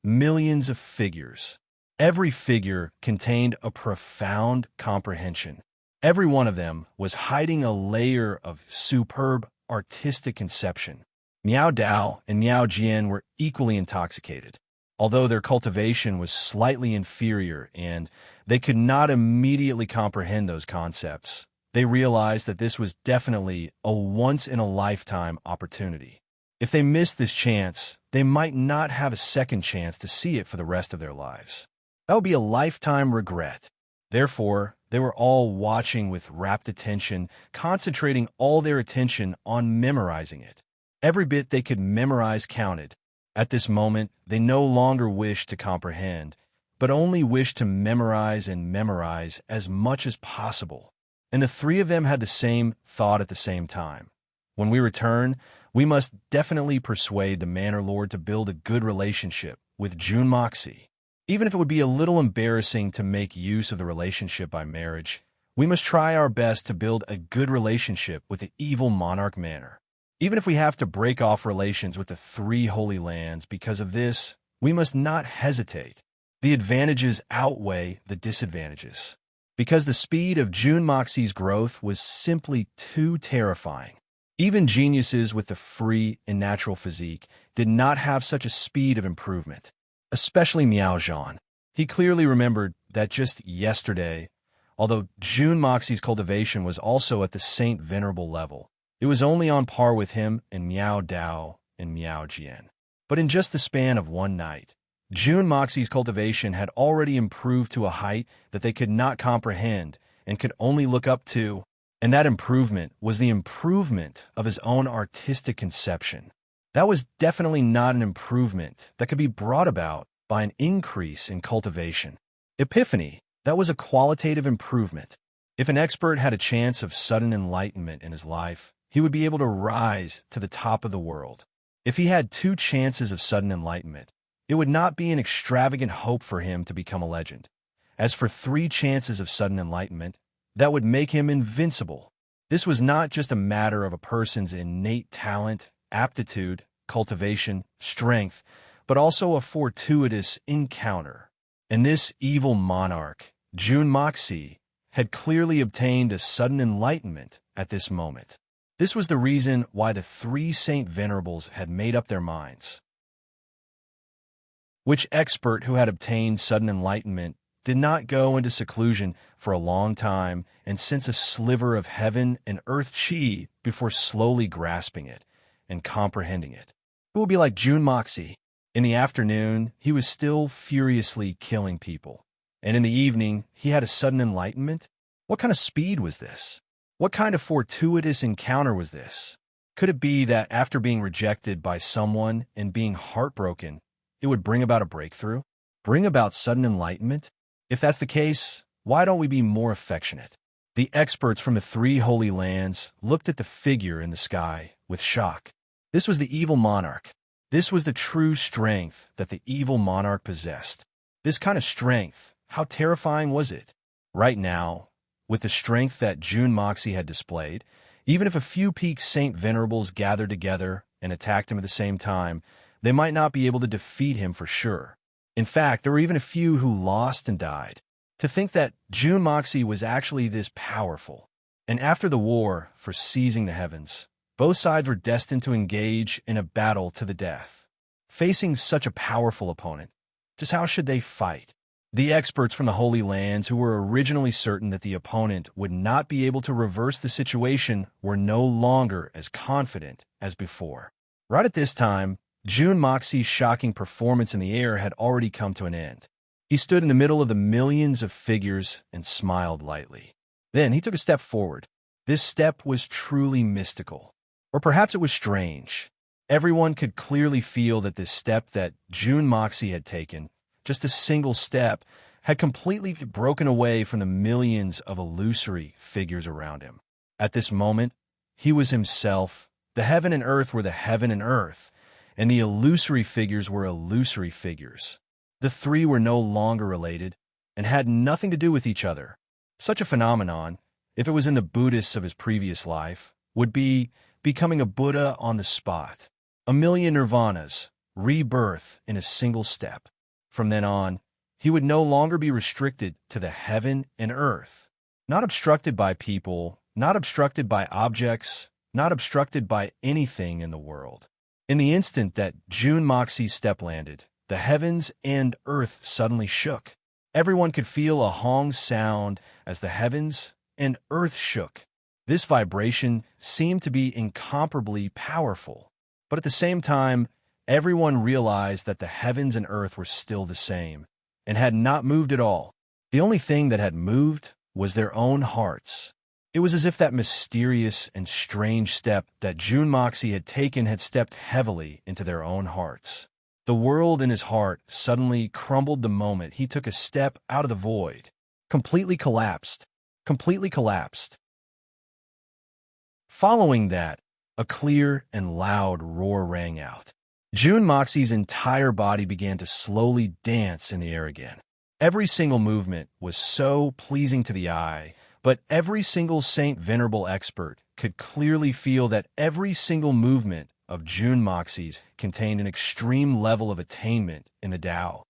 Millions of figures. Every figure contained a profound comprehension. Every one of them was hiding a layer of superb artistic conception. Miao Dao and Miao Jian were equally intoxicated, although their cultivation was slightly inferior and they could not immediately comprehend those concepts. They realized that this was definitely a once-in-a-lifetime opportunity. If they missed this chance, they might not have a second chance to see it for the rest of their lives. That would be a lifetime regret. Therefore, they were all watching with rapt attention, concentrating all their attention on memorizing it. Every bit they could memorize counted. At this moment, they no longer wished to comprehend, but only wished to memorize and memorize as much as possible. And the three of them had the same thought at the same time. When we return, we must definitely persuade the Manor Lord to build a good relationship with Jun Moxie. Even if it would be a little embarrassing to make use of the relationship by marriage, we must try our best to build a good relationship with the evil monarch Manor. Even if we have to break off relations with the three Holy Lands because of this, we must not hesitate. The advantages outweigh the disadvantages. Because the speed of Jun Moxie's growth was simply too terrifying. Even geniuses with the free and natural physique did not have such a speed of improvement. Especially Miao Zhan. He clearly remembered that just yesterday, although Jun Moxie's cultivation was also at the Saint Venerable level, it was only on par with him and Miao Dao and Miao Jian. But in just the span of one night, Jun Moxie's cultivation had already improved to a height that they could not comprehend and could only look up to, and that improvement was the improvement of his own artistic conception. That was definitely not an improvement that could be brought about by an increase in cultivation. Epiphany, that was a qualitative improvement. If an expert had a chance of sudden enlightenment in his life, he would be able to rise to the top of the world. If he had 2 chances of sudden enlightenment, it would not be an extravagant hope for him to become a legend. As for 3 chances of sudden enlightenment, that would make him invincible. This was not just a matter of a person's innate talent, aptitude, cultivation, strength, but also a fortuitous encounter. And this evil monarch, Jun Moxie, had clearly obtained a sudden enlightenment at this moment. This was the reason why the 3 Saint Venerables had made up their minds. Which expert who had obtained sudden enlightenment did not go into seclusion for a long time and sense a sliver of heaven and earth chi before slowly grasping it and comprehending it? It will be like Jun Moxie. In the afternoon, he was still furiously killing people. And in the evening, he had a sudden enlightenment? What kind of speed was this? What kind of fortuitous encounter was this? Could it be that after being rejected by someone and being heartbroken, it would bring about a breakthrough? Bring about sudden enlightenment? If that's the case, why don't we be more affectionate? The experts from the 3 holy lands looked at the figure in the sky with shock. This was the evil monarch. This was the true strength that the evil monarch possessed. This kind of strength, how terrifying was it? Right now, with the strength that June Moxie had displayed, even if a few peak Saint Venerables gathered together and attacked him at the same time, they might not be able to defeat him for sure. In fact, there were even a few who lost and died. To think that June Moxie was actually this powerful. And after the war for seizing the heavens, both sides were destined to engage in a battle to the death. Facing such a powerful opponent, just how should they fight? The experts from the Holy Lands, who were originally certain that the opponent would not be able to reverse the situation, were no longer as confident as before. Right at this time, June Moxie's shocking performance in the air had already come to an end. He stood in the middle of the millions of figures and smiled lightly. Then he took a step forward. This step was truly mystical. Or perhaps it was strange. Everyone could clearly feel that this step that June Moxie had taken, just a single step, had completely broken away from the millions of illusory figures around him. At this moment, he was himself. The heaven and earth were the heaven and earth, and the illusory figures were illusory figures. The 3 were no longer related and had nothing to do with each other. Such a phenomenon, if it was in the Buddhists of his previous life, would be becoming a Buddha on the spot. A million nirvanas, rebirth in a single step. From then on, he would no longer be restricted to the heaven and earth, not obstructed by people, not obstructed by objects, not obstructed by anything in the world. In the instant that June Moxie's step landed, the heavens and earth suddenly shook. Everyone could feel a Hong sound as the heavens and earth shook. This vibration seemed to be incomparably powerful. But at the same time, everyone realized that the heavens and earth were still the same and had not moved at all. The only thing that had moved was their own hearts. It was as if that mysterious and strange step that June Moxie had taken had stepped heavily into their own hearts. The world in his heart suddenly crumbled the moment he took a step out of the void. Completely collapsed. Completely collapsed. Following that, a clear and loud roar rang out. June Moxie's entire body began to slowly dance in the air again. Every single movement was so pleasing to the eye, but every single Saint Venerable expert could clearly feel that every single movement of June Moxie's contained an extreme level of attainment in the Tao.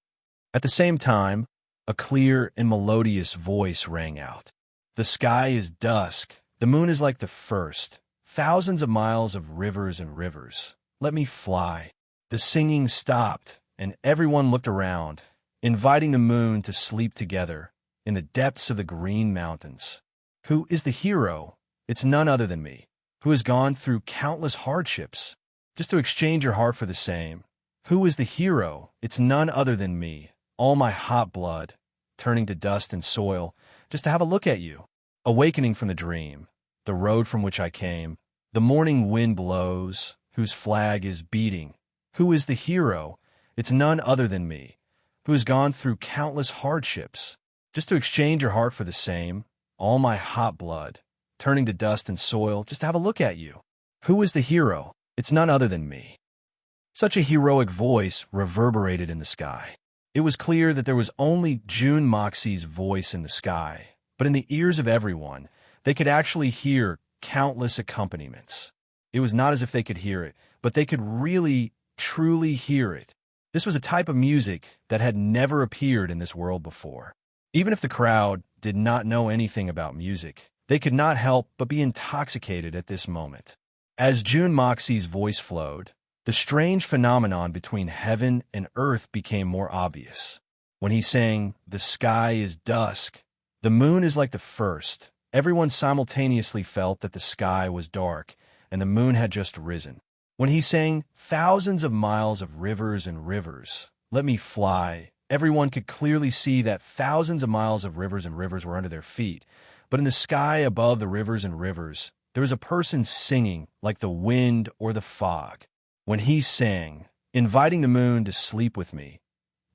At the same time, a clear and melodious voice rang out. The sky is dusk. The moon is like the first. Thousands of miles of rivers and rivers. Let me fly. The singing stopped, and everyone looked around, inviting the moon to sleep together in the depths of the green mountains. Who is the hero? It's none other than me, who has gone through countless hardships, just to exchange your heart for the same. Who is the hero? It's none other than me, all my hot blood, turning to dust and soil, just to have a look at you. Awakening from the dream, the road from which I came, the morning wind blows, whose flag is beating. Who is the hero? It's none other than me, who has gone through countless hardships, just to exchange your heart for the same, all my hot blood, turning to dust and soil, just to have a look at you. Who is the hero? It's none other than me. Such a heroic voice reverberated in the sky. It was clear that there was only June Moxie's voice in the sky, but in the ears of everyone, they could actually hear countless accompaniments. It was not as if they could hear it, but they could really, truly hear it. This was a type of music that had never appeared in this world before. Even if the crowd did not know anything about music, they could not help but be intoxicated at this moment. As June Moxie's voice flowed, the strange phenomenon between heaven and earth became more obvious. When he sang, "The sky is dusk, the moon is like the first," everyone simultaneously felt that the sky was dark and the moon had just risen. When he sang, "Thousands of miles of rivers and rivers, let me fly," everyone could clearly see that thousands of miles of rivers and rivers were under their feet. But in the sky above the rivers and rivers, there was a person singing like the wind or the fog. When he sang, inviting the moon to sleep with me,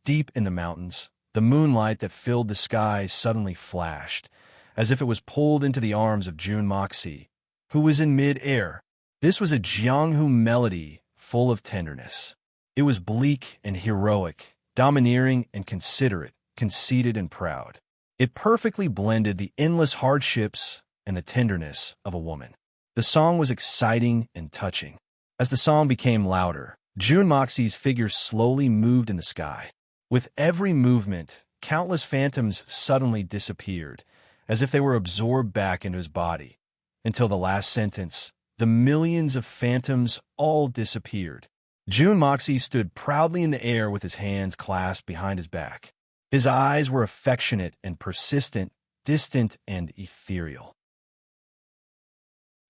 deep in the mountains, the moonlight that filled the sky suddenly flashed, as if it was pulled into the arms of June Moxie, who was in mid-air. This was a Jianghu melody full of tenderness. It was bleak and heroic, domineering and considerate, conceited and proud. It perfectly blended the endless hardships and the tenderness of a woman. The song was exciting and touching. As the song became louder, June Moxie's figure slowly moved in the sky. With every movement, countless phantoms suddenly disappeared, as if they were absorbed back into his body. Until the last sentence, the millions of phantoms all disappeared. June Moxie stood proudly in the air with his hands clasped behind his back. His eyes were affectionate and persistent, distant and ethereal.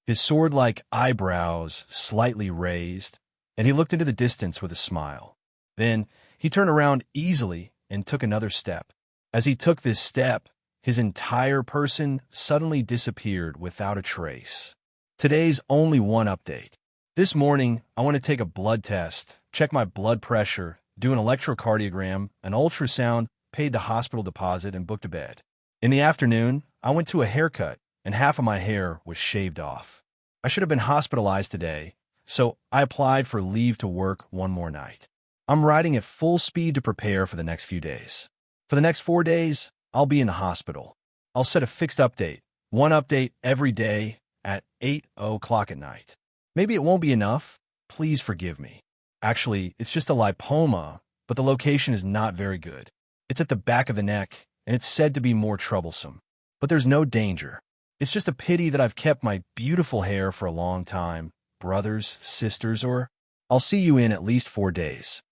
His sword-like eyebrows slightly raised, and he looked into the distance with a smile. Then he turned around easily and took another step. As he took this step, his entire person suddenly disappeared without a trace. Today's only one update. This morning, I want to take a blood test, check my blood pressure, do an electrocardiogram, an ultrasound, paid the hospital deposit, and booked a bed. In the afternoon, I went to a haircut, and half of my hair was shaved off. I should have been hospitalized today, so I applied for leave to work one more night. I'm riding at full speed to prepare for the next few days. For the next 4 days, I'll be in the hospital. I'll set a fixed update, one update every day at 8:00 at night. Maybe it won't be enough. Please forgive me. Actually, it's just a lipoma, but the location is not very good. It's at the back of the neck, and it's said to be more troublesome. But there's no danger. It's just a pity that I've kept my beautiful hair for a long time. Brothers, sisters, or I'll see you in at least 4 days.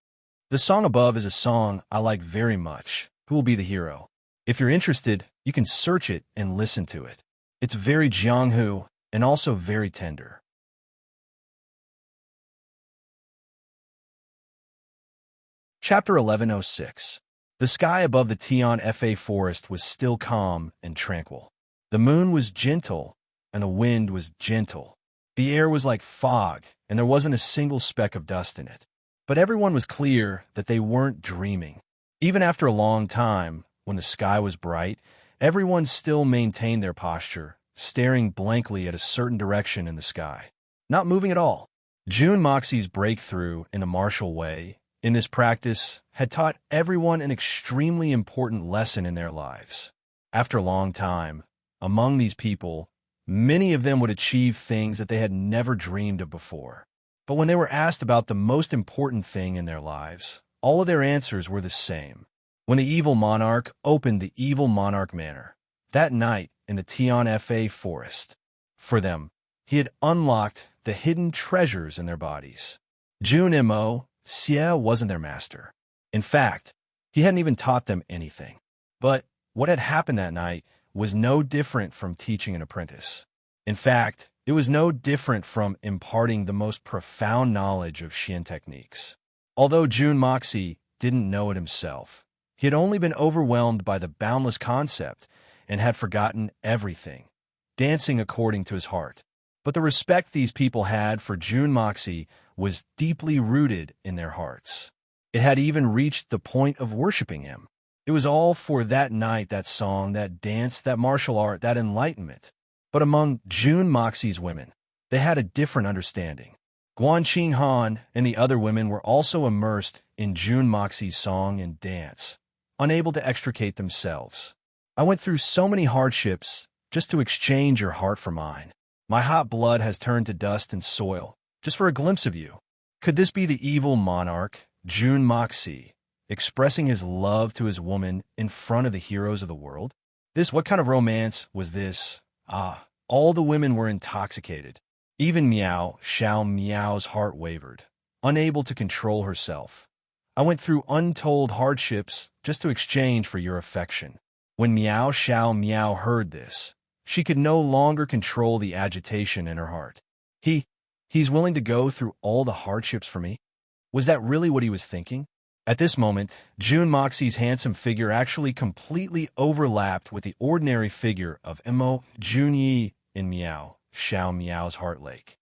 The song above is a song I like very much. Who will be the hero? If you're interested, you can search it and listen to it. It's very Jianghu and also very tender. Chapter 1106. The sky above the Tian Fa forest was still calm and tranquil. The moon was gentle, and the wind was gentle. The air was like fog, and there wasn't a single speck of dust in it. But everyone was clear that they weren't dreaming. Even after a long time, when the sky was bright, everyone still maintained their posture, staring blankly at a certain direction in the sky, not moving at all. June Moxie's breakthrough in a martial way in this practice had taught everyone an extremely important lesson in their lives. After a long time, among these people, many of them would achieve things that they had never dreamed of before. But when they were asked about the most important thing in their lives, all of their answers were the same. When the evil monarch opened the evil monarch manor, that night in the Tian Fa forest, for them, he had unlocked the hidden treasures in their bodies. June Mo Xie wasn't their master. In fact, he hadn't even taught them anything. But what had happened that night was no different from teaching an apprentice. In fact, it was no different from imparting the most profound knowledge of Xian techniques. Although June Moxie didn't know it himself, he had only been overwhelmed by the boundless concept and had forgotten everything, dancing according to his heart. But the respect these people had for June Moxie was deeply rooted in their hearts. It had even reached the point of worshiping him. It was all for that night, that song, that dance, that martial art, that enlightenment. But among June Moxie's women, they had a different understanding. Guanqing Han and the other women were also immersed in June Moxie's song and dance, unable to extricate themselves. I went through so many hardships just to exchange your heart for mine. My hot blood has turned to dust and soil, just for a glimpse of you. Could this be the evil monarch, June Moxie, expressing his love to his woman in front of the heroes of the world? What kind of romance was this? All the women were intoxicated. Even Miao Xiao Miao's heart wavered, unable to control herself. I went through untold hardships just to exchange for your affection. When Miao Xiao Miao heard this, she could no longer control the agitation in her heart. He's willing to go through all the hardships for me? Was that really what he was thinking? At this moment, June Moxie's handsome figure actually completely overlapped with the ordinary figure of Mo Junyi in Meow Xiao Meow's Heart Lake.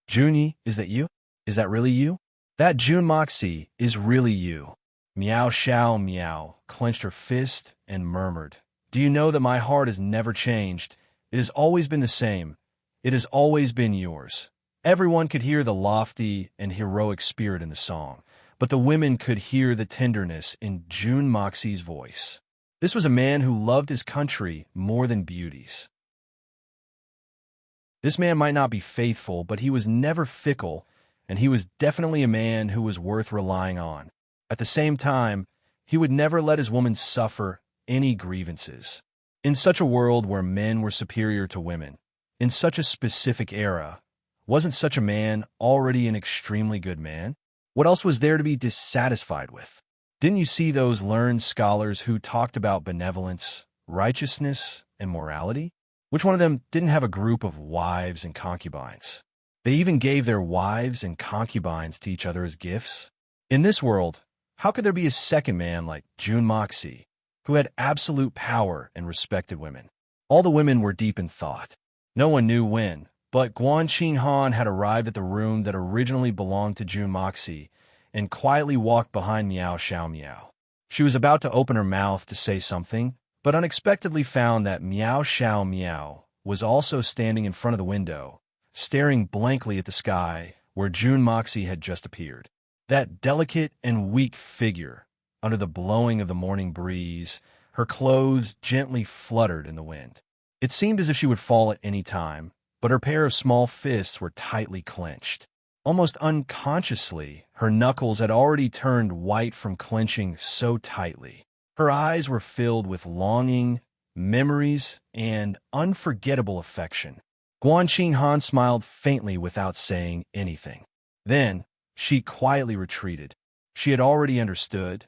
Junyi, is that you? Is that really you? That June Moxie is really you. Meow Xiao Meow clenched her fist and murmured, "Do you know that my heart has never changed? It has always been the same. It has always been yours." Everyone could hear the lofty and heroic spirit in the song, but the women could hear the tenderness in June Moxie's voice. This was a man who loved his country more than beauties. This man might not be faithful, but he was never fickle, and he was definitely a man who was worth relying on. At the same time, he would never let his woman suffer any grievances. In such a world where men were superior to women, in such a specific era, wasn't such a man already an extremely good man? What else was there to be dissatisfied with? Didn't you see those learned scholars who talked about benevolence, righteousness, and morality? Which one of them didn't have a group of wives and concubines? They even gave their wives and concubines to each other as gifts. In this world, how could there be a second man like June Moxie, who had absolute power and respected women? All the women were deep in thought. No one knew when, but Guan Qinghan had arrived at the room that originally belonged to June Moxie and quietly walked behind Meow Xiao Meow. She was about to open her mouth to say something, but unexpectedly found that Meow Xiao Meow was also standing in front of the window, staring blankly at the sky where June Moxie had just appeared. That delicate and weak figure, under the blowing of the morning breeze, her clothes gently fluttered in the wind. It seemed as if she would fall at any time, but her pair of small fists were tightly clenched. Almost unconsciously, her knuckles had already turned white from clenching so tightly. Her eyes were filled with longing, memories, and unforgettable affection. Guan Qinghan smiled faintly without saying anything. Then, she quietly retreated. She had already understood.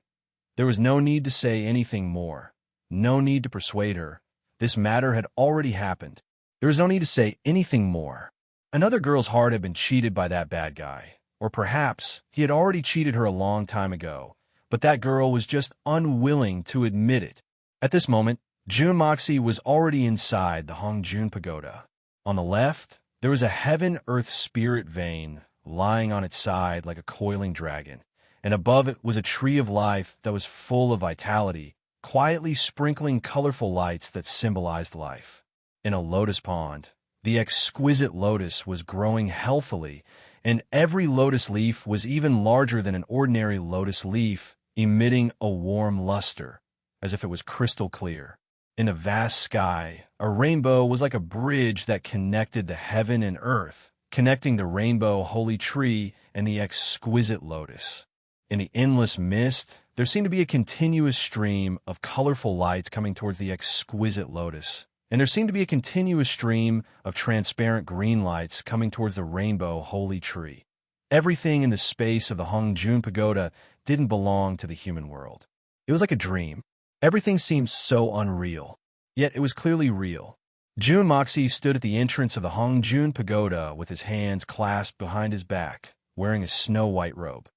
There was no need to say anything more. No need to persuade her. This matter had already happened. There was no need to say anything more. Another girl's heart had been cheated by that bad guy. Or perhaps he had already cheated her a long time ago, but that girl was just unwilling to admit it. At this moment, June Moxie was already inside the Hongjun Pagoda. On the left, there was a heaven-earth spirit vein lying on its side like a coiling dragon, and above it was a tree of life that was full of vitality, quietly sprinkling colorful lights that symbolized life. In a lotus pond, the exquisite lotus was growing healthily, and every lotus leaf was even larger than an ordinary lotus leaf, emitting a warm luster, as if it was crystal clear. In a vast sky, a rainbow was like a bridge that connected the heaven and earth, connecting the rainbow holy tree and the exquisite lotus. In the endless mist, there seemed to be a continuous stream of colorful lights coming towards the exquisite lotus, and there seemed to be a continuous stream of transparent green lights coming towards the rainbow holy tree. Everything in the space of the Hongjun Pagoda didn't belong to the human world. It was like a dream. Everything seemed so unreal, yet it was clearly real. June Moxie stood at the entrance of the Hongjun Pagoda with his hands clasped behind his back, wearing a snow-white robe.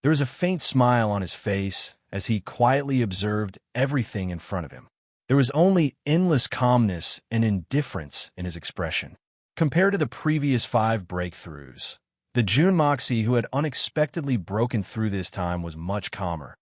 There was a faint smile on his face as he quietly observed everything in front of him. There was only endless calmness and indifference in his expression. Compared to the previous 5 breakthroughs, the June Moxie who had unexpectedly broken through this time was much calmer,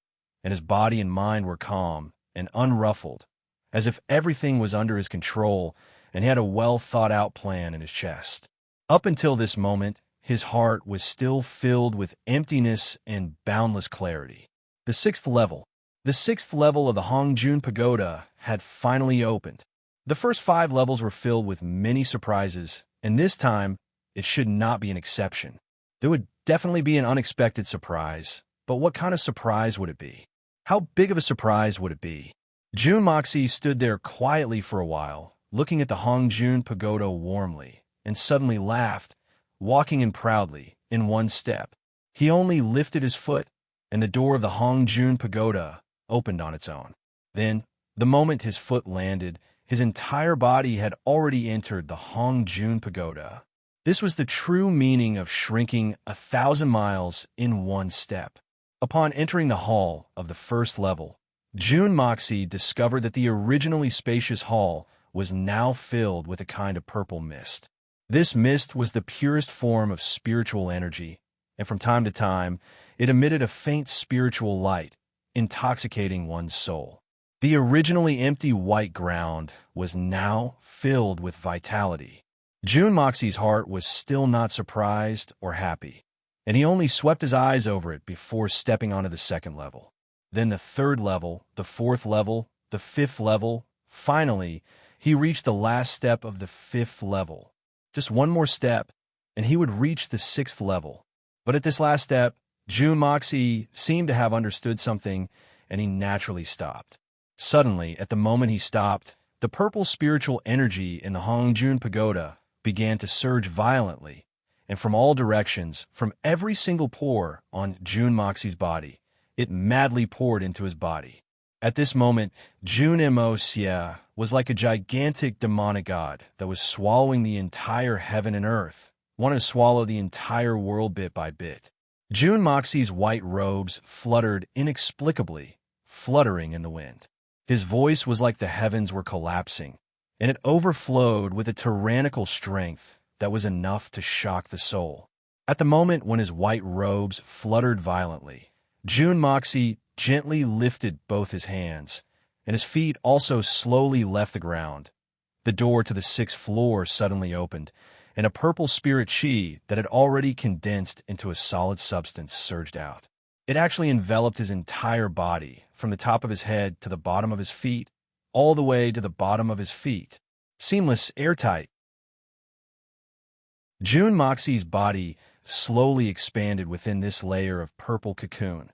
and his body and mind were calm and unruffled, as if everything was under his control and he had a well-thought-out plan in his chest. Up until this moment, his heart was still filled with emptiness and boundless clarity. The sixth level of the Hongjun Pagoda had finally opened. The first 5 levels were filled with many surprises, and this time, it should not be an exception. There would definitely be an unexpected surprise, but what kind of surprise would it be? How big of a surprise would it be? June Moxie stood there quietly for a while, looking at the Hongjun Pagoda warmly, and suddenly laughed, walking in proudly, in one step. He only lifted his foot, and the door of the Hongjun Pagoda opened on its own. Then, the moment his foot landed, his entire body had already entered the Hongjun Pagoda. This was the true meaning of shrinking 1,000 miles in one step. Upon entering the hall of the first level, June Moxie discovered that the originally spacious hall was now filled with a kind of purple mist. This mist was the purest form of spiritual energy, and from time to time, it emitted a faint spiritual light, intoxicating one's soul. The originally empty white ground was now filled with vitality. June Moxie's heart was still not surprised or happy, and he only swept his eyes over it before stepping onto the second level. Then the third level, the fourth level, the fifth level. Finally, he reached the last step of the fifth level. Just one more step, and he would reach the sixth level. But at this last step, June Moxie seemed to have understood something, and he naturally stopped. Suddenly, at the moment he stopped, the purple spiritual energy in the Hongjun Pagoda began to surge violently, and from all directions, from every single pore on June Moxie's body, it madly poured into his body. At this moment, June Moxie was like a gigantic demonic god that was swallowing the entire heaven and earth, wanting to swallow the entire world bit by bit. June Moxie's white robes fluttered inexplicably, fluttering in the wind. His voice was like the heavens were collapsing, and it overflowed with a tyrannical strength that was enough to shock the soul. At the moment when his white robes fluttered violently, June Moxie gently lifted both his hands, and his feet also slowly left the ground. The door to the sixth floor suddenly opened, and a purple spirit chi that had already condensed into a solid substance surged out. It actually enveloped his entire body, from the top of his head to the bottom of his feet, all the way to the bottom of his feet. Seamless, airtight. June Moxie's body slowly expanded within this layer of purple cocoon.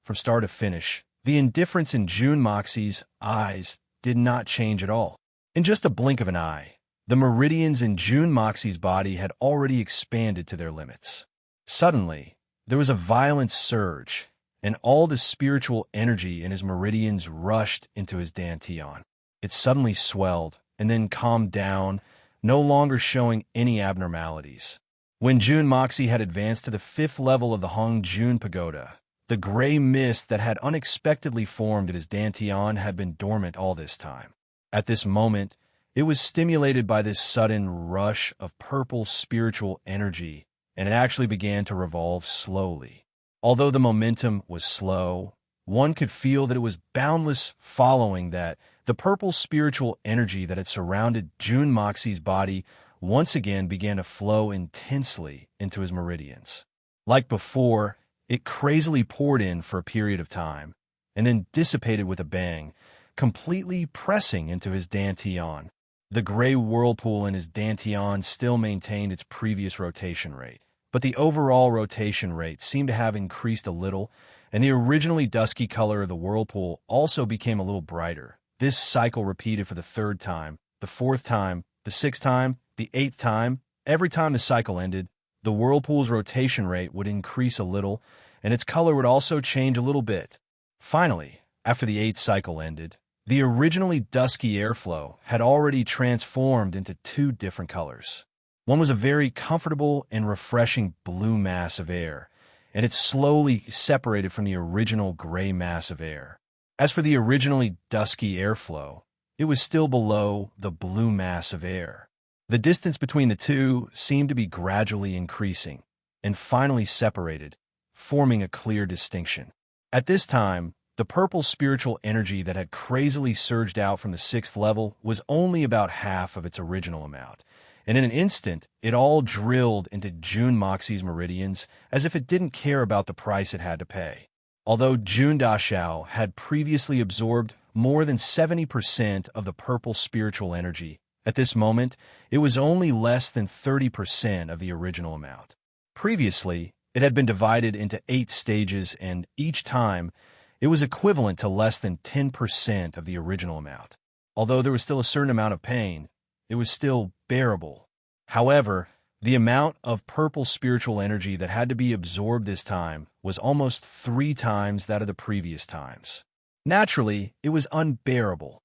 From start to finish, the indifference in June Moxie's eyes did not change at all. In just a blink of an eye, the meridians in June Moxie's body had already expanded to their limits. Suddenly, there was a violent surge, and all the spiritual energy in his meridians rushed into his dantian. It suddenly swelled, and then calmed down, no longer showing any abnormalities. When June Moxie had advanced to the fifth level of the Hongjun Pagoda, the gray mist that had unexpectedly formed at his dantian had been dormant all this time. At this moment, it was stimulated by this sudden rush of purple spiritual energy, and it actually began to revolve slowly. Although the momentum was slow, one could feel that it was boundless, following that the purple spiritual energy that had surrounded June Moxie's body once again began to flow intensely into his meridians. Like before, it crazily poured in for a period of time, and then dissipated with a bang, completely pressing into his dantian. The gray whirlpool in his dantian still maintained its previous rotation rate, but the overall rotation rate seemed to have increased a little, and the originally dusky color of the whirlpool also became a little brighter. This cycle repeated for the third time, the fourth time, the sixth time, the eighth time. Every time the cycle ended, the whirlpool's rotation rate would increase a little, and its color would also change a little bit. Finally, after the eighth cycle ended, the originally dusky airflow had already transformed into two different colors. One was a very comfortable and refreshing blue mass of air, and it slowly separated from the original gray mass of air. As for the originally dusky airflow, it was still below the blue mass of air. The distance between the two seemed to be gradually increasing, and finally separated, forming a clear distinction. At this time, the purple spiritual energy that had crazily surged out from the sixth level was only about half of its original amount, and in an instant, it all drilled into June Moxie's meridians as if it didn't care about the price it had to pay. Although June Dashao had previously absorbed more than 70% of the purple spiritual energy, at this moment, it was only less than 30% of the original amount. Previously, it had been divided into 8 stages, and each time, it was equivalent to less than 10% of the original amount. Although there was still a certain amount of pain, it was still bearable. However, the amount of purple spiritual energy that had to be absorbed this time was almost 3 times that of the previous times. Naturally, it was unbearable.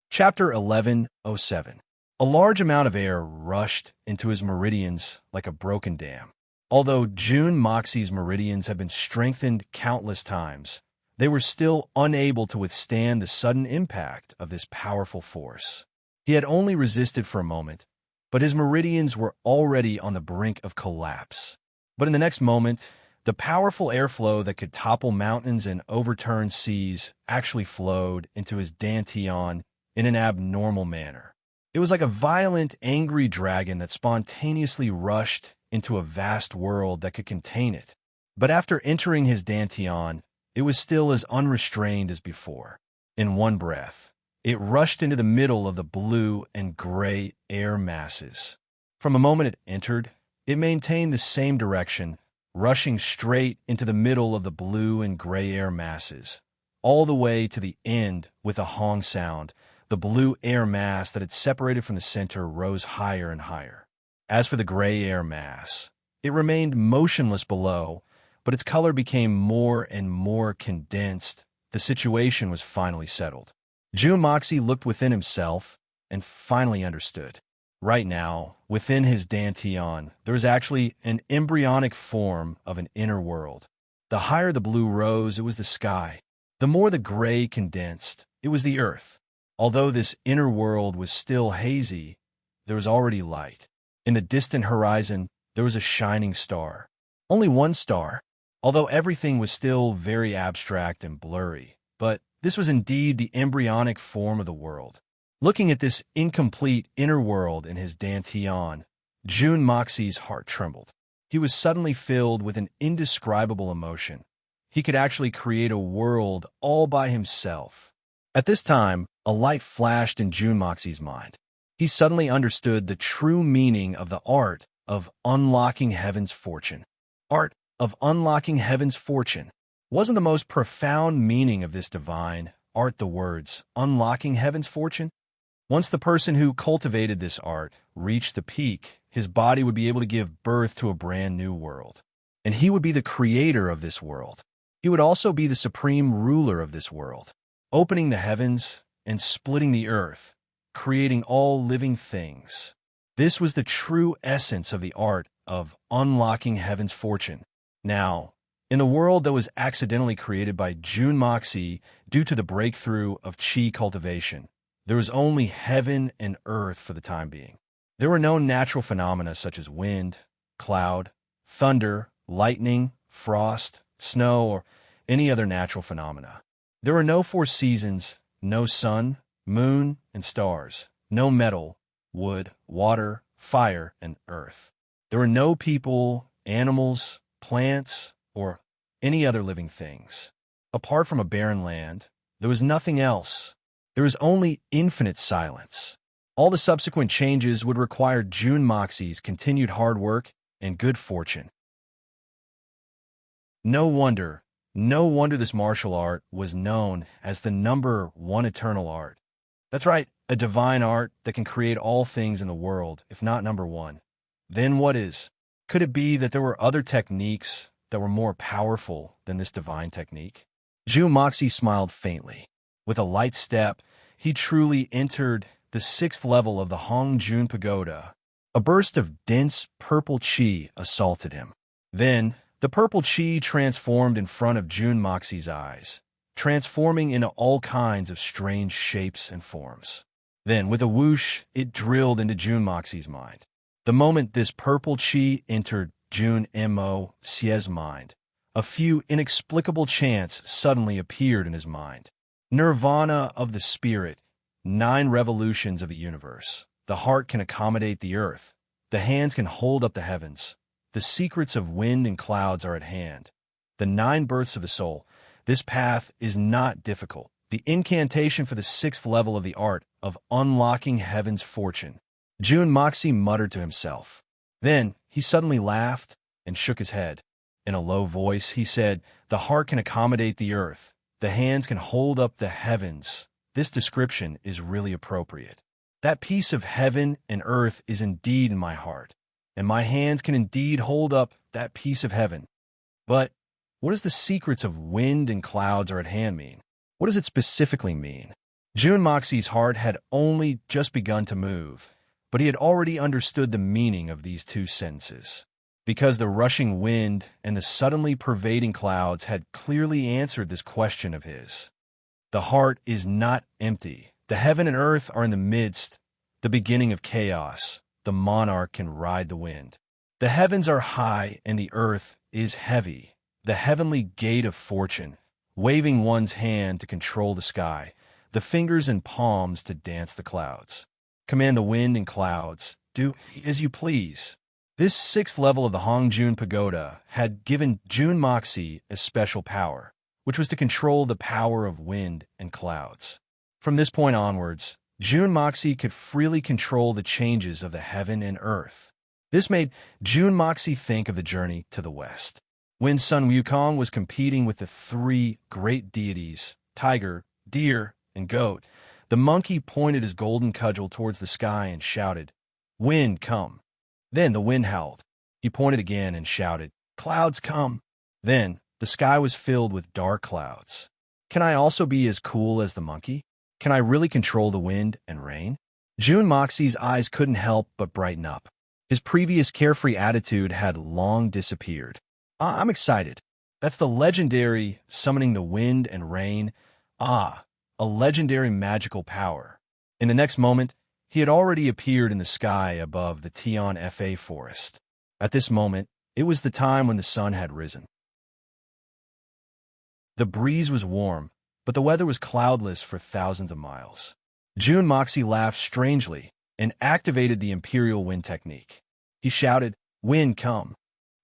Chapter 11:07. A large amount of air rushed into his meridians like a broken dam. Although June Moxie's meridians had been strengthened countless times, they were still unable to withstand the sudden impact of this powerful force. He had only resisted for a moment, but his meridians were already on the brink of collapse. But in the next moment, the powerful airflow that could topple mountains and overturn seas actually flowed into his dantian in an abnormal manner. It was like a violent, angry dragon that spontaneously rushed into a vast world that could contain it. But after entering his dantian, it was still as unrestrained as before. In one breath, it rushed into the middle of the blue and gray air masses. From the moment it entered, it maintained the same direction, rushing straight into the middle of the blue and gray air masses, all the way to the end with a hong sound. The blue air mass that had separated from the center rose higher and higher. As for the gray air mass, it remained motionless below, but its color became more and more condensed. The situation was finally settled. June Moxie looked within himself and finally understood. Right now, within his dantian, there was actually an embryonic form of an inner world. The higher the blue rose, it was the sky. The more the gray condensed, it was the earth. Although this inner world was still hazy, there was already light. In the distant horizon, there was a shining star. Only one star, although everything was still very abstract and blurry. But this was indeed the embryonic form of the world. Looking at this incomplete inner world in his dantian, June Moxie's heart trembled. He was suddenly filled with an indescribable emotion. He could actually create a world all by himself. At this time, a light flashed in June Moxie's mind. He suddenly understood the true meaning of the art of unlocking heaven's fortune. Art of unlocking heaven's fortune. Wasn't the most profound meaning of this divine art the words, unlocking heaven's fortune? Once the person who cultivated this art reached the peak, his body would be able to give birth to a brand new world. And he would be the creator of this world. He would also be the supreme ruler of this world, opening the heavens and splitting the earth, creating all living things. This was the true essence of the art of unlocking heaven's fortune. Now, in the world that was accidentally created by June Moxie due to the breakthrough of chi cultivation, there was only heaven and earth for the time being. There were no natural phenomena such as wind, cloud, thunder, lightning, frost, snow, or any other natural phenomena. There were no four seasons, no sun, moon, and stars, no metal, wood, water, fire, and earth. There were no people, animals, plants, or any other living things. Apart from a barren land, there was nothing else. There was only infinite silence. All the subsequent changes would require June Moxie's continued hard work and good fortune. No wonder this martial art was known as the number one eternal art. That's right, a divine art that can create all things in the world, if not number one. Then what is? Could it be that there were other techniques that were more powerful than this divine technique? June Moxie smiled faintly. With a light step, he truly entered the 6th level of the Hong Jun Pagoda. A burst of dense purple chi assaulted him. Then, the purple chi transformed in front of June Moxie's eyes, transforming into all kinds of strange shapes and forms. Then, with a whoosh, it drilled into June Moxie's mind. The moment this purple chi entered June Moxie's mind, a few inexplicable chants suddenly appeared in his mind. Nirvana of the spirit, 9 revolutions of the universe. The heart can accommodate the earth. The hands can hold up the heavens. The secrets of wind and clouds are at hand. The 9 births of the soul. This path is not difficult. The incantation for the 6th level of the art of unlocking heaven's fortune. June Moxie muttered to himself. Then he suddenly laughed and shook his head. In a low voice, he said, "The heart can accommodate the earth. The hands can hold up the heavens." This description is really appropriate. That piece of heaven and earth is indeed in my heart, and my hands can indeed hold up that piece of heaven. But what does the secrets of wind and clouds are at hand mean? What does it specifically mean? June Moxie's heart had only just begun to move, but he had already understood the meaning of these two sentences. Because the rushing wind and the suddenly pervading clouds had clearly answered this question of his. The heart is not empty. The heaven and earth are in the midst, the beginning of chaos. The monarch can ride the wind. The heavens are high and the earth is heavy. The heavenly gate of fortune, waving one's hand to control the sky, the fingers and palms to dance the clouds. Command the wind and clouds. Do as you please. This sixth level of the Hongjun Pagoda had given Jun Moxie a special power, which was to control the power of wind and clouds. From this point onwards, Jun Moxie could freely control the changes of the heaven and earth. This made Jun Moxie think of the journey to the west. When Sun Wukong was competing with the three great deities, tiger, deer, and goat, the monkey pointed his golden cudgel towards the sky and shouted, "Wind, come." Then the wind howled. He pointed again and shouted, "Clouds, come." Then the sky was filled with dark clouds. Can I also be as cool as the monkey? Can I really control the wind and rain? Jun Moxie's eyes couldn't help but brighten up. His previous carefree attitude had long disappeared. I'm excited. That's the legendary summoning the wind and rain. A legendary magical power. In the next moment, he had already appeared in the sky above the Tian Fa forest. At this moment, it was the time when the sun had risen. The breeze was warm, but the weather was cloudless for thousands of miles. Jun Moxie laughed strangely and activated the Imperial Wind technique. He shouted, "Wind, come."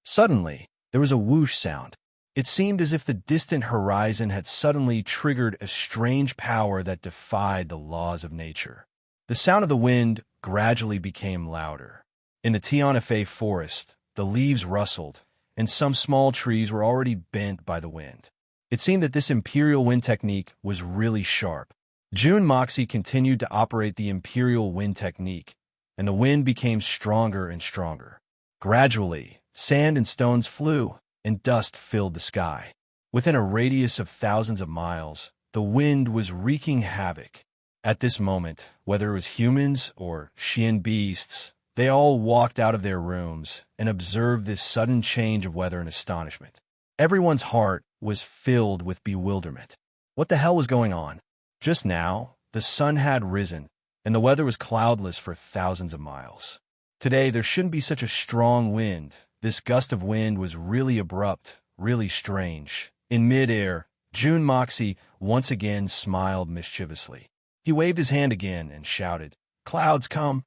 Suddenly, there was a whoosh sound. It seemed as if the distant horizon had suddenly triggered a strange power that defied the laws of nature. The sound of the wind gradually became louder. In the Tianfei forest, the leaves rustled, and some small trees were already bent by the wind. It seemed that this Imperial Wind technique was really sharp. Jun Moxie continued to operate the Imperial Wind technique, and the wind became stronger and stronger. Gradually, sand and stones flew, and dust filled the sky. Within a radius of thousands of miles, the wind was wreaking havoc. At this moment, whether it was humans or Xian beasts, they all walked out of their rooms and observed this sudden change of weather in astonishment. Everyone's heart was filled with bewilderment. What the hell was going on? Just now, the sun had risen, and the weather was cloudless for thousands of miles. Today, there shouldn't be such a strong wind. This gust of wind was really abrupt, really strange. In midair, Jun Moxie once again smiled mischievously. He waved his hand again and shouted, "Clouds, come."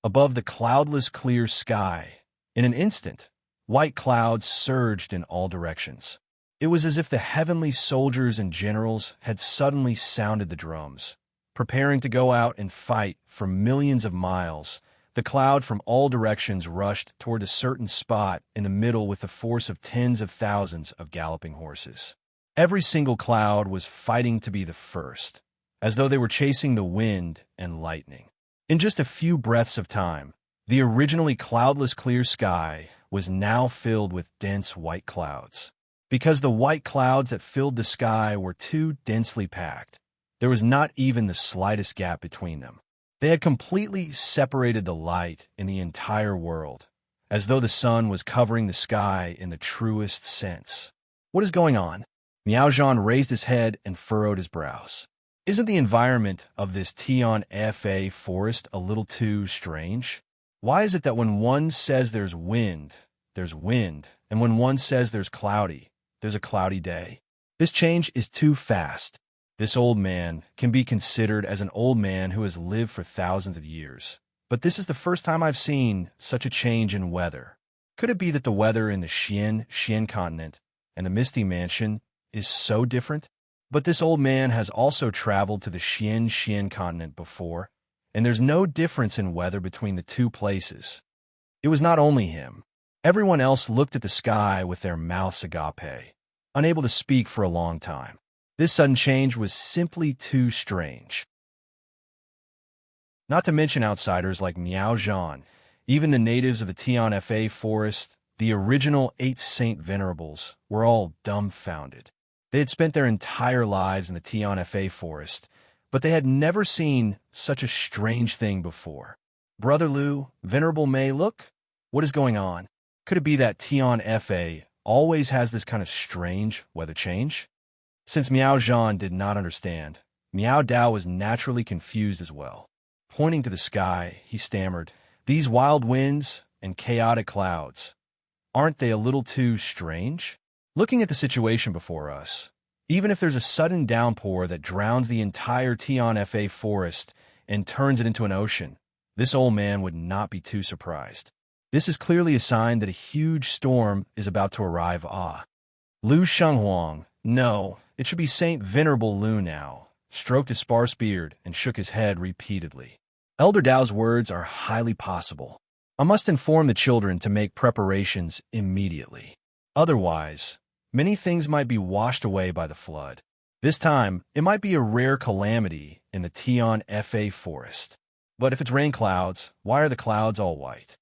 Above the cloudless clear sky, in an instant, white clouds surged in all directions. It was as if the heavenly soldiers and generals had suddenly sounded the drums, preparing to go out and fight for millions of miles. The cloud from all directions rushed toward a certain spot in the middle with the force of tens of thousands of galloping horses. Every single cloud was fighting to be the first, as though they were chasing the wind and lightning. In just a few breaths of time, the originally cloudless clear sky was now filled with dense white clouds. Because the white clouds that filled the sky were too densely packed, there was not even the slightest gap between them. They had completely separated the light in the entire world, as though the sun was covering the sky in the truest sense. What is going on? Miao Zhan raised his head and furrowed his brows. Isn't the environment of this Tian Fa forest a little too strange? Why is it that when one says there's wind, and when one says there's a cloudy day? This change is too fast. This old man can be considered as an old man who has lived for thousands of years. But this is the first time I've seen such a change in weather. Could it be that the weather in the Xian continent and the Misty Mansion is so different? But this old man has also traveled to the Xian continent before, and there's no difference in weather between the two places. It was not only him. Everyone else looked at the sky with their mouths agape, unable to speak for a long time. This sudden change was simply too strange. Not to mention outsiders like Miao Zhan, even the natives of the Tian Fa forest, the original 8 Saint Venerables, were all dumbfounded. They had spent their entire lives in the Tian Fa forest, but they had never seen such a strange thing before. Brother Lu, Venerable May, look. What is going on? Could it be that Tian Fa always has this kind of strange weather change? Since Miao Zhan did not understand, Miao Dao was naturally confused as well. Pointing to the sky, he stammered, "These wild winds and chaotic clouds, aren't they a little too strange?" Looking at the situation before us, even if there's a sudden downpour that drowns the entire Tian Fa forest and turns it into an ocean, this old man would not be too surprised. This is clearly a sign that a huge storm is about to arrive. Lu Shenghuang, no, it should be Saint Venerable Lu now, stroked his sparse beard and shook his head repeatedly. Elder Dao's words are highly possible. I must inform the children to make preparations immediately. Otherwise, many things might be washed away by the flood. This time, it might be a rare calamity in the Tian Fa forest. But if it's rain clouds, why are the clouds all white?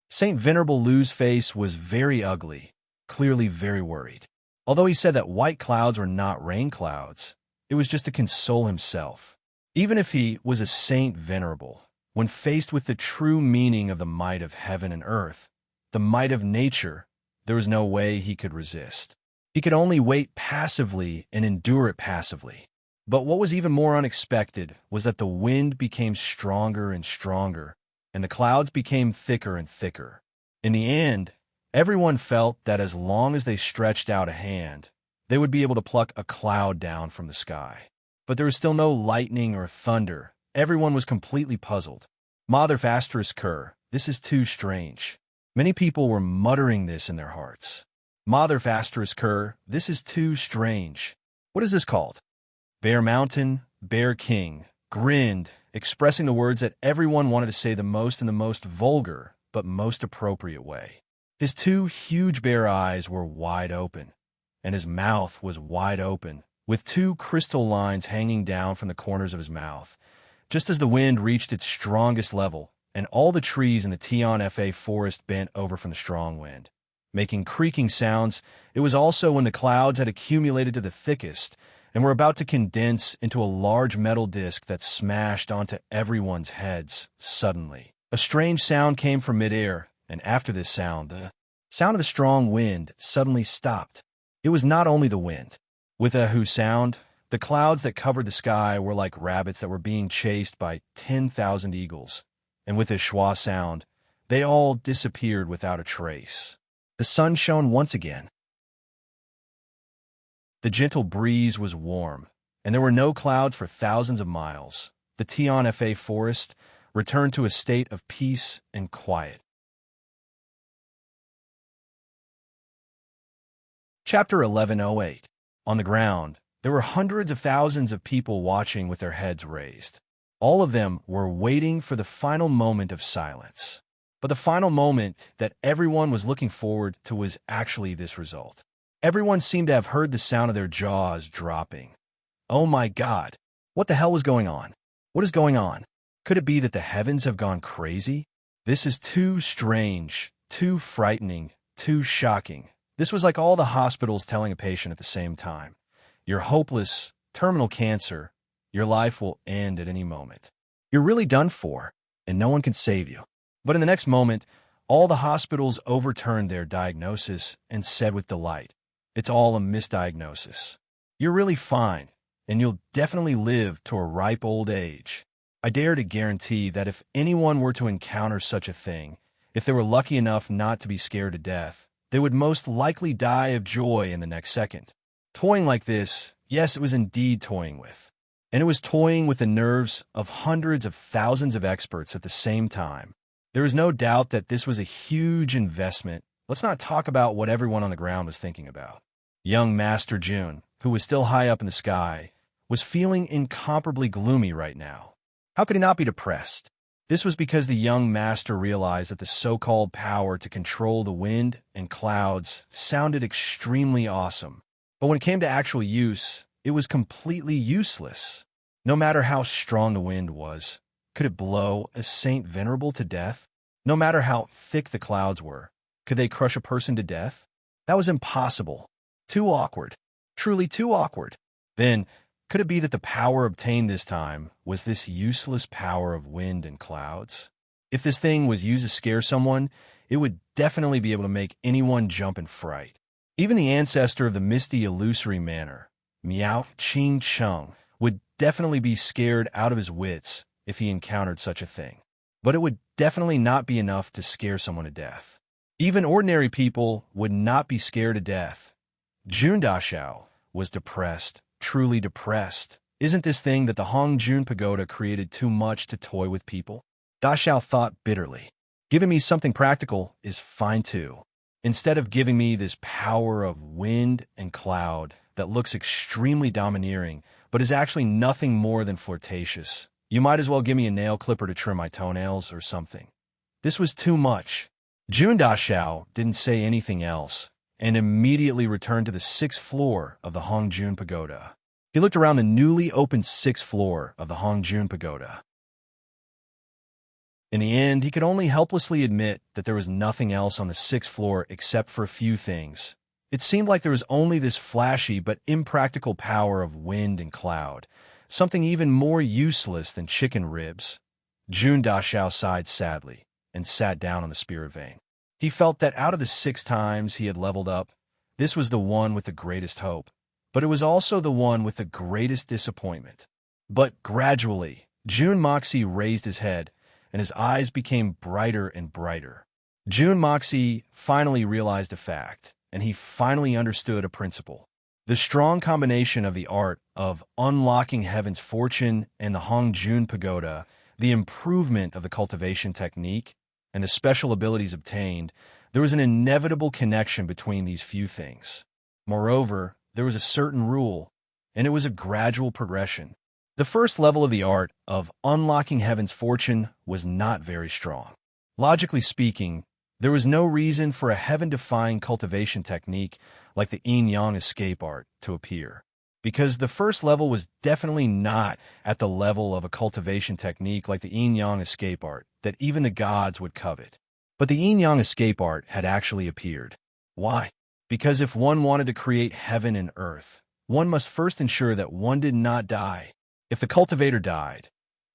Saint Venerable Lu's face was very ugly, clearly very worried. Although he said that white clouds were not rain clouds, it was just to console himself. Even if he was a Saint Venerable, when faced with the true meaning of the might of heaven and earth, the might of nature, there was no way he could resist. He could only wait passively and endure it passively. But what was even more unexpected was that the wind became stronger and stronger, and the clouds became thicker and thicker. In the end, everyone felt that as long as they stretched out a hand, they would be able to pluck a cloud down from the sky. But there was still no lightning or thunder. Everyone was completely puzzled. Mother Kerr, this is too strange. Many people were muttering this in their hearts. Mother Kerr, this is too strange. What is this called? Bear Mountain, Bear King, grinned, expressing the words that everyone wanted to say the most in the most vulgar but most appropriate way. His two huge bear eyes were wide open, and his mouth was wide open, with two crystal lines hanging down from the corners of his mouth. Just as the wind reached its strongest level, and all the trees in the Tian Fa forest bent over from the strong wind, making creaking sounds, it was also when the clouds had accumulated to the thickest and were about to condense into a large metal disc that smashed onto everyone's heads suddenly. A strange sound came from midair, and after this sound, the sound of the strong wind suddenly stopped. It was not only the wind. With a hoo sound, the clouds that covered the sky were like rabbits that were being chased by 10,000 eagles, and with a schwa sound, they all disappeared without a trace. The sun shone once again. The gentle breeze was warm, and there were no clouds for thousands of miles. The Tian Fa forest returned to a state of peace and quiet. Chapter 1108. On the ground, there were hundreds of thousands of people watching with their heads raised. All of them were waiting for the final moment of silence. But the final moment that everyone was looking forward to was actually this result. Everyone seemed to have heard the sound of their jaws dropping. Oh my God! What the hell was going on? What is going on? Could it be that the heavens have gone crazy? This is too strange, too frightening, too shocking. This was like all the hospitals telling a patient at the same time, "You're hopeless, terminal cancer. Your life will end at any moment. You're really done for, and no one can save you." But in the next moment, all the hospitals overturned their diagnosis and said with delight, "It's all a misdiagnosis. You're really fine, and you'll definitely live to a ripe old age." I dare to guarantee that if anyone were to encounter such a thing, if they were lucky enough not to be scared to death, they would most likely die of joy in the next second. Toying like this, yes, it was indeed toying with. And it was toying with the nerves of hundreds of thousands of experts at the same time. There is no doubt that this was a huge investment. Let's not talk about what everyone on the ground was thinking about. Young Master Jun, who was still high up in the sky, was feeling incomparably gloomy right now. How could he not be depressed? This was because the young master realized that the so-called power to control the wind and clouds sounded extremely awesome. But when it came to actual use, it was completely useless. No matter how strong the wind was, could it blow a Saint Venerable to death? No matter how thick the clouds were, could they crush a person to death? That was impossible. Too awkward. Truly too awkward. Then, could it be that the power obtained this time was this useless power of wind and clouds? If this thing was used to scare someone, it would definitely be able to make anyone jump in fright. Even the ancestor of the misty illusory manner, Miao Ching Chung, would definitely be scared out of his wits if he encountered such a thing. But it would definitely not be enough to scare someone to death. Even ordinary people would not be scared to death. Jun Dashao was depressed, truly depressed. Isn't this thing that the Hongjun Pagoda created too much to toy with people? Dashao thought bitterly. Giving me something practical is fine too. Instead of giving me this power of wind and cloud that looks extremely domineering, but is actually nothing more than flirtatious, you might as well give me a nail clipper to trim my toenails or something. This was too much. Jun Dashao didn't say anything else and immediately returned to the 6th floor of the Hongjun Pagoda. He looked around the newly opened 6th floor of the Hongjun Pagoda. In the end, he could only helplessly admit that there was nothing else on the 6th floor except for a few things. It seemed like there was only this flashy but impractical power of wind and cloud, something even more useless than chicken ribs. Jun Dashao sighed sadly and sat down on the spirit vein. He felt that out of the 6 times he had leveled up, this was the one with the greatest hope, but it was also the one with the greatest disappointment. But gradually, Jun Moxie raised his head, and his eyes became brighter and brighter. Jun Moxie finally realized a fact, and he finally understood a principle. The strong combination of the art of unlocking heaven's fortune and the Hongjun Pagoda, the improvement of the cultivation technique, and the special abilities obtained, there was an inevitable connection between these few things. Moreover, there was a certain rule, and it was a gradual progression. The first level of the art of unlocking heaven's fortune was not very strong. Logically speaking, there was no reason for a heaven-defying cultivation technique like the yin-yang escape art to appear, because the first level was definitely not at the level of a cultivation technique like the yin-yang escape art that even the gods would covet. But the yin-yang escape art had actually appeared. Why? Because if one wanted to create heaven and earth, one must first ensure that one did not die. If the cultivator died,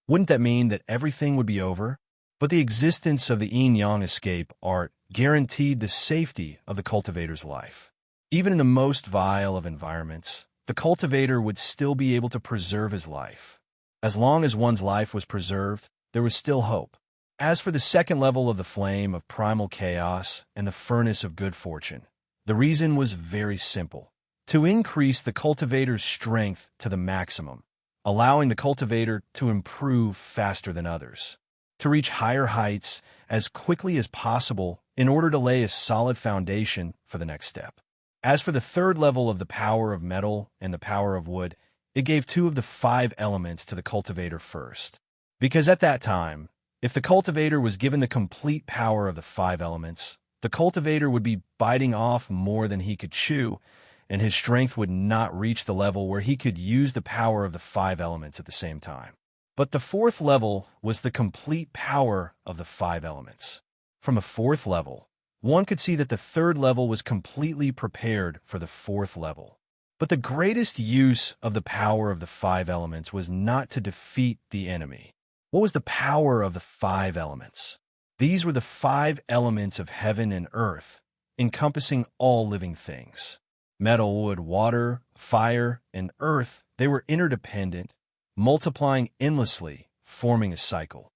wouldn't that mean that everything would be over? But the existence of the yin-yang escape art guaranteed the safety of the cultivator's life. Even in the most vile of environments, the cultivator would still be able to preserve his life. As long as one's life was preserved, there was still hope. As for the second level of the flame of primal chaos and the furnace of good fortune, the reason was very simple: to increase the cultivator's strength to the maximum, allowing the cultivator to improve faster than others, to reach higher heights as quickly as possible in order to lay a solid foundation for the next step. As for the third level of the power of metal and the power of wood, it gave 2 of the 5 elements to the cultivator first. Because at that time, if the cultivator was given the complete power of the 5 elements, the cultivator would be biting off more than he could chew, and his strength would not reach the level where he could use the power of the 5 elements at the same time. But the 4th level was the complete power of the 5 elements. From the 4th level, one could see that the 3rd level was completely prepared for the 4th level. But the greatest use of the power of the 5 elements was not to defeat the enemy. What was the power of the 5 elements? These were the 5 elements of heaven and earth, encompassing all living things. Metal, wood, water, fire, and earth, they were interdependent, multiplying endlessly, forming a cycle.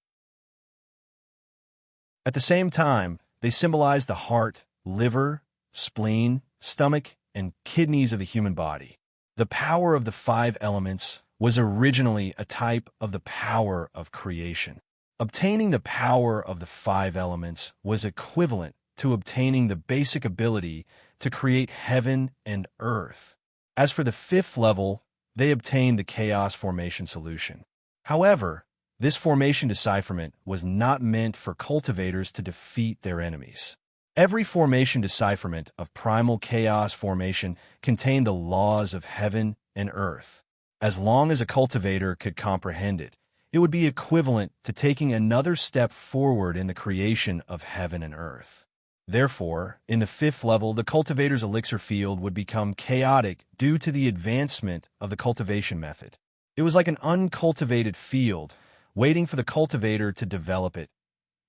At the same time, they symbolized the heart, liver, spleen, stomach, and kidneys of the human body. The power of the 5 elements was originally a type of the power of creation. Obtaining the power of the 5 elements was equivalent to obtaining the basic ability to create heaven and earth. As for the 5th level, they obtained the chaos formation solution. However, this formation decipherment was not meant for cultivators to defeat their enemies. Every formation decipherment of primal chaos formation contained the laws of heaven and earth. As long as a cultivator could comprehend it, it would be equivalent to taking another step forward in the creation of heaven and earth. Therefore, in the 5th level, the cultivator's elixir field would become chaotic due to the advancement of the cultivation method. It was like an uncultivated field, waiting for the cultivator to develop it.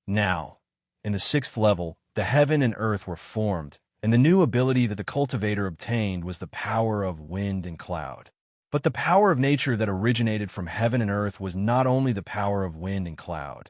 Now, in the 6th level, the heaven and earth were formed, and the new ability that the cultivator obtained was the power of wind and cloud. But the power of nature that originated from heaven and earth was not only the power of wind and cloud.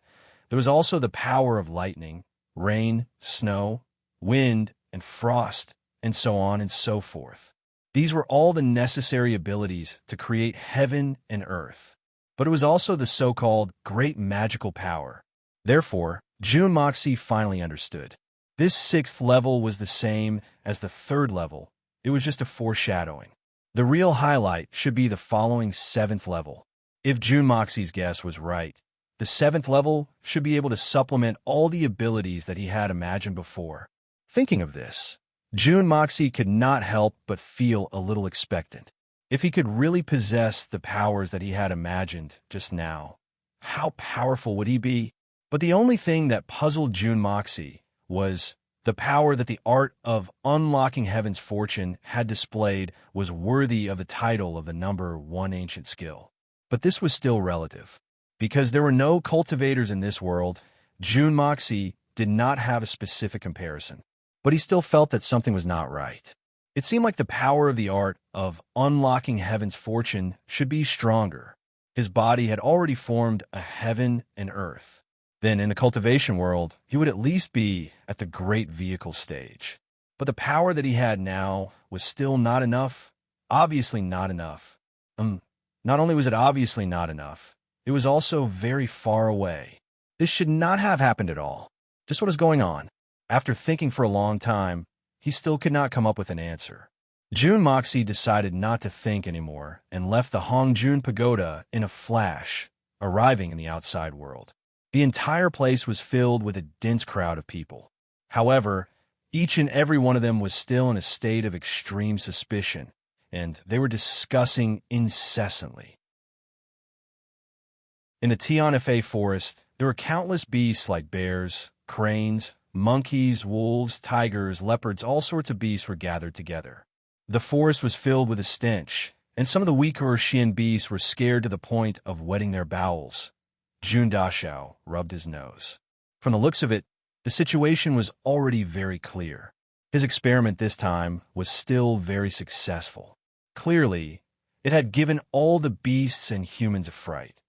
There was also the power of lightning, rain, snow, wind, and frost, and so on and so forth. These were all the necessary abilities to create heaven and earth. But it was also the so-called great magical power. Therefore, June Moxie finally understood. This 6th level was the same as the 3rd level. It was just a foreshadowing. The real highlight should be the following 7th level. If June Moxie's guess was right, the 7th level should be able to supplement all the abilities that he had imagined before. Thinking of this, June Moxie could not help but feel a little expectant. If he could really possess the powers that he had imagined just now, how powerful would he be? But the only thing that puzzled June Moxie was the power that the art of unlocking heaven's fortune had displayed was worthy of the title of the number 1 ancient skill. But this was still relative. Because there were no cultivators in this world, June Moxie did not have a specific comparison. But he still felt that something was not right. It seemed like the power of the art of unlocking heaven's fortune should be stronger. His body had already formed a heaven and earth. Then in the cultivation world, he would at least be at the great vehicle stage. But the power that he had now was still not enough. Obviously not enough. Not only was it obviously not enough, it was also very far away. This should not have happened at all. Just what is going on? After thinking for a long time, he still could not come up with an answer. June Moxie decided not to think anymore and left the Hongjun Pagoda in a flash, arriving in the outside world. The entire place was filled with a dense crowd of people. However, each and every one of them was still in a state of extreme suspicion, and they were discussing incessantly. In the Tianfa forest, there were countless beasts like bears, cranes, monkeys, wolves, tigers, leopards, all sorts of beasts were gathered together. The forest was filled with a stench, and some of the weaker Xian beasts were scared to the point of wetting their bowels. Jun Dashao rubbed his nose. From the looks of it, the situation was already very clear. His experiment this time was still very successful. Clearly, it had given all the beasts and humans a fright.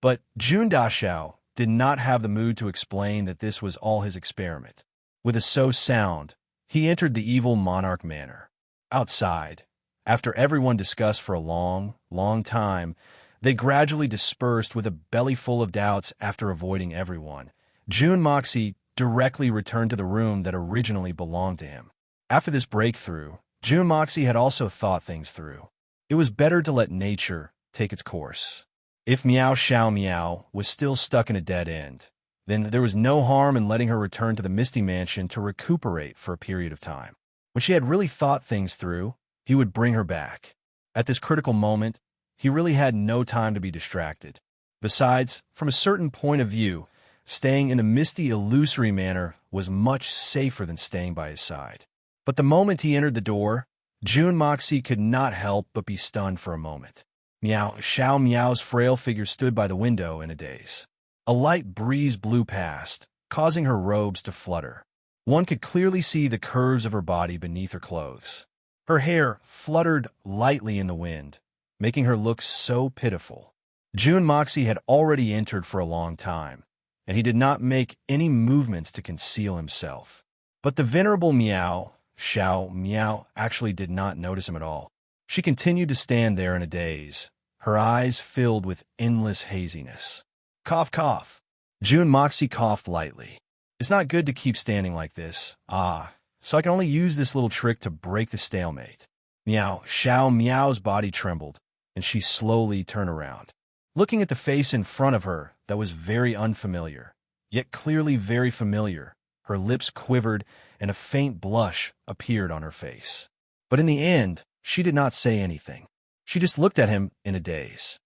But Jun Dashao did not have the mood to explain that this was all his experiment. With a so sound, he entered the evil monarch manor. Outside, after everyone discussed for a long, long time, they gradually dispersed with a belly full of doubts after avoiding everyone. June Moxie directly returned to the room that originally belonged to him. After this breakthrough, June Moxie had also thought things through. It was better to let nature take its course. If Miao Xiao Miao was still stuck in a dead end, then there was no harm in letting her return to the Misty Mansion to recuperate for a period of time. When she had really thought things through, he would bring her back. At this critical moment, he really had no time to be distracted. Besides, from a certain point of view, staying in the misty, illusory manner was much safer than staying by his side. But the moment he entered the door, June Moxie could not help but be stunned for a moment. Miao Xiao Miao's frail figure stood by the window in a daze. A light breeze blew past, causing her robes to flutter. One could clearly see the curves of her body beneath her clothes. Her hair fluttered lightly in the wind, making her look so pitiful. June Moxie had already entered for a long time, and he did not make any movements to conceal himself. But the venerable Miao Xiao Miao actually did not notice him at all. She continued to stand there in a daze, her eyes filled with endless haziness. Cough, cough. June Moxie coughed lightly. It's not good to keep standing like this. So I can only use this little trick to break the stalemate. Miao Xiao Miao's body trembled, and she slowly turned around. Looking at the face in front of her that was very unfamiliar, yet clearly very familiar, her lips quivered and a faint blush appeared on her face. But in the end, she did not say anything. She just looked at him in a daze.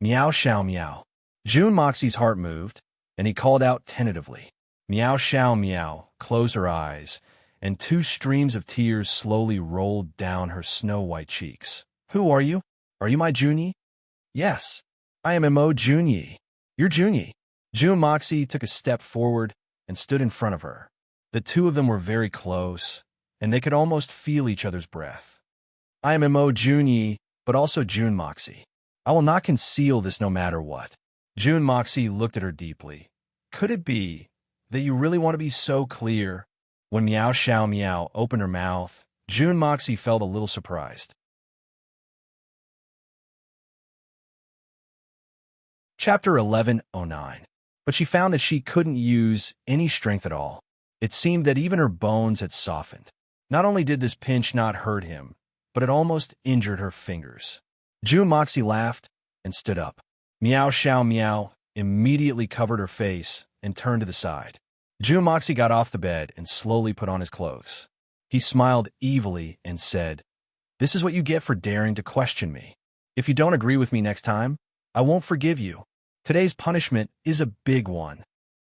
Miao Xiao Miao. June Moxie's heart moved, and he called out tentatively. Miao Xiao Miao closed her eyes, and 2 streams of tears slowly rolled down her snow-white cheeks. Who are you? Are you my Junyi? Yes, I am Mo Junyi. You're Junyi. June Moxie took a step forward, and stood in front of her. The two of them were very close, and they could almost feel each other's breath. I am Mo Junyi, but also June Moxie. I will not conceal this no matter what. June Moxie looked at her deeply. Could it be that you really want to be so clear? When Meow Xiao Meow opened her mouth, June Moxie felt a little surprised. Chapter 1109. But she found that she couldn't use any strength at all. It seemed that even her bones had softened. Not only did this pinch not hurt him, but it almost injured her fingers. June Moxie laughed and stood up. Meow Xiao Meow immediately covered her face and turned to the side. June Moxie got off the bed and slowly put on his clothes. He smiled evilly and said, "This is what you get for daring to question me. If you don't agree with me next time, I won't forgive you. Today's punishment is a big one."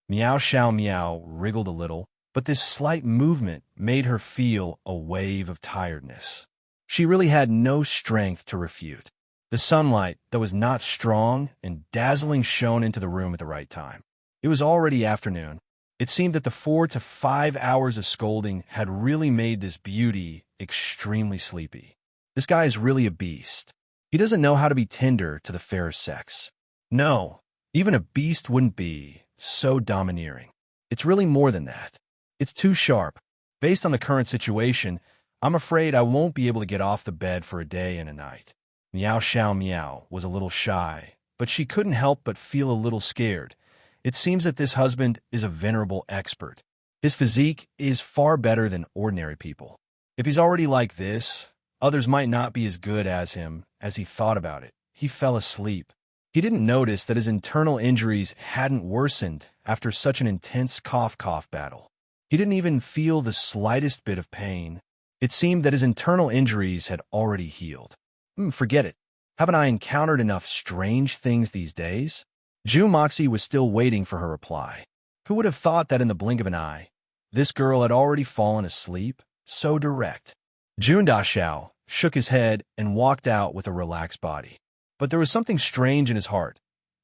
Meow Xiao Meow wriggled a little, but this slight movement made her feel a wave of tiredness. She really had no strength to refute. The sunlight, that was not strong and dazzling, shone into the room at the right time. It was already afternoon. It seemed that the 4 to 5 hours of scolding had really made this beauty extremely sleepy. This guy is really a beast. He doesn't know how to be tender to the fairer sex. No, even a beast wouldn't be so domineering. It's really more than that. It's too sharp. Based on the current situation, I'm afraid I won't be able to get off the bed for a day and a night. Meow Xiao Meow was a little shy, but she couldn't help but feel a little scared. It seems that this husband is a venerable expert. His physique is far better than ordinary people. If he's already like this, others might not be as good as him. As he thought about it, he fell asleep. He didn't notice that his internal injuries hadn't worsened after such an intense cough-cough battle. He didn't even feel the slightest bit of pain. It seemed that his internal injuries had already healed. Forget it. Haven't I encountered enough strange things these days? June Moxie was still waiting for her reply. Who would have thought that in the blink of an eye, this girl had already fallen asleep? So direct. June Daxiao shook his head and walked out with a relaxed body. But there was something strange in his heart.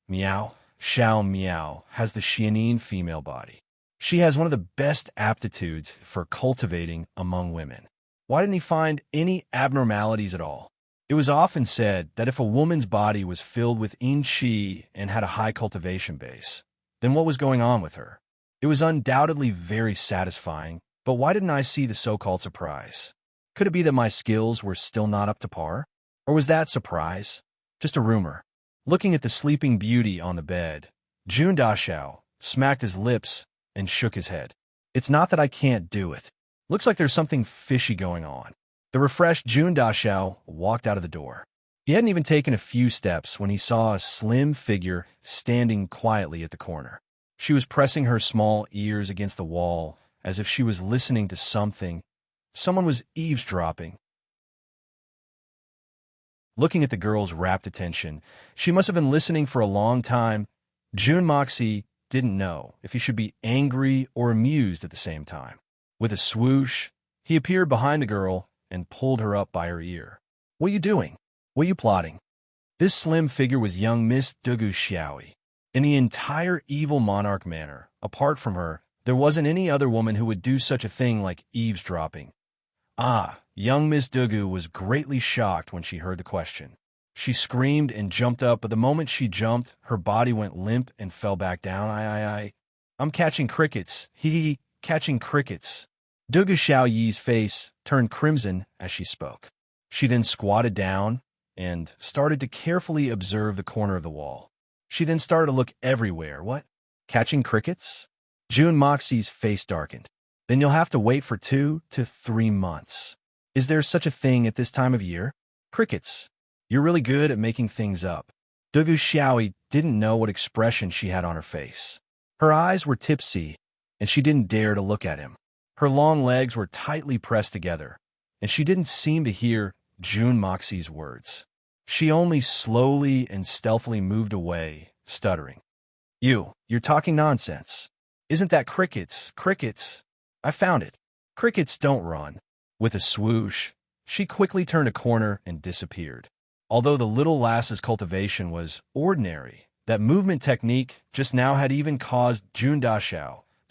Meow Xiao Meow has the Xianin female body. She has one of the best aptitudes for cultivating among women. Why didn't he find any abnormalities at all? It was often said that if a woman's body was filled with yin qi and had a high cultivation base, then what was going on with her? It was undoubtedly very satisfying, but why didn't I see the so-called surprise? Could it be that my skills were still not up to par? Or was that surprise just a rumor? Looking at the sleeping beauty on the bed, June Daxiao smacked his lips and shook his head. It's not that I can't do it. Looks like there's something fishy going on. The refreshed June Daxiao walked out of the door. He hadn't even taken a few steps when he saw a slim figure standing quietly at the corner. She was pressing her small ears against the wall as if she was listening to something. Someone was eavesdropping. Looking at the girl's rapt attention, she must have been listening for a long time. June Moxie didn't know if he should be angry or amused at the same time. With a swoosh, he appeared behind the girl and pulled her up by her ear. What are you doing? What are you plotting? This slim figure was young Miss Dugu Xiaoi. In the entire evil monarch manor, apart from her, there wasn't any other woman who would do such a thing like eavesdropping. Young Miss Dugu was greatly shocked when she heard the question. She screamed and jumped up, but the moment she jumped, her body went limp and fell back down. I'm catching crickets. Catching crickets. Dugu Xiaoyi's face turned crimson as she spoke. She then squatted down and started to carefully observe the corner of the wall. She then started to look everywhere. What? Catching crickets? June Moxie's face darkened. Then you'll have to wait for 2 to 3 months. Is there such a thing at this time of year? Crickets. You're really good at making things up. Dugu Xiaoi didn't know what expression she had on her face. Her eyes were tipsy, and she didn't dare to look at him. Her long legs were tightly pressed together, and she didn't seem to hear June Moxie's words. She only slowly and stealthily moved away, stuttering. You're talking nonsense. Isn't that crickets? Crickets? I found it. Crickets don't run. With a swoosh, she quickly turned a corner and disappeared. Although the little lass's cultivation was ordinary, that movement technique just now had even caused June Daxiao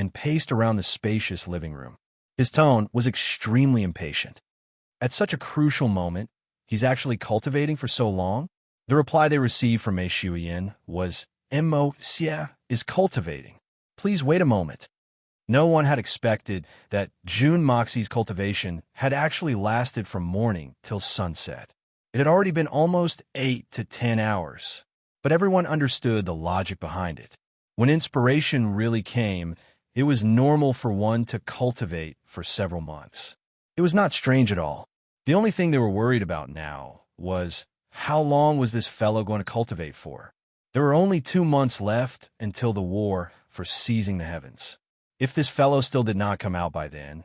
and paced around the spacious living room. His tone was extremely impatient. At such a crucial moment, he's actually cultivating for so long? The reply they received from Mei Shuiyin was, "Mo Xia is cultivating. Please wait a moment." No one had expected that June Moxie's cultivation had actually lasted from morning till sunset. It had already been almost 8 to 10 hours, but everyone understood the logic behind it. When inspiration really came, it was normal for one to cultivate for several months. It was not strange at all. The only thing they were worried about now was, how long was this fellow going to cultivate for? There were only 2 months left until the war for seizing the heavens. If this fellow still did not come out by then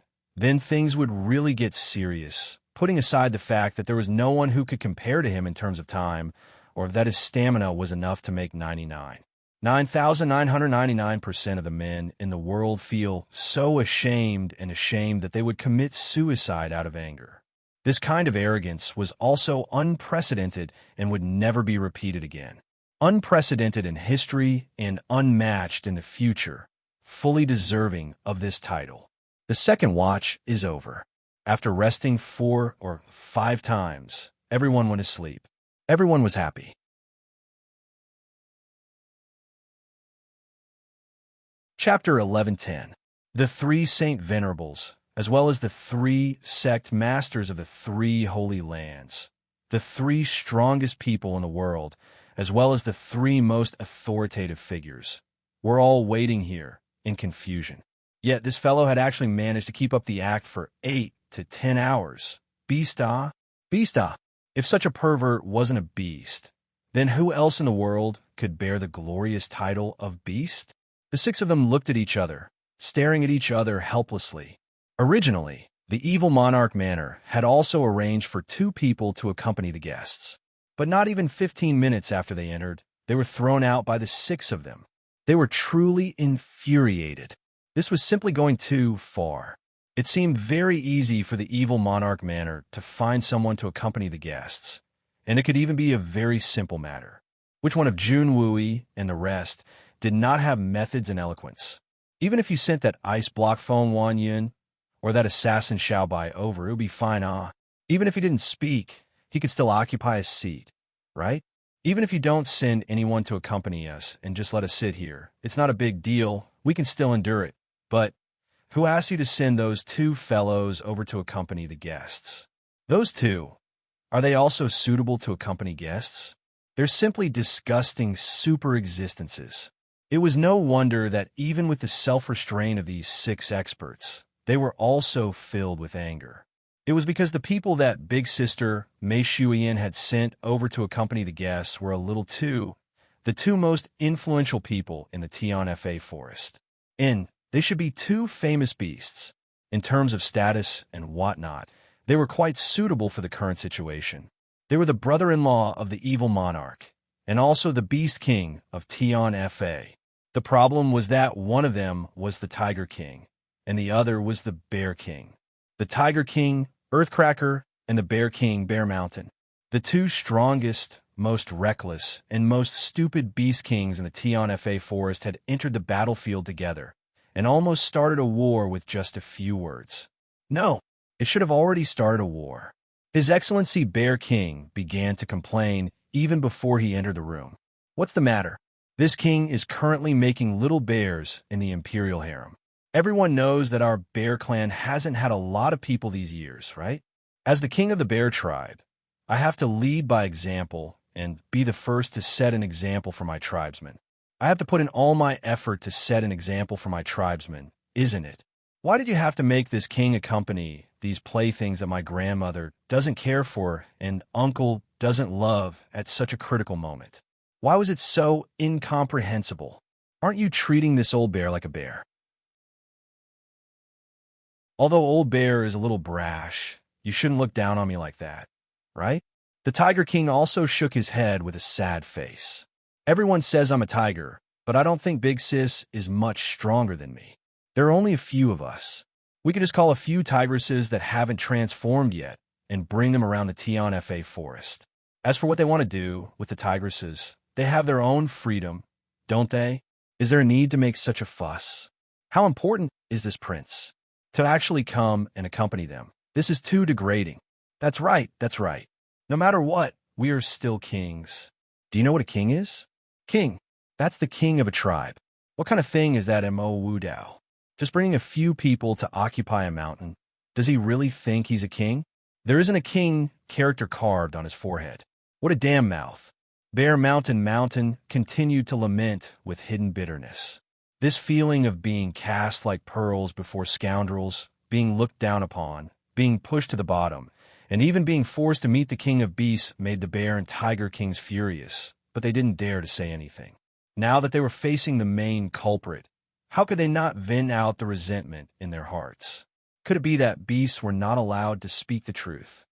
things would really get serious, putting aside the fact that there was no one who could compare to him in terms of time, or that his stamina was enough to make 9,999% of the men in the world feel so ashamed that they would commit suicide out of anger. This kind of arrogance was also unprecedented and would never be repeated again. Unprecedented in history and unmatched in the future, fully deserving of this title. The second watch is over. After resting 4 or 5 times, everyone went to sleep. Everyone was happy. Chapter 11:10. The 3 Saint Venerables, as well as the 3 sect masters of the 3 holy lands, the 3 strongest people in the world, as well as the 3 most authoritative figures, were all waiting here in confusion. Yet this fellow had actually managed to keep up the act for 8 to 10 hours. Beasta? Beasta! If such a pervert wasn't a beast, then who else in the world could bear the glorious title of beast? The 6 of them looked at each other, staring at each other helplessly. Originally, the evil monarch manor had also arranged for 2 people to accompany the guests. But not even 15 minutes after they entered, they were thrown out by the 6 of them. They were truly infuriated. This was simply going too far. It seemed very easy for the evil monarch manor to find someone to accompany the guests, and it could even be a very simple matter. Which one of Jun Wui and the rest did not have methods and eloquence? Even if you sent that ice block phone Wan Yun or that assassin Xiao Bai over, it would be fine. Even if he didn't speak, he could still occupy his seat, right? Even if you don't send anyone to accompany us and just let us sit here, it's not a big deal. We can still endure it. But who asked you to send those 2 fellows over to accompany the guests? Those 2, are they also suitable to accompany guests? They're simply disgusting super existences. It was no wonder that even with the self-restraint of these 6 experts, they were also filled with anger. It was because the people that Big Sister Mei Shuiyin had sent over to accompany the guests were a little too, the 2 most influential people in the Tian Fa forest. And they should be 2 famous beasts. In terms of status and whatnot, they were quite suitable for the current situation. They were the brother-in-law of the evil monarch, and also the beast king of Tian Fa. The problem was that one of them was the Tiger King, and the other was the Bear King. The Tiger King, Earthcracker, and the Bear King, Bear Mountain. The 2 strongest, most reckless, and most stupid beast kings in the Tian Fa forest had entered the battlefield together, and almost started a war with just a few words. No, it should have already started a war. His Excellency Bear King began to complain even before he entered the room. What's the matter? This king is currently making little bears in the imperial harem. Everyone knows that our bear clan hasn't had a lot of people these years, right? As the king of the bear tribe, I have to lead by example and be the first to set an example for my tribesmen. I have to put in all my effort to set an example for my tribesmen, isn't it? Why did you have to make this king accompany these playthings that my grandmother doesn't care for and uncle doesn't love at such a critical moment? Why was it so incomprehensible? Aren't you treating this old bear like a bear? Although old bear is a little brash, you shouldn't look down on me like that, right? The Tiger King also shook his head with a sad face. Everyone says I'm a tiger, but I don't think Big Sis is much stronger than me. There are only a few of us. We could just call a few tigresses that haven't transformed yet and bring them around the Tian Fa forest. As for what they want to do with the tigresses, they have their own freedom, don't they? Is there a need to make such a fuss? How important is this prince? To actually come and accompany them. This is too degrading. That's right, that's right. No matter what, we are still kings. Do you know what a king is? King. That's the king of a tribe. What kind of thing is that Mo Wu Dao? Just bringing a few people to occupy a mountain. Does he really think he's a king? There isn't a king character carved on his forehead. What a damn mouth. Bear Mountain continued to lament with hidden bitterness. This feeling of being cast like pearls before scoundrels, being looked down upon, being pushed to the bottom, and even being forced to meet the king of beasts made the bear and tiger kings furious, but they didn't dare to say anything. Now that they were facing the main culprit, how could they not vent out the resentment in their hearts? Could it be that beasts were not allowed to speak the truth?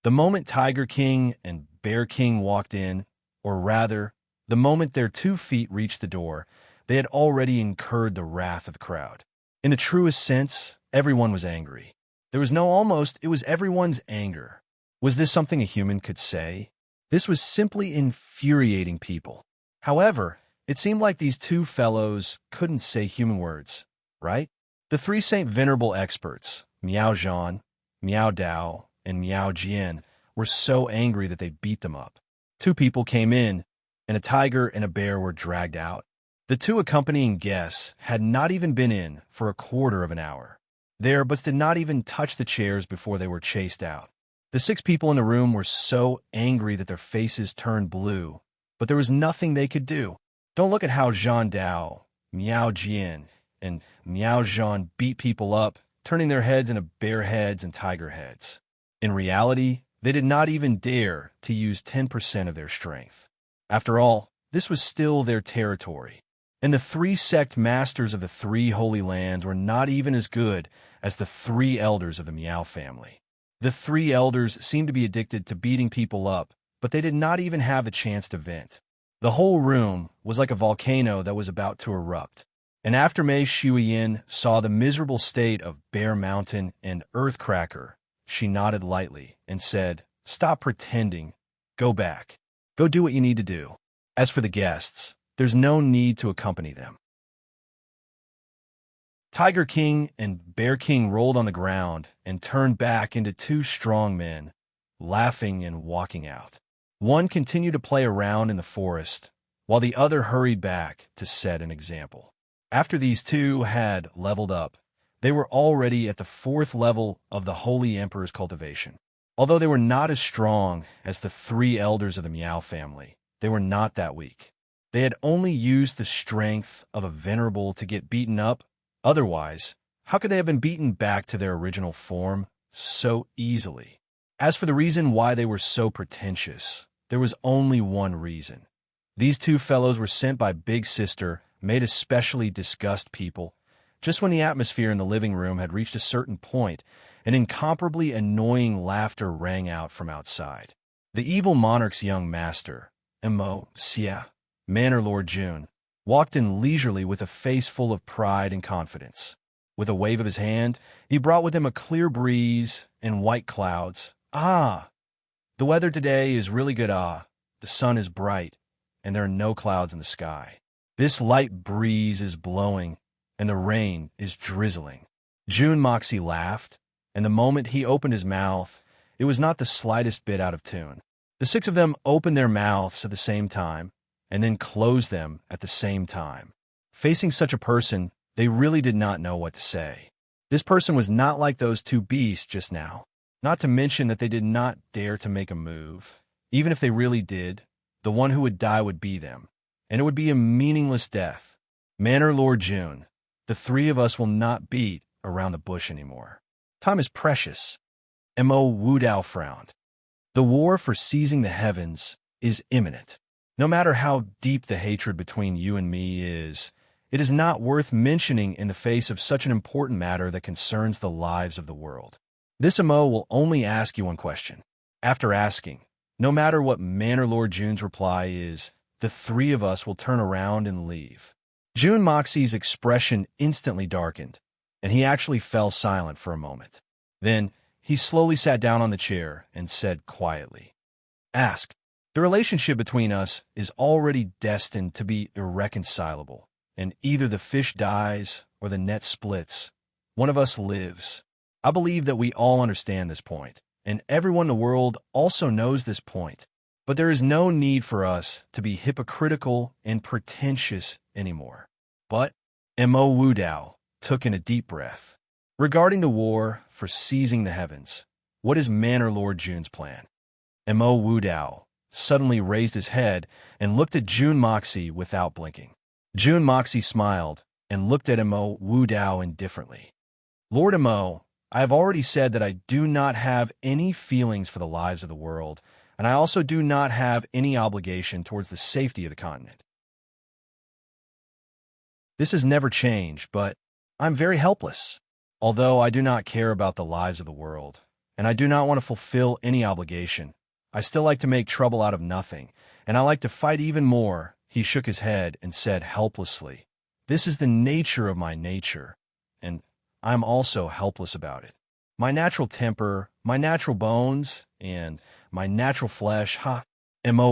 The moment Tiger King and Bear King walked in, or rather, the moment their 2 feet reached the door, they had already incurred the wrath of the crowd. In the truest sense, everyone was angry. There was no almost, it was everyone's anger. Was this something a human could say? This was simply infuriating people. However, it seemed like these 2 fellows couldn't say human words, right? The 3 Saint Venerable experts, Miao Zhan, Miao Dao, and Miao Jian, were so angry that they beat them up. 2 people came in, and a tiger and a bear were dragged out. The 2 accompanying guests had not even been in for a quarter of an hour. Their butts did not even touch the chairs before they were chased out. The 6 people in the room were so angry that their faces turned blue, but there was nothing they could do. Don't look at how Zhan Dao, Miao Jian, and Miao Zhan beat people up, turning their heads into bear heads and tiger heads. In reality, they did not even dare to use 10% of their strength. After all, this was still their territory. And the 3 sect masters of the 3 holy lands were not even as good as the 3 elders of the Miao family. The 3 elders seemed to be addicted to beating people up, but they did not even have a chance to vent. The whole room was like a volcano that was about to erupt. And after Mei Shuiyin saw the miserable state of Bear Mountain and Earthcracker, she nodded lightly and said, "Stop pretending. Go back. Go do what you need to do. As for the guests, there's no need to accompany them." Tiger King and Bear King rolled on the ground and turned back into 2 strong men, laughing and walking out. One continued to play around in the forest, while the other hurried back to set an example. After these 2 had leveled up, they were already at the 4th level of the Holy Emperor's cultivation. Although they were not as strong as the 3 elders of the Miao family, they were not that weak. They had only used the strength of a venerable to get beaten up. Otherwise, how could they have been beaten back to their original form so easily? As for the reason why they were so pretentious, there was only one reason. These 2 fellows were sent by Big Sister, made especially disgust people. Just when the atmosphere in the living room had reached a certain point, an incomparably annoying laughter rang out from outside. The evil monarch's young master, Mo Xia, Manor Lord Jun, walked in leisurely with a face full of pride and confidence. With a wave of his hand, he brought with him a clear breeze and white clouds. "Ah, the weather today is really good. The sun is bright, and there are no clouds in the sky. This light breeze is blowing, and the rain is drizzling." Jun Moxie laughed, and the moment he opened his mouth, it was not the slightest bit out of tune. The 6 of them opened their mouths at the same time, and then closed them at the same time. Facing such a person, they really did not know what to say. This person was not like those 2 beasts just now. Not to mention that they did not dare to make a move. Even if they really did, the one who would die would be them, and it would be a meaningless death. Manor Lord Jun, the 3 of us will not beat around the bush anymore. Time is precious. Mo Wudao frowned. The war for seizing the heavens is imminent. No matter how deep the hatred between you and me is, it is not worth mentioning in the face of such an important matter that concerns the lives of the world. This Mo will only ask you one question. After asking, no matter what Manor Lord Jun's reply is, the 3 of us will turn around and leave. Jun Moxie's expression instantly darkened, and he actually fell silent for a moment. Then, he slowly sat down on the chair and said quietly, "Ask. The relationship between us is already destined to be irreconcilable. and either the fish dies or the net splits. One of us lives. I believe that we all understand this point, and everyone in the world also knows this point. But there is no need for us to be hypocritical and pretentious anymore. But Mo Wudao took in a deep breath. Regarding the war for seizing the heavens, what is Manor Lord June's plan? Mo Wudao suddenly raised his head and looked at June Moxie without blinking. June Moxie smiled and looked at Mo Wudao indifferently. Lord Mo, I have already said that I do not have any feelings for the lives of the world, and I also do not have any obligation towards the safety of the continent. This has never changed, but I'm very helpless. Although I do not care about the lives of the world, and I do not want to fulfill any obligation, I still like to make trouble out of nothing, and I like to fight even more. He shook his head and said helplessly, "This is the nature of my nature, and I'm also helpless about it. My natural temper, my natural bones, and my natural flesh." Mo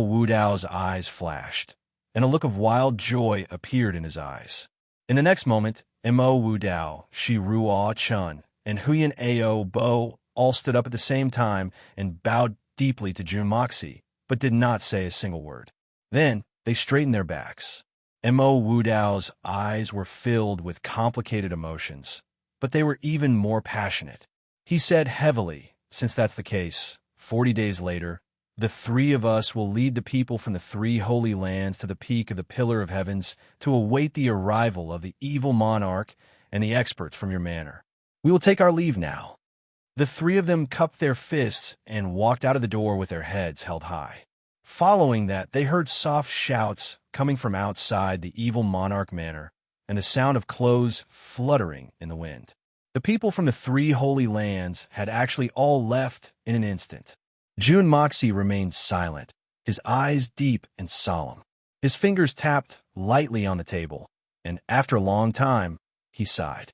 Wudao's eyes flashed, and a look of wild joy appeared in his eyes. In the next moment, Mo Wudao, Shi Ruo Chun, and Huyan Ao Bo all stood up at the same time and bowed deeply to June Moxie, but did not say a single word. Then they straightened their backs. Mo Wudao's eyes were filled with complicated emotions, but they were even more passionate. He said heavily, "Since that's the case, 40 days later, the three of us will lead the people from the three holy lands to the peak of the Pillar of Heavens to await the arrival of the evil monarch and the experts from your manor. We will take our leave now." The three of them cupped their fists and walked out of the door with their heads held high. Following that, they heard soft shouts coming from outside the evil monarch manor and the sound of clothes fluttering in the wind. The people from the three holy lands had actually all left in an instant. June Moxie remained silent, his eyes deep and solemn. His fingers tapped lightly on the table, and after a long time, he sighed.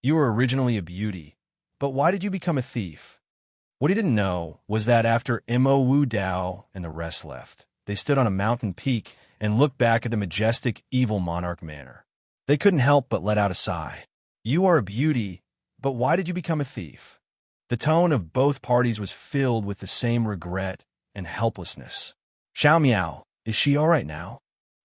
"You were originally a beauty, but why did you become a thief?" What he didn't know was that after Mo Wudao and the rest left, they stood on a mountain peak and looked back at the majestic evil monarch manor. They couldn't help but let out a sigh. "You are a beauty, but why did you become a thief?" The tone of both parties was filled with the same regret and helplessness. "Xiao Miao, is she all right now?"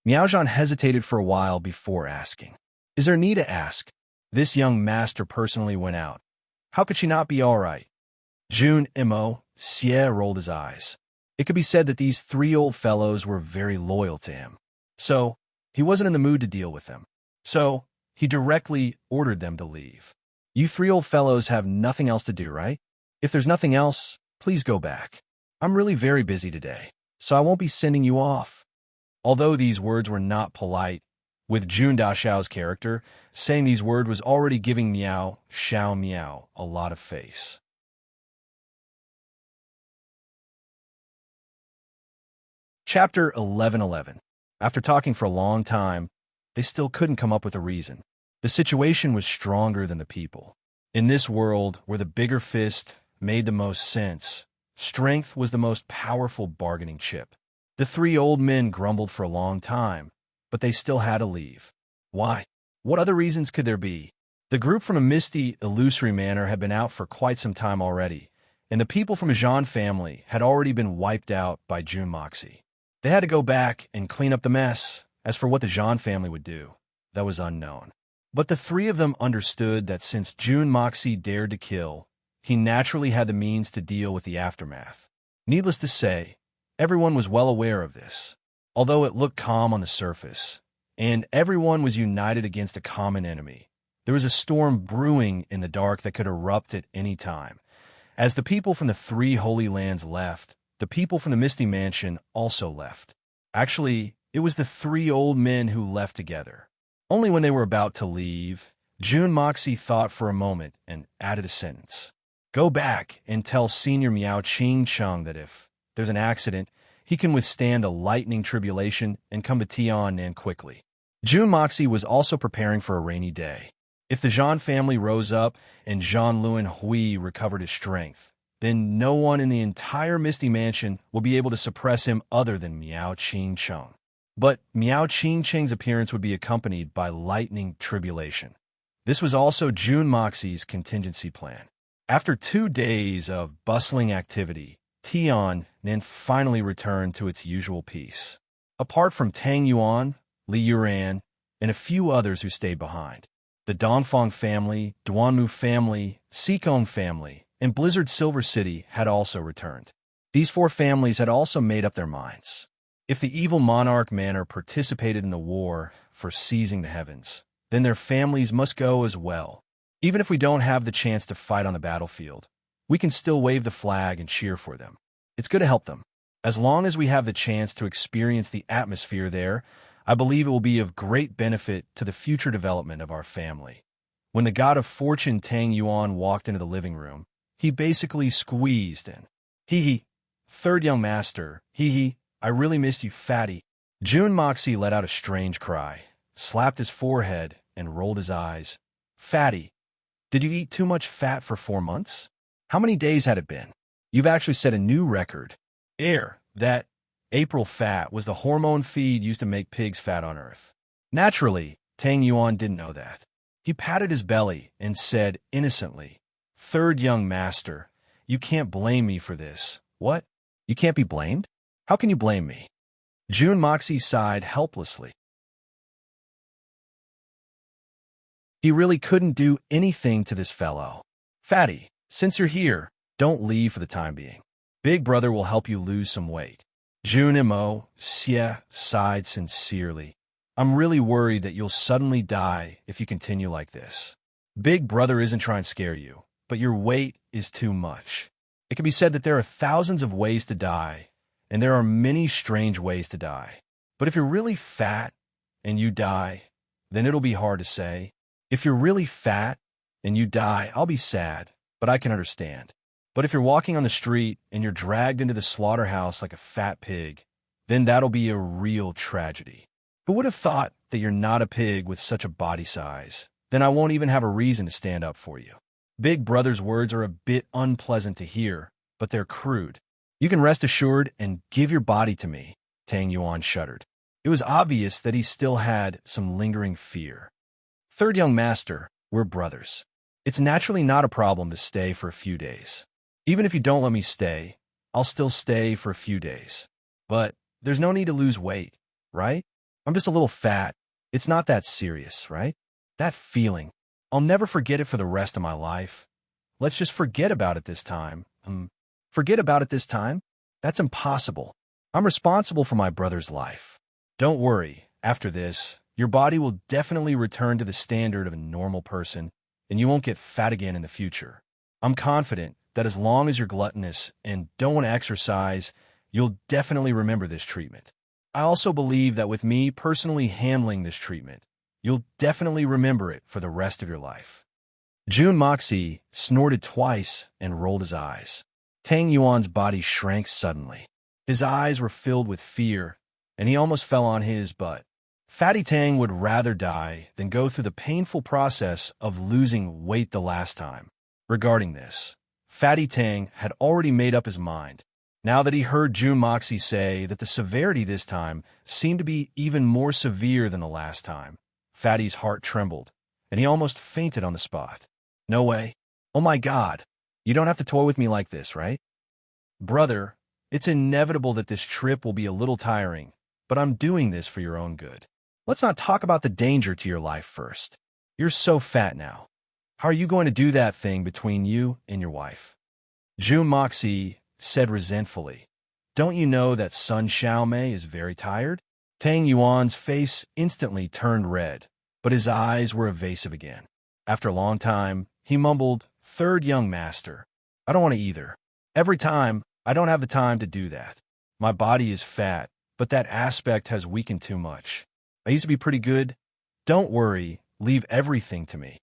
Miao Zhan hesitated for a while before asking. "Is there need to ask? This young master personally went out. How could she not be all right?" June Mo Xie rolled his eyes. It could be said that these three old fellows were very loyal to him. So, he wasn't in the mood to deal with them. So, he directly ordered them to leave. "You three old fellows have nothing else to do, right? If there's nothing else, please go back. I'm really very busy today, so I won't be sending you off." Although these words were not polite, with June Dashao's character, saying these words was already giving Xiao Miao, a lot of face. Chapter 11:11. After talking for a long time, they still couldn't come up with a reason. The situation was stronger than the people. In this world, where the bigger fist made the most sense, strength was the most powerful bargaining chip. The three old men grumbled for a long time, but they still had to leave. Why? What other reasons could there be? The group from a misty, illusory manor had been out for quite some time already, and the people from a Zhan family had already been wiped out by June Moxie. They had to go back and clean up the mess. As for what the Zhan family would do, that was unknown. But the three of them understood that since June Moxie dared to kill, he naturally had the means to deal with the aftermath. Needless to say, everyone was well aware of this, although it looked calm on the surface, and everyone was united against a common enemy. There was a storm brewing in the dark that could erupt at any time. As the people from the three holy lands left, the people from the Misty Mansion also left. Actually, it was the three old men who left together. Only when they were about to leave, June Moxie thought for a moment and added a sentence. "Go back and tell Senior Miao Ching Chung that if there's an accident, he can withstand a lightning tribulation and come to Tiannan quickly." June Moxie was also preparing for a rainy day. If the Zhan family rose up and Zhan Luan Hui recovered his strength, then no one in the entire Misty Mansion will be able to suppress him other than Miao Ching Chung. But Miao Ching's appearance would be accompanied by lightning tribulation. This was also June Moxie's contingency plan. After 2 days of bustling activity, Tiannan finally returned to its usual peace. Apart from Tang Yuan, Li Yuran, and a few others who stayed behind, the Dongfang family, Duanmu family, Xikong family, and Blizzard Silver City had also returned. These 4 families had also made up their minds. If the evil monarch Manor participated in the war for seizing the heavens, then their families must go as well. Even if we don't have the chance to fight on the battlefield, we can still wave the flag and cheer for them. It's good to help them. As long as we have the chance to experience the atmosphere there, I believe it will be of great benefit to the future development of our family. When the god of fortune Tang Yuan walked into the living room, he basically squeezed in. Hee, third young master, hee, I really missed you, fatty. June Moxie let out a strange cry, slapped his forehead, and rolled his eyes. Fatty, did you eat too much fat for 4 months? How many days had it been? You've actually set a new record. That April fat was the hormone feed used to make pigs fat on Earth. Naturally, Tang Yuan didn't know that. He patted his belly and said innocently, Third young master, you can't blame me for this. What? You can't be blamed? How can you blame me? June Moxie sighed helplessly. He really couldn't do anything to this fellow. Fatty, since you're here, don't leave for the time being. Big brother will help you lose some weight. June Mo sighed sincerely. I'm really worried that you'll suddenly die if you continue like this. Big brother isn't trying to scare you, but your weight is too much. It can be said that there are thousands of ways to die, and there are many strange ways to die. But if you're really fat and you die, then it'll be hard to say. If you're really fat and you die, I'll be sad, but I can understand. But if you're walking on the street and you're dragged into the slaughterhouse like a fat pig, then that'll be a real tragedy. Who would have thought that you're not a pig with such a body size? Then I won't even have a reason to stand up for you. Big brother's words are a bit unpleasant to hear, but they're crude. You can rest assured and give your body to me, Tang Yuan shuddered. It was obvious that he still had some lingering fear. Third young master, we're brothers. It's naturally not a problem to stay for a few days. Even if you don't let me stay, I'll still stay for a few days. But there's no need to lose weight, right? I'm just a little fat. It's not that serious, right? That feeling. I'll never forget it for the rest of my life. Let's just forget about it this time. Forget about it this time? That's impossible. I'm responsible for my brother's life. Don't worry. After this, your body will definitely return to the standard of a normal person, and you won't get fat again in the future. I'm confident that as long as you're gluttonous and don't want to exercise, you'll definitely remember this treatment. I also believe that with me personally handling this treatment, you'll definitely remember it for the rest of your life. June Moxie snorted twice and rolled his eyes. Tang Yuan's body shrank suddenly. His eyes were filled with fear, and he almost fell on his butt. Fatty Tang would rather die than go through the painful process of losing weight the last time. Regarding this, Fatty Tang had already made up his mind. Now that he heard June Moxie say that the severity this time seemed to be even more severe than the last time, Fatty's heart trembled, and he almost fainted on the spot. No way. Oh my God. You don't have to toy with me like this, right? Brother, it's inevitable that this trip will be a little tiring, but I'm doing this for your own good. Let's not talk about the danger to your life first. You're so fat now. How are you going to do that thing between you and your wife? June Moxie said resentfully, Don't you know that Sun Xiaomei is very tired? Tang Yuan's face instantly turned red, but his eyes were evasive again. After a long time, he mumbled, Third young master, I don't want to either. Every time, I don't have the time to do that. My body is fat, but that aspect has weakened too much. I used to be pretty good. Don't worry, leave everything to me.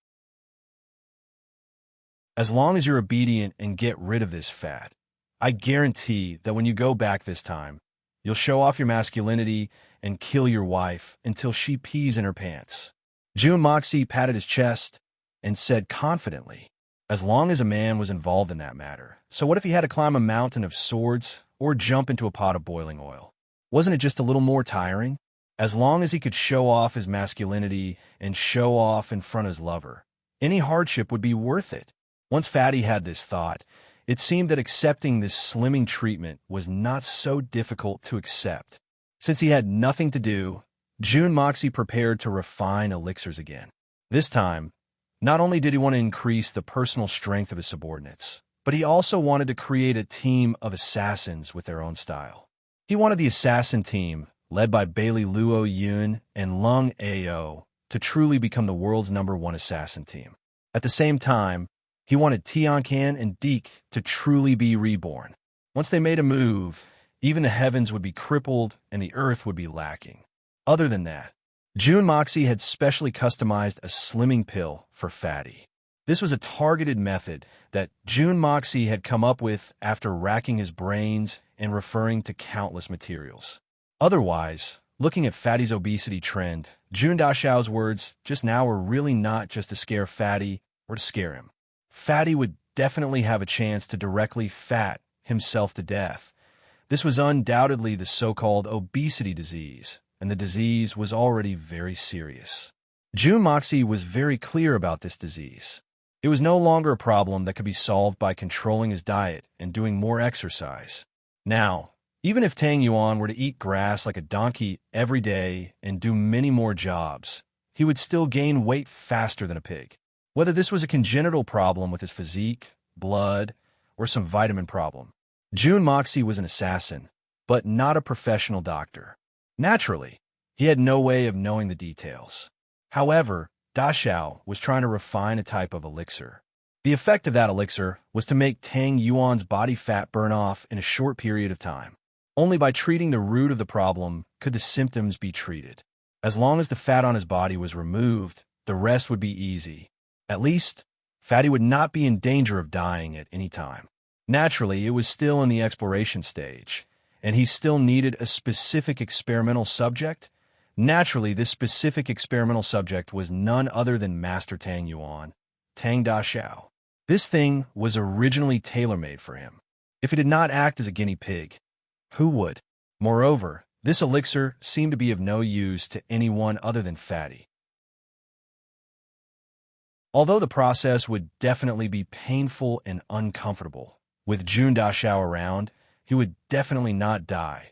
As long as you're obedient and get rid of this fat, I guarantee that when you go back this time, you'll show off your masculinity and kill your wife until she pees in her pants. June Moxie patted his chest and said confidently, as long as a man was involved in that matter. So what if he had to climb a mountain of swords or jump into a pot of boiling oil? Wasn't it just a little more tiring? As long as he could show off his masculinity and show off in front of his lover, any hardship would be worth it. Once Fatty had this thought, it seemed that accepting this slimming treatment was not so difficult to accept. Since he had nothing to do, June Moxie prepared to refine elixirs again. This time, not only did he want to increase the personal strength of his subordinates, but he also wanted to create a team of assassins with their own style. He wanted the assassin team, led by Bailey Luo Yun and Lung Ao, to truly become the world's #1 assassin team. At the same time, he wanted Tiancan and Deke to truly be reborn. Once they made a move, even the heavens would be crippled and the earth would be lacking. Other than that, June Moxie had specially customized a slimming pill for Fatty. This was a targeted method that June Moxie had come up with after racking his brains and referring to countless materials. Otherwise, looking at Fatty's obesity trend, June Dashao's words just now were really not just to scare Fatty or to scare him. Fatty would definitely have a chance to directly fat himself to death. This was undoubtedly the so-called obesity disease, and the disease was already very serious. June Moxie was very clear about this disease. It was no longer a problem that could be solved by controlling his diet and doing more exercise. Now, even if Tang Yuan were to eat grass like a donkey every day and do many more jobs, he would still gain weight faster than a pig. Whether this was a congenital problem with his physique, blood, or some vitamin problem, June Moxie was an assassin, but not a professional doctor. Naturally, he had no way of knowing the details. However, Dashao was trying to refine a type of elixir. The effect of that elixir was to make Tang Yuan's body fat burn off in a short period of time. Only by treating the root of the problem could the symptoms be treated. As long as the fat on his body was removed, the rest would be easy. At least, Fatty would not be in danger of dying at any time. Naturally, it was still in the exploration stage, and he still needed a specific experimental subject. Naturally, this specific experimental subject was none other than Master Tang Yuan, Tang Dashao. This thing was originally tailor-made for him. If it did not act as a guinea pig, who would? Moreover, this elixir seemed to be of no use to anyone other than Fatty. Although the process would definitely be painful and uncomfortable, with June Dashao around, he would definitely not die.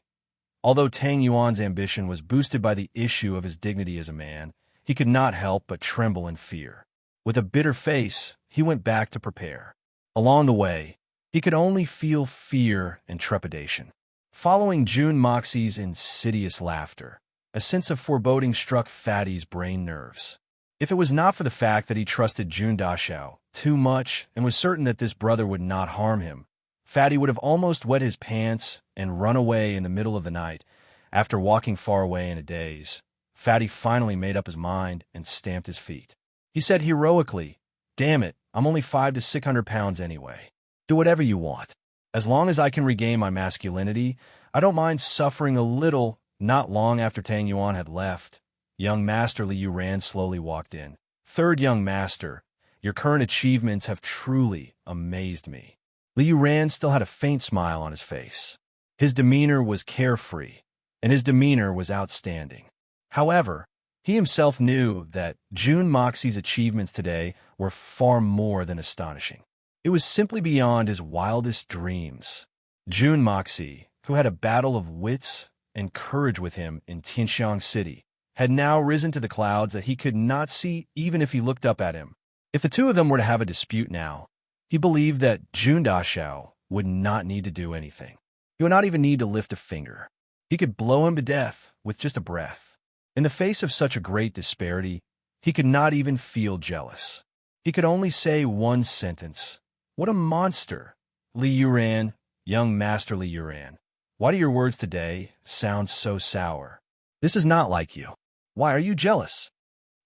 Although Tang Yuan's ambition was boosted by the issue of his dignity as a man, he could not help but tremble in fear. With a bitter face, he went back to prepare. Along the way, he could only feel fear and trepidation. Following June Moxie's insidious laughter, a sense of foreboding struck Fatty's brain nerves. If it was not for the fact that he trusted June Dashao too much and was certain that this brother would not harm him, Fatty would have almost wet his pants and run away in the middle of the night. After walking far away in a daze, Fatty finally made up his mind and stamped his feet. He said heroically, "Damn it, I'm only 500 to 600 pounds anyway. Do whatever you want. As long as I can regain my masculinity, I don't mind suffering a little." Not long after Tang Yuan had left, young Master Li Yuran slowly walked in. "Third young master, your current achievements have truly amazed me." Li Yuran still had a faint smile on his face. His demeanor was carefree, and his demeanor was outstanding. However, he himself knew that June Moxie's achievements today were far more than astonishing. It was simply beyond his wildest dreams. June Moxie, who had a battle of wits and courage with him in Tianxiang City, had now risen to the clouds that he could not see even if he looked up at him. If the two of them were to have a dispute now, he believed that June Dashao would not need to do anything. He would not even need to lift a finger. He could blow him to death with just a breath. In the face of such a great disparity, he could not even feel jealous. He could only say one sentence. "What a monster!" Li Yuran, young Master Li Yuran, why do your words today sound so sour? This is not like you. Why are you jealous?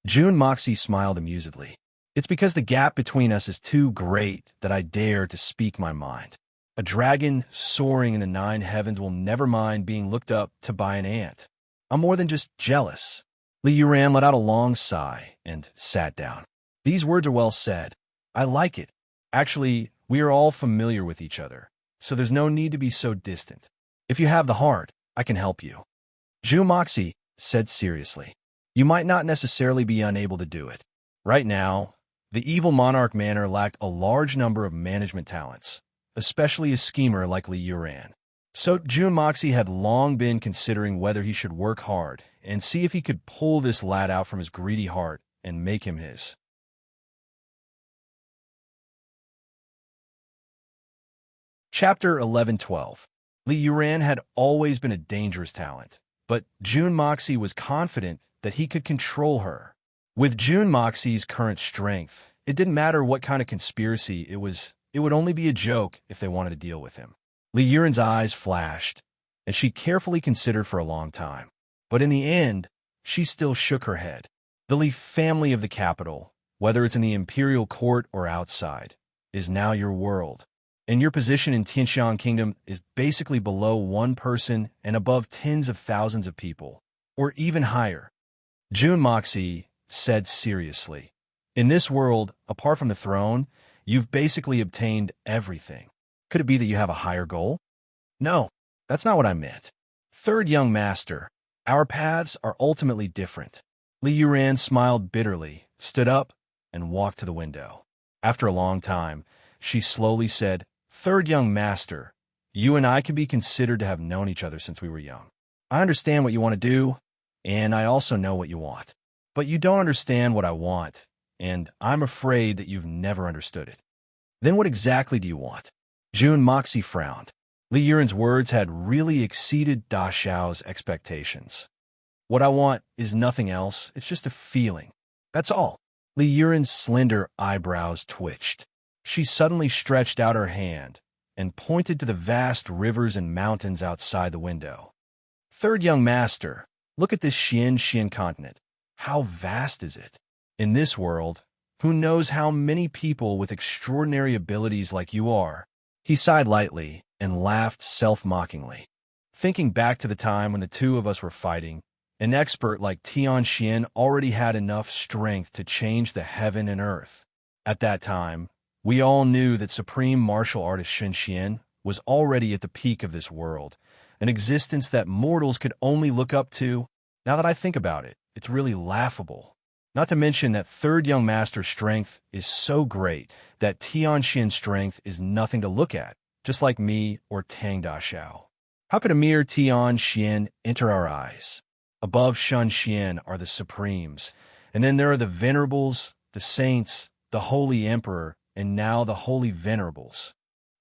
June Moxie smiled amusedly. It's because the gap between us is too great that I dare to speak my mind. A dragon soaring in the 9 heavens will never mind being looked up to by an ant. I'm more than just jealous. Li Yuran let out a long sigh and sat down. These words are well said. I like it. Actually, we are all familiar with each other, so there's no need to be so distant. If you have the heart, I can help you. June Moxie, said seriously. You might not necessarily be unable to do it. Right now, the evil monarch Manor lacked a large number of management talents, especially a schemer like Li Yuran. So Jun Moxie had long been considering whether he should work hard and see if he could pull this lad out from his greedy heart and make him his. Chapter 11-12. Li Yuran had always been a dangerous talent, but Jun Moxie was confident that he could control her. With Jun Moxie's current strength, it didn't matter what kind of conspiracy it would only be a joke if they wanted to deal with him. Li Yuran's eyes flashed, and she carefully considered for a long time. But in the end, she still shook her head. The Li family of the capital, whether it's in the imperial court or outside, is now your world. And your position in Tianxiang Kingdom is basically below one person and above tens of thousands of people, or even higher. Jun Moxie said seriously, in this world, apart from the throne, you've basically obtained everything. Could it be that you have a higher goal? No, that's not what I meant. Third young master, our paths are ultimately different. Li Yuran smiled bitterly, stood up, and walked to the window. After a long time, she slowly said, Third young master, you and I can be considered to have known each other since we were young. I understand what you want to do, and I also know what you want. But you don't understand what I want, and I'm afraid that you've never understood it. Then what exactly do you want? Jun Moxie frowned. Li Yuran's words had really exceeded Da Xiao's expectations. What I want is nothing else, it's just a feeling. That's all. Li Yuran's slender eyebrows twitched. She suddenly stretched out her hand and pointed to the vast rivers and mountains outside the window. Third young master, look at this Xian continent. How vast is it? In this world, who knows how many people with extraordinary abilities like you are? He sighed lightly and laughed self-mockingly. Thinking back to the time when the two of us were fighting, an expert like Tian Xian already had enough strength to change the heaven and earth. At that time, we all knew that supreme martial artist Shen Xian was already at the peak of this world, an existence that mortals could only look up to. Now that I think about it, it's really laughable. Not to mention that third young master's strength is so great that Tian Xian's strength is nothing to look at, just like me or Tang Da Xiao. How could a mere Tian Xian enter our eyes? Above Shen Xian are the supremes, and then there are the venerables, the saints, the holy emperor, and now the holy venerables.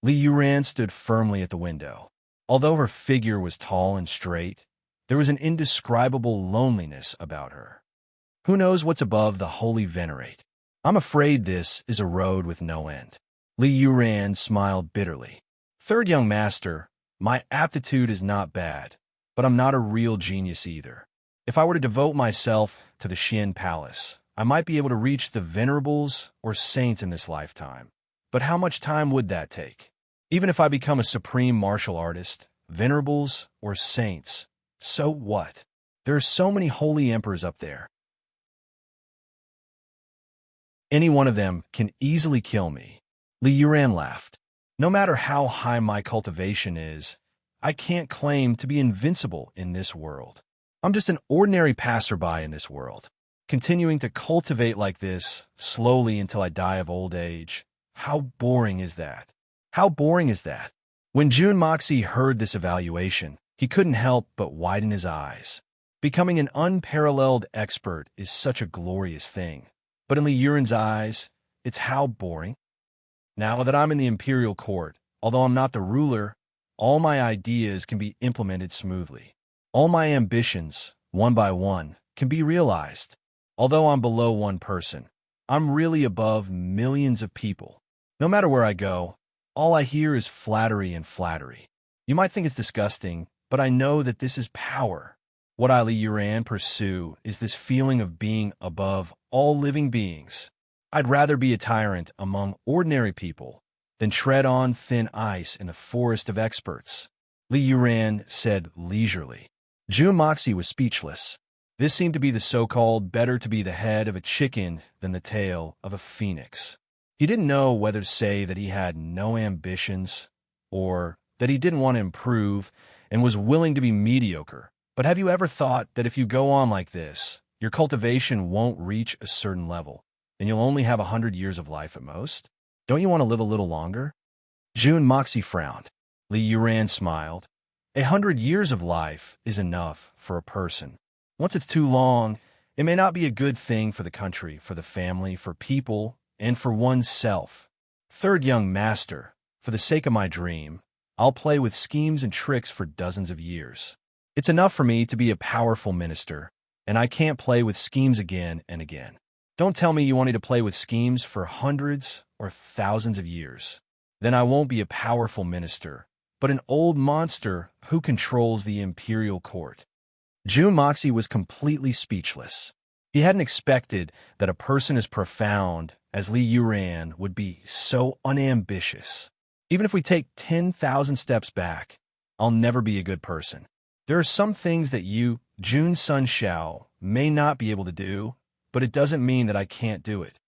Li Yuran stood firmly at the window. Although her figure was tall and straight, there was an indescribable loneliness about her. Who knows what's above the holy venerate? I'm afraid this is a road with no end. Li Yuran smiled bitterly. Third young master, my aptitude is not bad, but I'm not a real genius either. If I were to devote myself to the Xian Palace, I might be able to reach the venerables or saints in this lifetime. But how much time would that take? Even if I become a supreme martial artist, venerables or saints, so what? There are so many holy emperors up there. Any one of them can easily kill me. Li Yuran laughed. No matter how high my cultivation is, I can't claim to be invincible in this world. I'm just an ordinary passerby in this world. Continuing to cultivate like this, slowly until I die of old age. How boring is that? How boring is that? When Jun Moxie heard this evaluation, he couldn't help but widen his eyes. Becoming an unparalleled expert is such a glorious thing. But in Li Yuran's eyes, it's how boring. Now that I'm in the imperial court, although I'm not the ruler, all my ideas can be implemented smoothly. All my ambitions, one by one, can be realized. Although I'm below one person, I'm really above millions of people. No matter where I go, all I hear is flattery and flattery. You might think it's disgusting, but I know that this is power. What I, Li Yuran, pursue is this feeling of being above all living beings. I'd rather be a tyrant among ordinary people than tread on thin ice in the forest of experts. Li Yuran said leisurely. Jun Moxie was speechless. This seemed to be the so-called better to be the head of a chicken than the tail of a phoenix. He didn't know whether to say that he had no ambitions or that he didn't want to improve and was willing to be mediocre, But have you ever thought that if you go on like this, your cultivation won't reach a certain level, and you'll only have 100 years of life at most? Don't you want to live a little longer? June Moxie frowned. Li Yuran smiled. 100 years of life is enough for a person. Once it's too long, it may not be a good thing for the country, for the family, for people, and for oneself. Third young master, for the sake of my dream, I'll play with schemes and tricks for dozens of years. It's enough for me to be a powerful minister, and I can't play with schemes again and again. Don't tell me you want me to play with schemes for hundreds or thousands of years. Then I won't be a powerful minister, but an old monster who controls the imperial court. June Moxie was completely speechless. He hadn't expected that a person as profound as Li Yuran would be so unambitious. Even if we take 10,000 steps back, I'll never be a good person. There are some things that you, June Sun Xiao, may not be able to do, but it doesn't mean that I can't do it.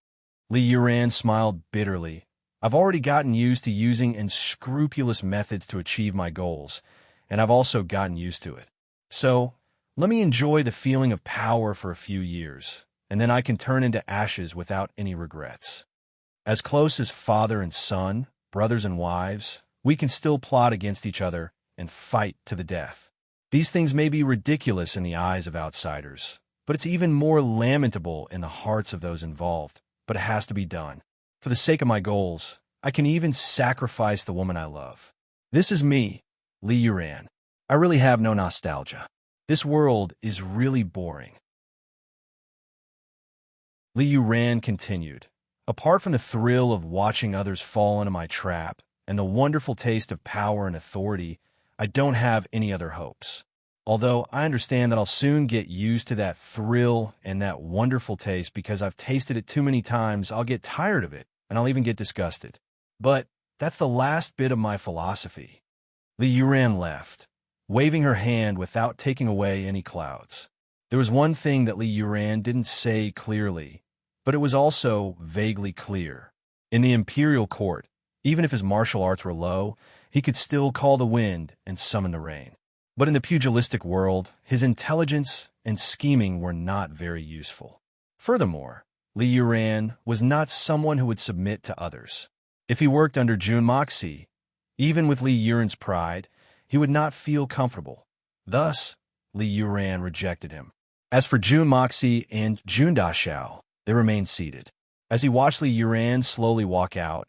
Li Yuran smiled bitterly. I've already gotten used to using unscrupulous methods to achieve my goals, and I've also gotten used to it. So, let me enjoy the feeling of power for a few years, and then I can turn into ashes without any regrets. As close as father and son, brothers and wives, we can still plot against each other and fight to the death. These things may be ridiculous in the eyes of outsiders, but it's even more lamentable in the hearts of those involved. But it has to be done. For the sake of my goals, I can even sacrifice the woman I love. This is me, Li Yuran. I really have no nostalgia. This world is really boring. Li Yuran continued. Apart from the thrill of watching others fall into my trap and the wonderful taste of power and authority, I don't have any other hopes. Although I understand that I'll soon get used to that thrill and that wonderful taste because I've tasted it too many times, I'll get tired of it, and I'll even get disgusted. But that's the last bit of my philosophy. Li Yuran left, waving her hand without taking away any clouds. There was one thing that Li Yuran didn't say clearly, but it was also vaguely clear. In the imperial court, even if his martial arts were low, he could still call the wind and summon the rain. But in the pugilistic world, his intelligence and scheming were not very useful. Furthermore, Li Yuran was not someone who would submit to others. If he worked under June Moxie, even with Li Yuran's pride, he would not feel comfortable. Thus, Li Yuran rejected him. As for June Moxie and June Dashao, they remained seated. As he watched Li Yuran slowly walk out,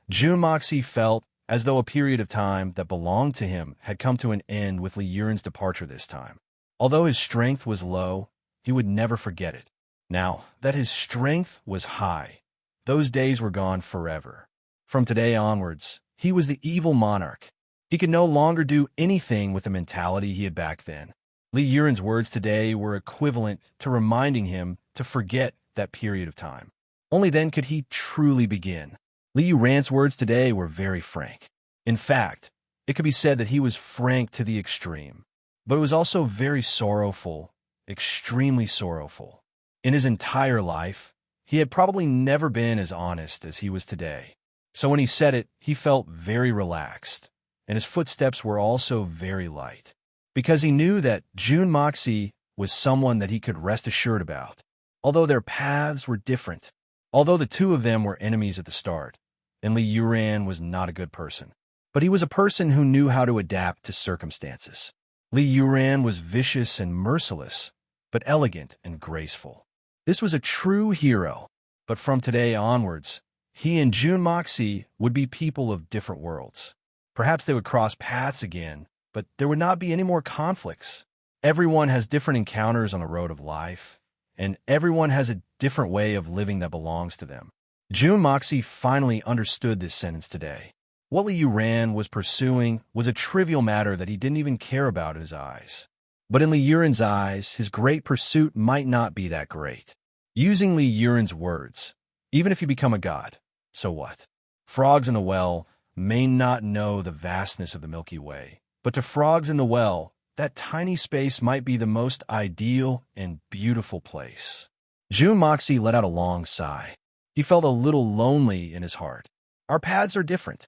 June Moxie felt as though a period of time that belonged to him had come to an end with Li Yuran's departure this time. Although his strength was low, he would never forget it. Now that his strength was high, those days were gone forever. From today onwards, he was the evil monarch. He could no longer do anything with the mentality he had back then. Li Yuran's words today were equivalent to reminding him to forget that period of time. Only then could he truly begin. Li Yuran's words today were very frank. In fact, it could be said that he was frank to the extreme. But it was also very sorrowful, extremely sorrowful. In his entire life, he had probably never been as honest as he was today. So when he said it, he felt very relaxed, and his footsteps were also very light, because he knew that June Moxie was someone that he could rest assured about. Although their paths were different, although the two of them were enemies at the start, and Li Yuran was not a good person, but he was a person who knew how to adapt to circumstances. Li Yuran was vicious and merciless, but elegant and graceful. This was a true hero, but from today onwards, he and June Moxie would be people of different worlds. Perhaps they would cross paths again, but there would not be any more conflicts. Everyone has different encounters on the road of life, and everyone has a different way of living that belongs to them. June Moxie finally understood this sentence today. What Li Yuran was pursuing was a trivial matter that he didn't even care about in his eyes. But in Li Yuran's eyes, his great pursuit might not be that great. Using Li Yuran's words, even if you become a god, so what? Frogs in the well may not know the vastness of the Milky Way, but to frogs in the well, that tiny space might be the most ideal and beautiful place. June Moxie let out a long sigh. He felt a little lonely in his heart. Our paths are different.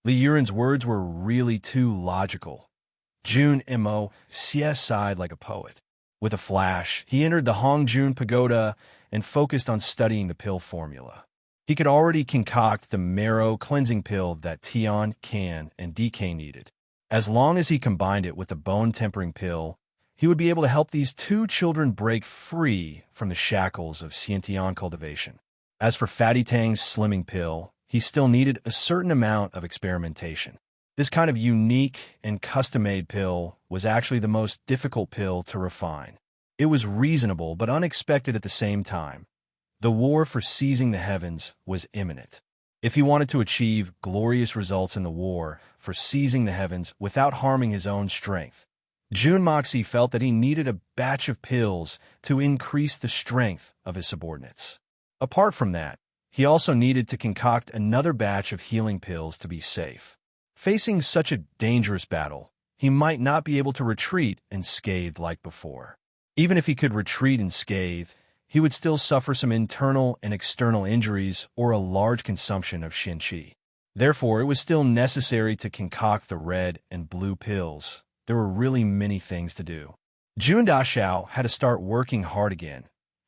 Li Yuran's words were really too logical. Jun Mo sighed like a poet. With a flash, he entered the Hongjun Pagoda and focused on studying the pill formula. He could already concoct the marrow cleansing pill that Tian, Can, and DK needed. As long as he combined it with the bone-tempering pill, he would be able to help these two children break free from the shackles of Xiantian cultivation. As for Fatty Tang's slimming pill, he still needed a certain amount of experimentation. This kind of unique and custom-made pill was actually the most difficult pill to refine. It was reasonable but unexpected at the same time. The war for seizing the heavens was imminent. If he wanted to achieve glorious results in the war for seizing the heavens without harming his own strength, Jun Moxie felt that he needed a batch of pills to increase the strength of his subordinates. Apart from that, he also needed to concoct another batch of healing pills to be safe. Facing such a dangerous battle, he might not be able to retreat unscathed like before. Even if he could retreat unscathed, he would still suffer some internal and external injuries or a large consumption of Qi. Therefore, it was still necessary to concoct the red and blue pills. There were really many things to do. Jun Daxiao had to start working hard again.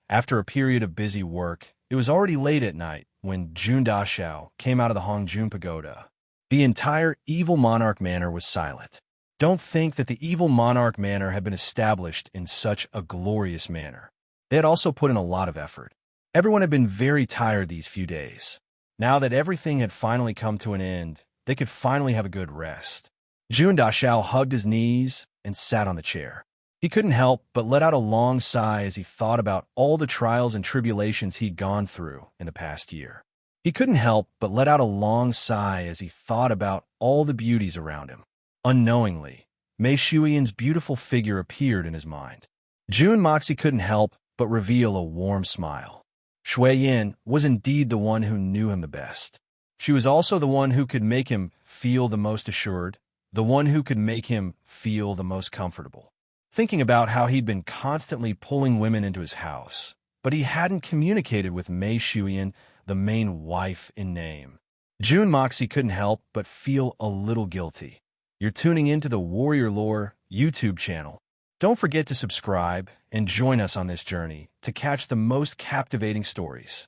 After a period of busy work, it was already late at night when Jun Daxiao came out of the Hongjun Pagoda. The entire Evil Monarch Manor was silent. Don't think that the Evil Monarch Manor had been established in such a glorious manner. They had also put in a lot of effort. Everyone had been very tired these few days. Now that everything had finally come to an end, they could finally have a good rest. Jun Daxiao hugged his knees and sat on the chair. He couldn't help but let out a long sigh as he thought about all the trials and tribulations he'd gone through in the past year. He couldn't help but let out a long sigh as he thought about all the beauties around him. Unknowingly, Mei Shuiyan's beautiful figure appeared in his mind. Jun Moxie couldn't help but reveal a warm smile. Shui Yin was indeed the one who knew him the best. She was also the one who could make him feel the most assured, the one who could make him feel the most comfortable. Thinking about how he'd been constantly pulling women into his house, but he hadn't communicated with Mei Shuiyan, the main wife in name. Jun Moxie couldn't help but feel a little guilty. You're tuning into the Warrior Lore YouTube channel. Don't forget to subscribe and join us on this journey to catch the most captivating stories.